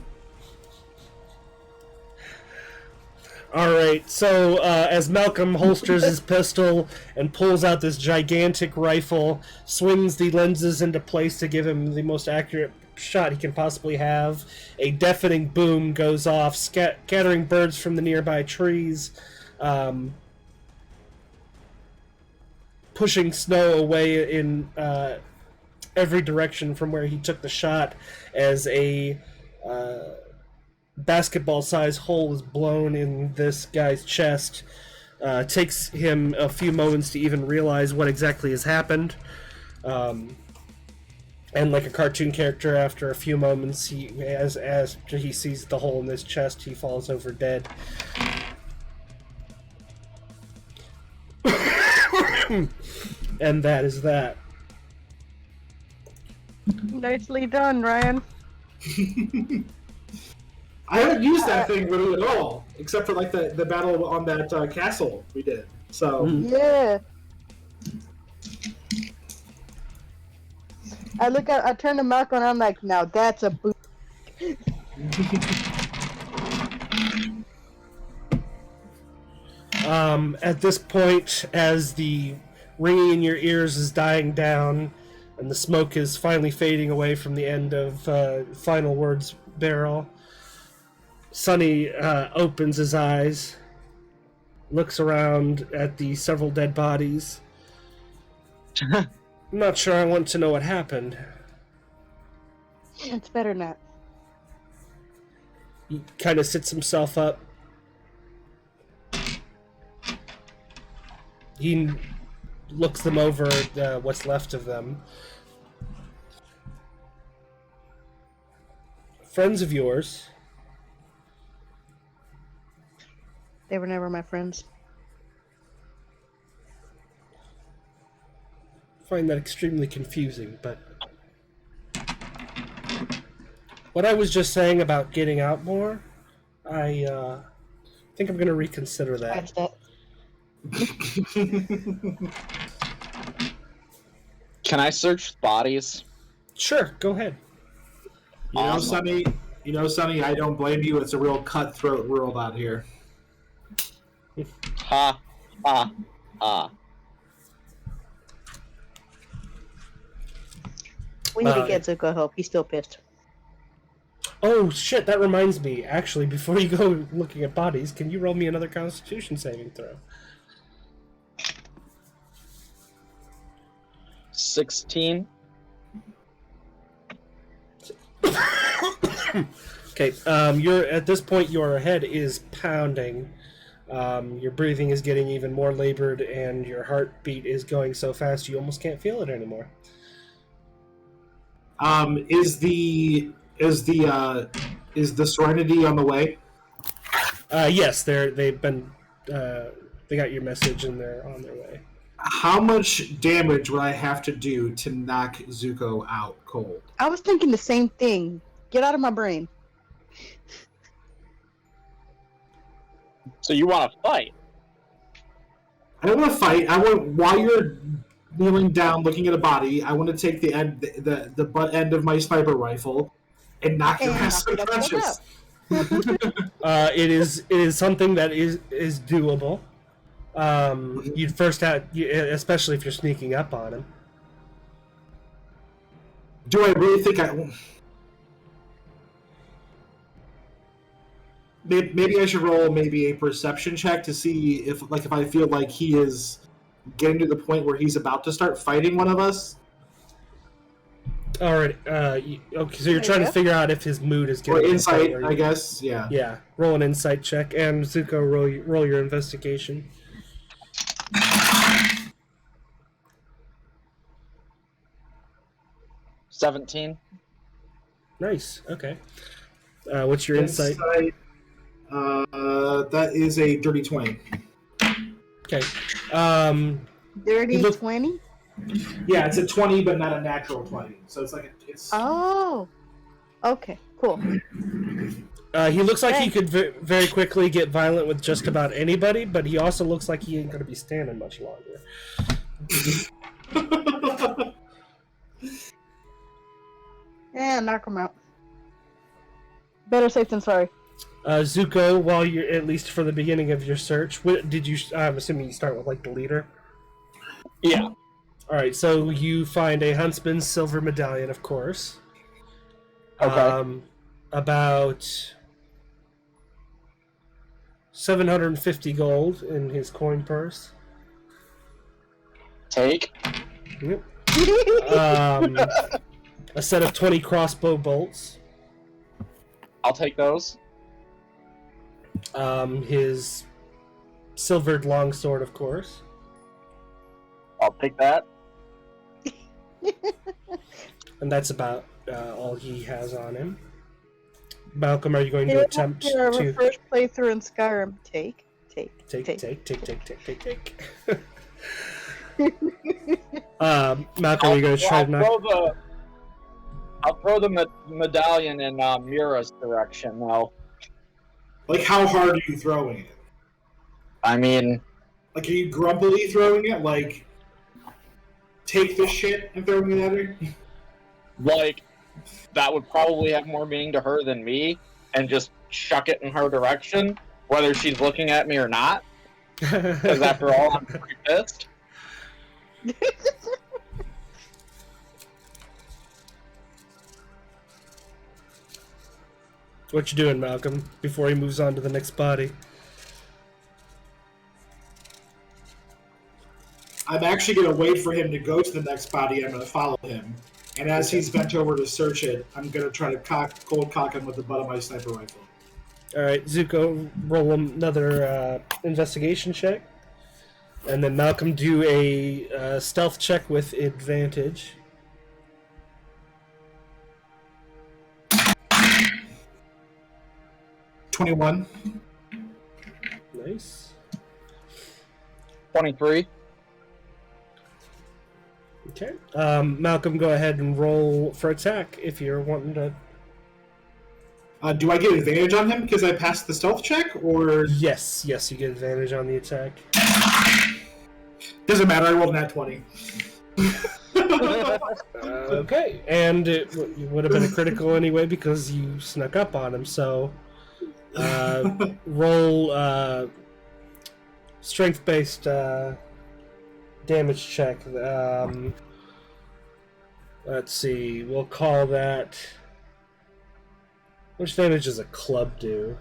Alright, so as Malcolm holsters his pistol and pulls out this gigantic rifle, swings the lenses into place to give him the most accurate shot he can possibly have, a deafening boom goes off, scattering birds from the nearby trees, pushing snow away in every direction from where he took the shot as a basketball-sized hole is blown in this guy's chest. Takes him a few moments to even realize what exactly has happened. And like a cartoon character, after a few moments, as he sees the hole in his chest, he falls over dead. And that is that. Nicely done, Ryan. I haven't used that thing really at all, except for like the battle on that castle we did. So Yeah. I turn to Malcolm and I'm like, now that's a boot. At this point, as the ringing in your ears is dying down, and the smoke is finally fading away from the end of Final Words barrel, Sonny opens his eyes, looks around at the several dead bodies. I'm not sure I want to know what happened. It's better not. He kind of sits himself up. He looks them over, what's left of them. Friends of yours. They were never my friends. I find that extremely confusing, but what I was just saying about getting out more, I think I'm going to reconsider that. Scratch that. Can I search bodies? Sure, go ahead. Sonny, I don't blame you. It's a real cutthroat world out here. Ha, ha, ha. We need to get Zuko help. He's still pissed. Oh shit, that reminds me. Actually, before you go looking at bodies, can you roll me another Constitution saving throw? 16. Okay, you're at this point. Your head is pounding. Your breathing is getting even more labored, and your heartbeat is going so fast you almost can't feel it anymore. Is the Serenity on the way? Yes, they've been. They got your message, and they're on their way. How much damage would I have to do to knock Zuko out cold? I was thinking the same thing. Get out of my brain. So you want to fight? I don't want to fight. I want, while you're kneeling down looking at a body, I want to take the butt end of my sniper rifle and knock your ass knock it unconscious. It is something that is doable. You'd first have, especially if you're sneaking up on him. Do I really think I? Maybe I should roll a perception check to see if I feel like he is getting to the point where he's about to start fighting one of us. All right. Okay, so you're trying to figure out if his mood is getting. Or insight, I guess. Yeah. Yeah. Roll an insight check, and Zuko, roll your investigation. 17. Nice. Okay. What's your insight? That is a dirty 20. Okay. Dirty 20? Yeah, it's a 20, but not a natural 20. So it's like it's. Oh. Okay, cool. He looks like he Okay. could very quickly get violent with just about anybody, but he also looks like he ain't going to be standing much longer. Yeah, knock him out. Better safe than sorry. Zuko, while you're at least for the beginning of your search, did you? I'm assuming you start with like the leader. Yeah. All right, so you find a Huntsman's silver medallion, of course. Okay. About 750 gold in his coin purse. Take. Yep. A set of 20 crossbow bolts. I'll take those. His silvered longsword, of course. I'll take that. And that's about all he has on him. Malcolm, are you going to Your attempt to first playthrough in Skyrim. Take. Malcolm, are you going to try to knock? I'll throw the medallion in Meara's direction, though. Like, how hard are you throwing it? I mean, Like, are you grumpily throwing it? Like, take this shit and throwing it at her? like, that would probably have more meaning to her than me, and just chuck it in her direction, whether she's looking at me or not. Because after all, I'm pretty pissed. What you doing, Malcolm, before he moves on to the next body? I'm actually going to wait for him to go to the next body. I'm going to follow him. And as he's bent over to search it, I'm going to try to cold cock him with the butt of my sniper rifle. All right, Zuko, roll another investigation check. And then Malcolm, do a stealth check with advantage. $21. Nice. 23. Okay. Malcolm, go ahead and roll for attack if you're wanting to. Do I get advantage on him because I passed the stealth check, or Yes, you get advantage on the attack. doesn't matter? I rolled an at 20. Okay, and it would have been a critical anyway because you snuck up on him. So, roll strength-based damage check. Let's see. We'll call that. Which damage does a club do?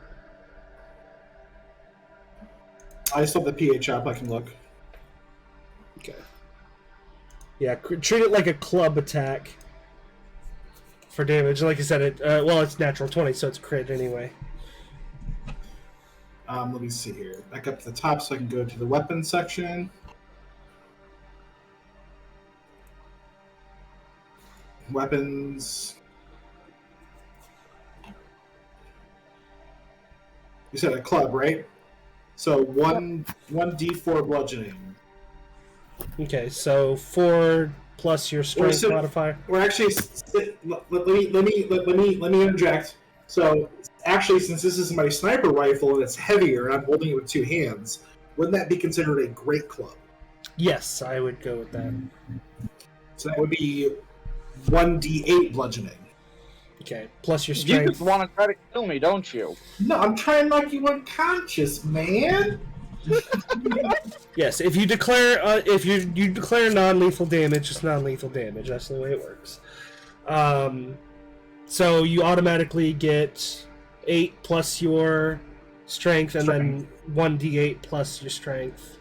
I still have the PH up. I can look. Okay. Yeah, treat it like a club attack for damage. Like I said, it's natural 20, so it's crit anyway. Let me see here. Back up to the top so I can go to the weapons section. Weapons. You said a club, right? So one D4 bludgeoning. Okay, so 4 plus your strength modifier. Or actually, let me interject. So actually, since this is my sniper rifle and it's heavier and I'm holding it with two hands, wouldn't that be considered a great club? Yes, I would go with that. So that would be 1d8 bludgeoning. Okay, plus your You strength. just want to try to kill me, don't you? No, I'm trying to knock you unconscious, man. Yes, if you declare you declare non-lethal damage, it's non-lethal damage. That's the way it works. So you automatically get 8 plus your strength, and then 1d8 plus your strength.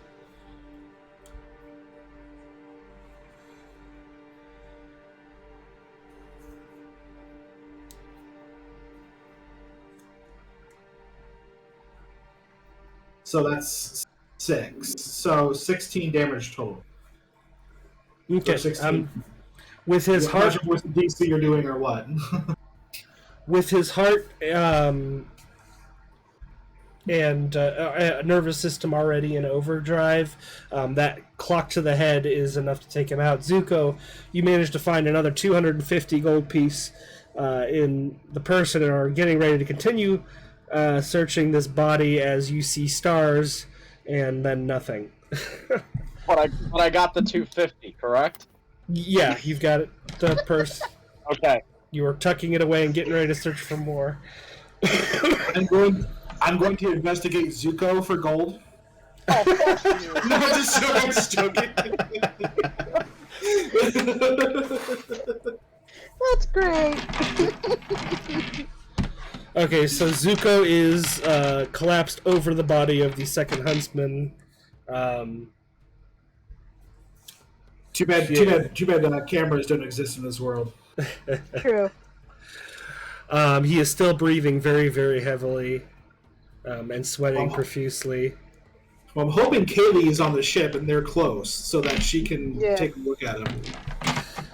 So that's 6. So 16 damage total. Okay. Or 16. With his I'm not heart, sure what the DC you're doing or what. with his heart and nervous system already in overdrive, that clock to the head is enough to take him out. Zuko, you managed to find another 250 gold piece in the person and are getting ready to continue searching this body as you see stars and then nothing. But I got the 250, correct? Yeah, you've got it. The purse. Okay. You were tucking it away and getting ready to search for more. I'm going to investigate Zuko for gold. Oh, fuck you. No, I'm just joking. That's great. Okay, so Zuko is collapsed over the body of the second huntsman. Too bad cameras don't exist in this world. True. He is still breathing very, very heavily and sweating profusely. Well, I'm hoping Kaylee is on the ship and they're close so that she can Yeah. take a look at him.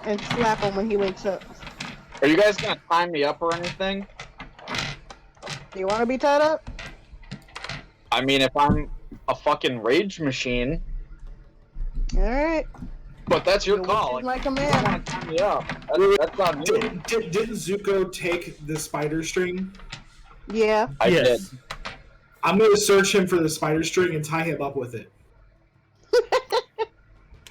And slap him when he wakes up. Are you guys gonna tie me up or anything? Do you want to be tied up? I mean, if I'm a fucking rage machine, Alright. but that's your You're call. working like a you man. don't want to tie me up. That's on you. Didn't Zuko take the spider string? Yeah. I did. I'm going to search him for the spider string and tie him up with it.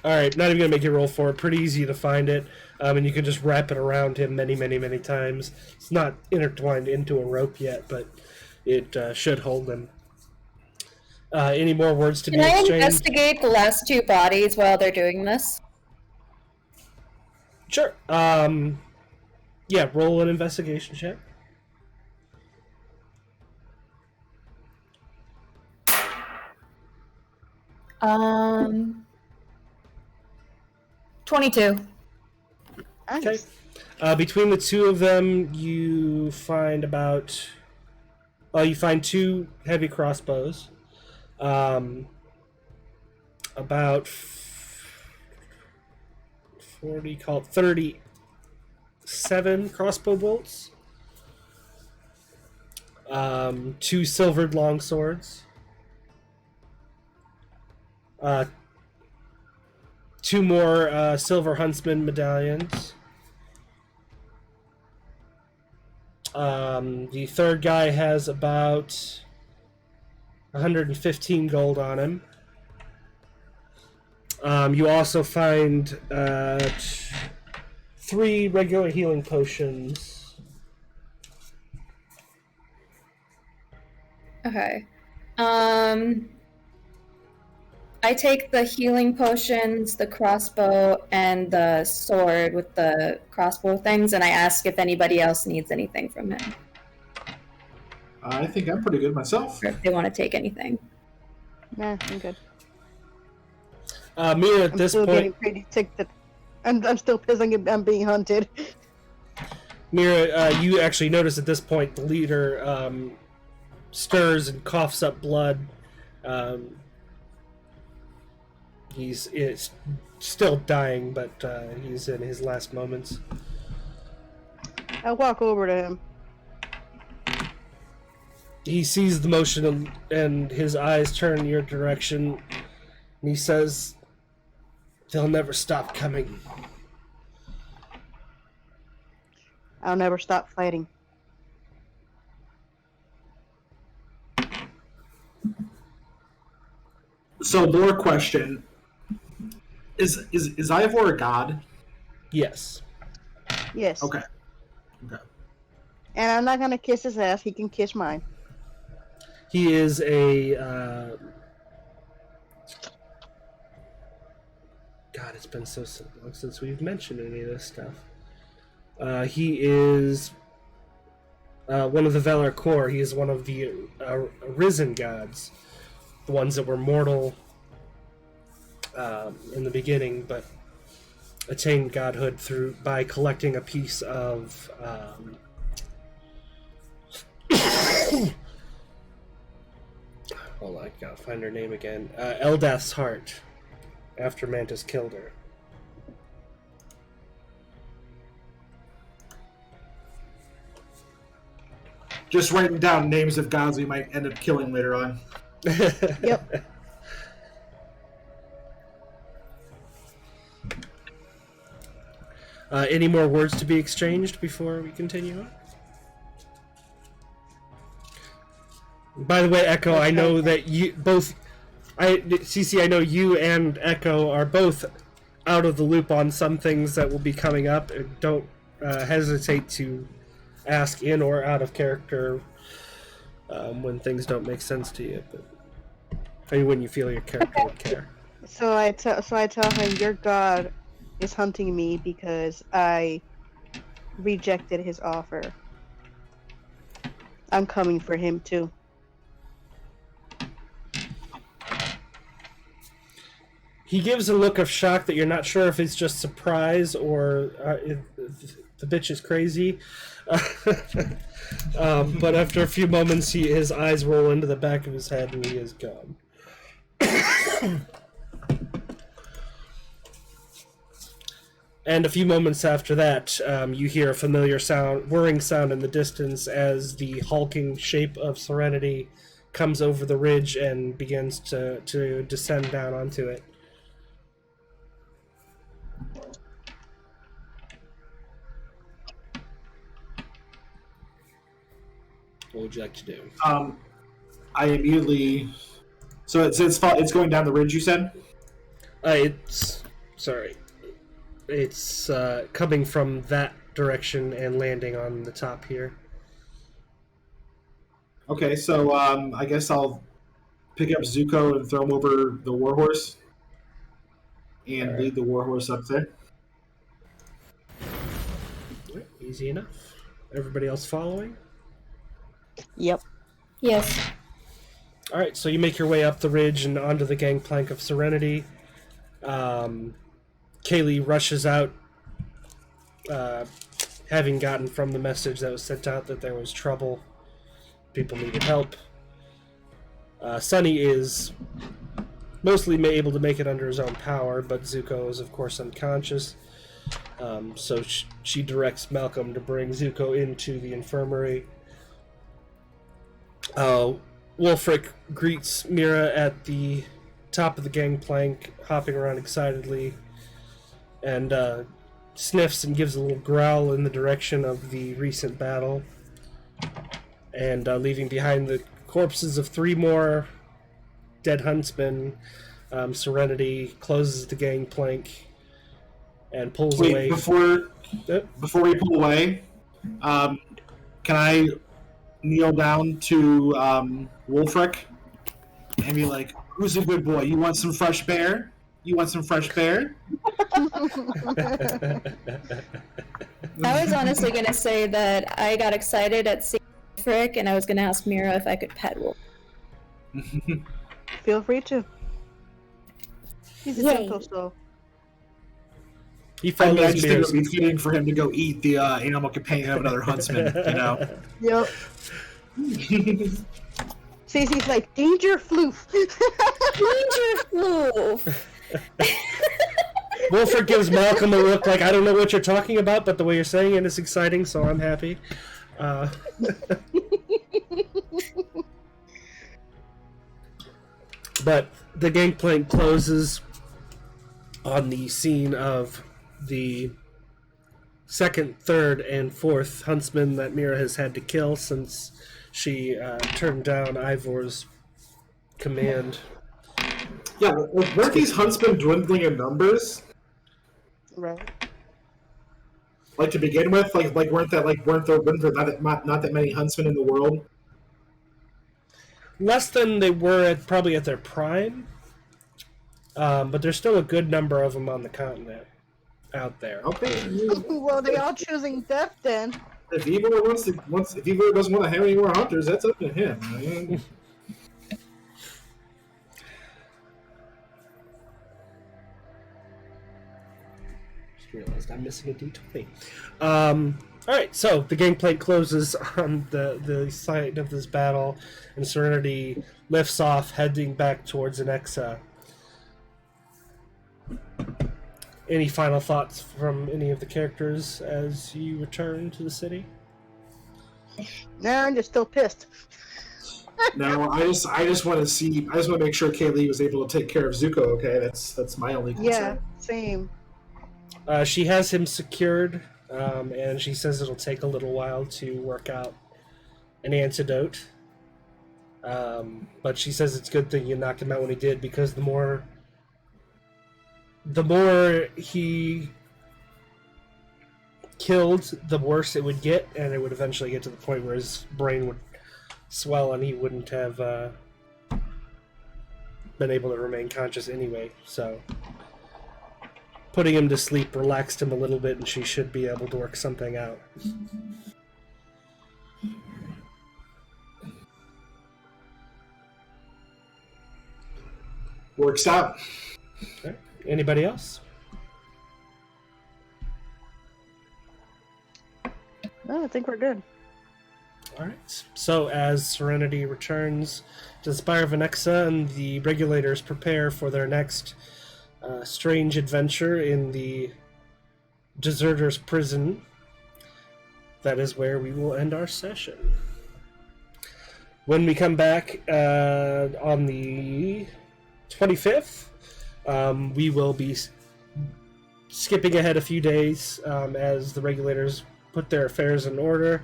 Alright, not even going to make you roll for it. Pretty easy to find it. And you can just wrap it around him many, many, many times. It's not intertwined into a rope yet, but it should hold him. Any more words to Can be I exchanged? investigate the last two bodies while they're doing this? Sure. Yeah, roll an investigation check. Um, 22. Okay. Between the two of them, you find about... you find two heavy crossbows. About 40, call it 37 crossbow bolts. Two silvered longswords. Two more silver huntsman medallions. The third guy has about 115 gold on him. You also find 3 regular healing potions. Okay. I take the healing potions, the crossbow, and the sword with the crossbow things, and I ask if anybody else needs anything from him, I think I'm pretty good myself. or if they want to take anything. Nah, I'm good. Meara, at I'm this still getting point, pretty ticked that I'm still pissing I'm being hunted. Meara, you actually notice at this point the leader stirs and coughs up blood. He's still dying, but he's in his last moments. I'll walk over to him. He sees the motion and his eyes turn in your direction, and he says, "They'll never stop coming." I'll never stop fighting. So, lore question: Is Ivor a god? Yes. Yes. Okay. And I'm not gonna kiss his ass. He can kiss mine. He is a... God, it's been so long since we've mentioned any of this stuff. He is one of the Valor Corps. He is one of the Arisen gods. The ones that were mortal in the beginning, but attained godhood by collecting a piece of... Hold on, I gotta find her name again. Eldath's heart, after Mantis killed her. Just writing down names of gods we might end up killing later on. Yep. Any more words to be exchanged before we continue on? By the way, Echo, I know that you both... Cece, I know you and Echo are both out of the loop on some things that will be coming up. Don't hesitate to ask in or out of character when things don't make sense to you. But when you feel your character would care. So I tell him, your god is hunting me because I rejected his offer. I'm coming for him too. He gives a look of shock that you're not sure if it's just surprise or if the bitch is crazy. But after a few moments, his eyes roll into the back of his head and he is gone. And a few moments after that, you hear a familiar sound, whirring sound in the distance as the hulking shape of Serenity comes over the ridge and begins to descend down onto it. What would you like to do? I immediately. So it's going down the ridge. You said. It's coming from that direction and landing on the top here. Okay, so I guess I'll pick up Zuko and throw him over the warhorse, and lead the warhorse up there. Easy enough. Everybody else following? Yep. Yes. All right, so you make your way up the ridge and onto the gangplank of Serenity. Kaylee rushes out, having gotten from the message that was sent out that there was trouble. People needed help. Sunny is mostly able to make it under his own power, but Zuko is, of course, unconscious. So she directs Malcolm to bring Zuko into the infirmary. Wolfric greets Meara at the top of the gangplank, hopping around excitedly, and sniffs and gives a little growl in the direction of the recent battle, and leaving behind the corpses of 3 more dead huntsmen. Serenity closes the gangplank and pulls away. Before we pull away, can I kneel down to Wolfric and be like, "Who's a good boy? You want some fresh bear? You want some fresh bear?" I was honestly going to say that I got excited at seeing Frick, and I was going to ask Meara if I could pet Wolf. Feel free to. He's a gentle soul. He I follows just think it Meara's. would be fitting for him to go eat the animal companion of another huntsman, you know? Yep. Cece's like, danger floof. Danger Wolf! Wolfric gives Malcolm a look like, I don't know what you're talking about, but the way you're saying it is exciting, so I'm happy. But the gangplank closes on the scene of the 2nd, 3rd, and 4th huntsman that Meara has had to kill since she turned down Ivor's command. Yeah, weren't these huntsmen dwindling in numbers? Right. Like to begin with, weren't there not that many huntsmen in the world? Less than they were probably at their prime, but there's still a good number of them on the continent out there. Okay. Well, they all choosing death then. If Ivor if Ivor doesn't want to have any more hunters, that's up to him. I mean, Just realized I'm missing a D20. Alright, so the gangplank closes on the site of this battle, and Serenity lifts off, heading back towards Anexa. Any final thoughts from any of the characters as you return to the city? Nah, I'm just still pissed. no, I just want to make sure Kaylee was able to take care of Zuko. Okay, that's my only concern. Yeah, same. She has him secured, and she says it'll take a little while to work out an antidote. But she says it's a good thing you knocked him out when he did, because the more he killed, the worse it would get, and it would eventually get to the point where his brain would swell and he wouldn't have been able to remain conscious anyway. So putting him to sleep relaxed him a little bit, and she should be able to work something out. Works out. Okay. Anybody else? No, I think we're good. Alright. So as Serenity returns to the Spire of Anexa and the Regulators prepare for their next strange adventure in the Deserters' Prison, that is where we will end our session. When we come back on the 25th, we will be skipping ahead a few days as the Regulators put their affairs in order,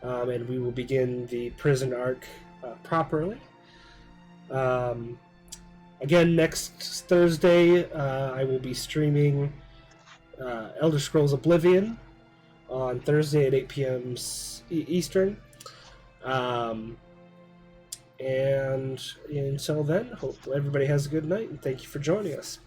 and we will begin the prison arc properly. Again, next Thursday, I will be streaming Elder Scrolls Oblivion on Thursday at 8 p.m. Eastern. And until then, hope everybody has a good night, and thank you for joining us.